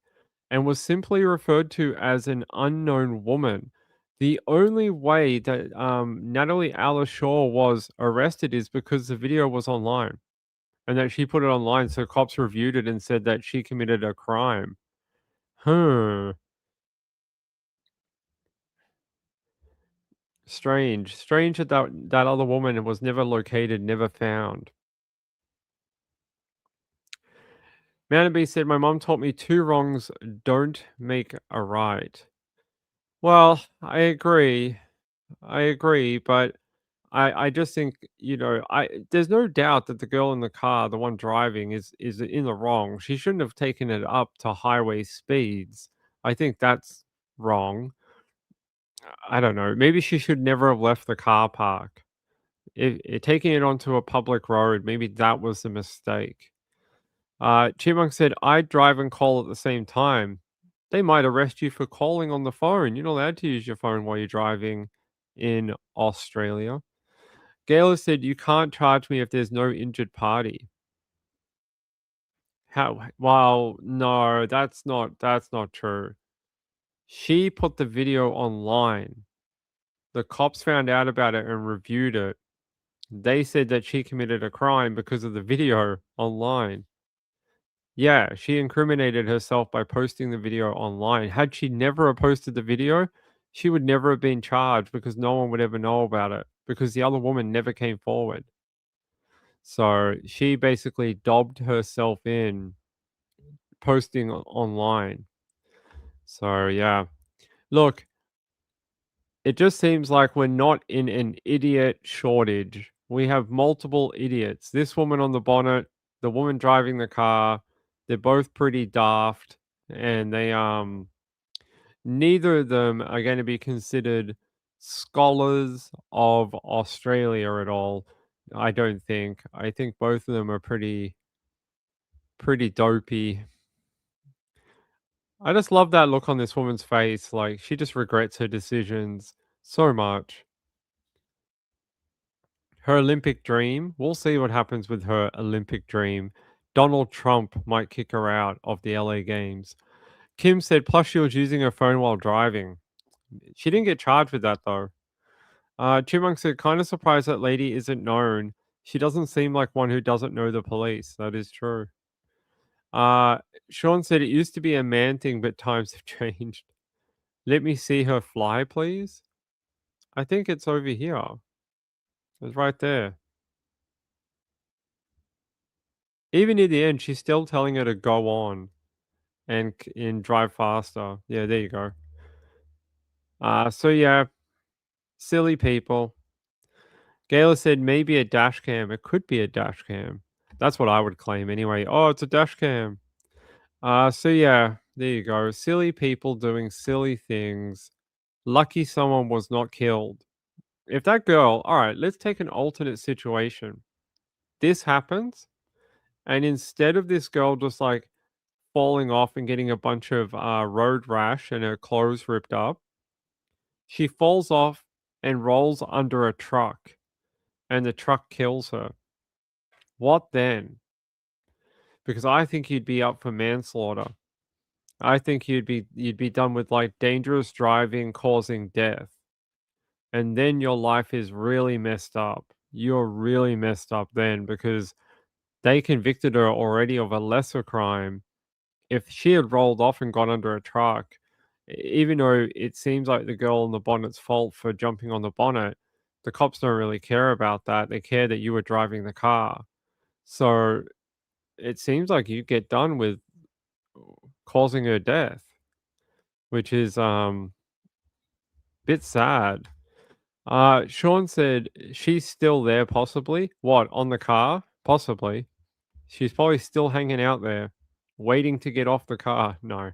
and was simply referred to as an unknown woman. The only way that Natalie Shaw was arrested is because the video was online and that she put it online. So cops reviewed it and said that she committed a crime. Huh. Strange. Strange that that other woman was never located, never found. Manabe said, my mom taught me two wrongs don't make a right. Well, I agree, but I just think, there's no doubt that the girl in the car, the one driving, is in the wrong. She shouldn't have taken it up to highway speeds. I think that's wrong. I don't know. Maybe she should never have left the car park. Taking it onto a public road, maybe that was the mistake. Chipmunk said, I'd drive and call at the same time. They might arrest you for calling on the phone. You're not allowed to use your phone while you're driving in Australia. Gail said, you can't charge me if there's no injured party. How? Well, no, that's not true. She put the video online. The cops found out about it and reviewed it. They said that she committed a crime because of the video online. Yeah, she incriminated herself by posting the video online. Had she never posted the video, she would never have been charged because no one would ever know about it because the other woman never came forward. So she basically dobbed herself in posting online. So yeah. Look, it just seems like we're not in an idiot shortage. We have multiple idiots. This woman on the bonnet, the woman driving the car, they're both pretty daft, and they neither of them are going to be considered scholars of Australia at all. I don't think. I think both of them are pretty dopey. I just love that look on this woman's face. Like, she just regrets her decisions so much. Her Olympic dream, we'll see what happens with her Olympic dream. Donald Trump might kick her out of the LA Games. Kim said, plus she was using her phone while driving. She didn't get charged with that, though. Chipmunk said, kind of surprised that lady isn't known. She doesn't seem like one who doesn't know the police. That is true. Sean said, it used to be a man thing, but times have changed. Let me see her fly, please. I think it's over here. It's right there. Even near the end, she's still telling her to go on and drive faster. Yeah, there you go. So yeah, silly people. Gayla said maybe a dash cam. It could be a dash cam. That's what I would claim anyway. Oh, it's a dash cam. So yeah, there you go. Silly people doing silly things. Lucky someone was not killed. If that girl, all right, let's take an alternate situation. This happens, and instead of this girl just like falling off and getting a bunch of road rash and her clothes ripped up, she falls off and rolls under a truck, and the truck kills her. What then? Because I think you'd be up for manslaughter. I think you'd be done with like dangerous driving causing death. And then your life is really messed up. You're really messed up then because they convicted her already of a lesser crime. If she had rolled off and got under a truck, even though it seems like the girl on the bonnet's fault for jumping on the bonnet, the cops don't really care about that. They care that you were driving the car. So it seems like you get done with causing her death, which is bit sad. Sean said she's still there, possibly. What, on the car? Possibly. She's probably still hanging out there, waiting to get off the car. No.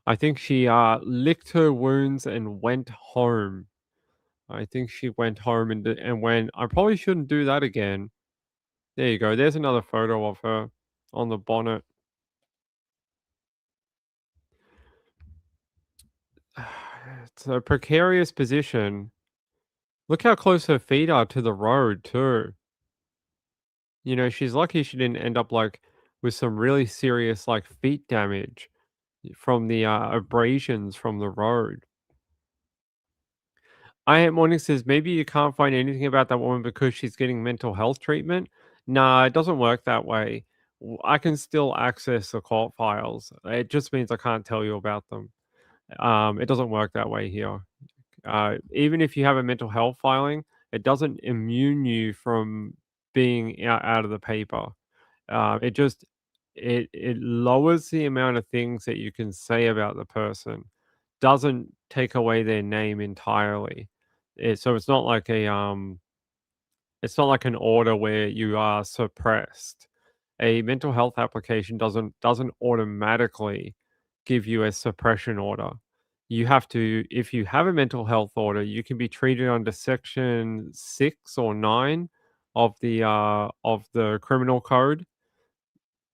I think she licked her wounds and went home. I think she went home and went, I probably shouldn't do that again. There you go. There's another photo of her on the bonnet. It's a precarious position. Look how close her feet are to the road, too. You know, she's lucky she didn't end up like with some really serious like feet damage from the abrasions from the road. I Am Morning says maybe you can't find anything about that woman because she's getting mental health treatment. Nah, it doesn't work that way. I can still access the court files. It just means I can't tell you about them. It doesn't work that way here. Even if you have a mental health filing, it doesn't immune you from being out of the paper. It lowers the amount of things that you can say about the person. Doesn't take away their name entirely. So it's not like a It's not like an order where you are suppressed. A mental health application doesn't automatically give you a suppression order. You have to, if you have a mental health order, you can be treated under section 6 or 9 of the criminal code.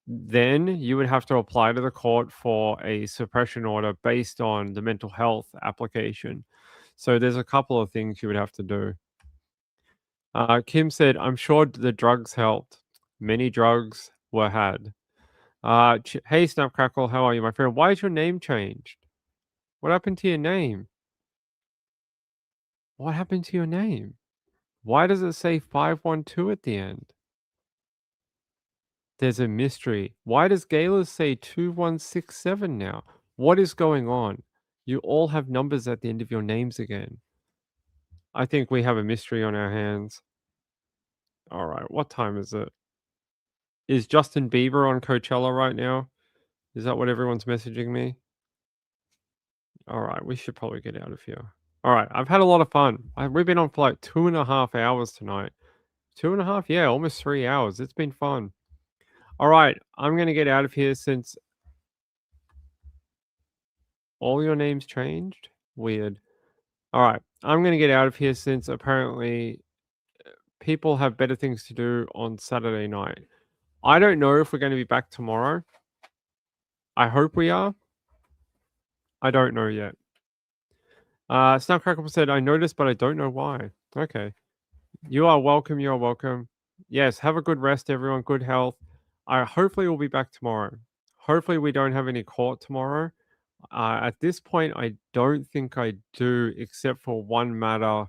Then you would have to apply to the court for a suppression order based on the mental health application. So there's a couple of things you would have to do. Kim said, I'm sure the drugs helped. Many drugs were had. Hey, Snapcrackle, how are you, my friend? Why is your name changed? What happened to your name? What happened to your name? Why does it say 512 at the end? There's a mystery. Why does Gayla say 2167 now? What is going on? You all have numbers at the end of your names again. I think we have a mystery on our hands. All right, what time is it? Is Justin Bieber on Coachella right now? Is that what everyone's messaging me? All right, we should probably get out of here. All right, I've had a lot of fun. We've been on for like 2.5 hours tonight. 2.5? Yeah, almost 3 hours. It's been fun. All right, I'm going to get out of here since all your names changed. Weird. All right, I'm going to get out of here since apparently people have better things to do on Saturday night. I don't know if we're going to be back tomorrow. I hope we are. I don't know yet. Snapcrackle said, I noticed, but I don't know why. Okay. You are welcome. You are welcome. Yes, have a good rest, everyone. Good health. Hopefully we'll be back tomorrow. Hopefully we don't have any court tomorrow. At this point, I don't think I do, except for one matter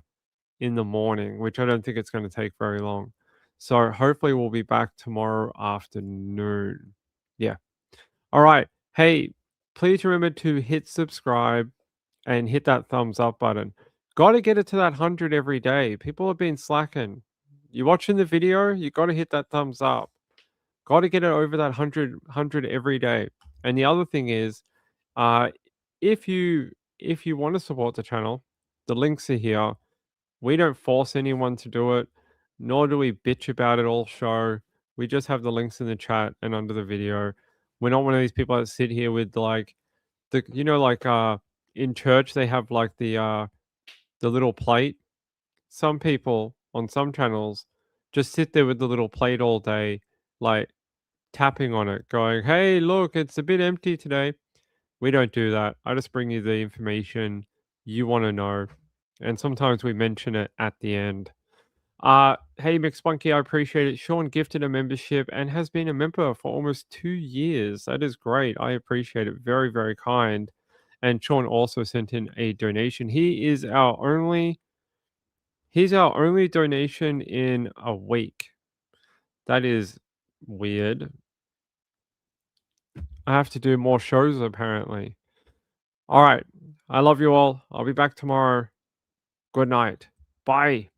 in the morning, which I don't think it's going to take very long. So hopefully we'll be back tomorrow afternoon. Yeah. All right. Hey, please remember to hit subscribe and hit that thumbs up button. Got to get it to that 100 every day. People have been slacking. You watching the video? You got to hit that thumbs up. Got to get it over that 100 every day. And the other thing is, if you want to support the channel, the links are here. We don't force anyone to do it, nor do we bitch about it all show. We just have the links in the chat and under the video. We're not one of these people that sit here with like in church they have like the little plate. Some people on some channels just sit there with the little plate all day, like tapping on it, going, hey, look, it's a bit empty today. We don't do that. I just bring you the information you want to know. And sometimes we mention it at the end. Hey, McSpunky, I appreciate it. Sean gifted a membership and has been a member for almost 2 years. That is great. I appreciate it. Very, very kind. And Sean also sent in a donation. He's our only donation in a week. That is weird. I have to do more shows apparently. All right. I love you all. I'll be back tomorrow. Good night. Bye.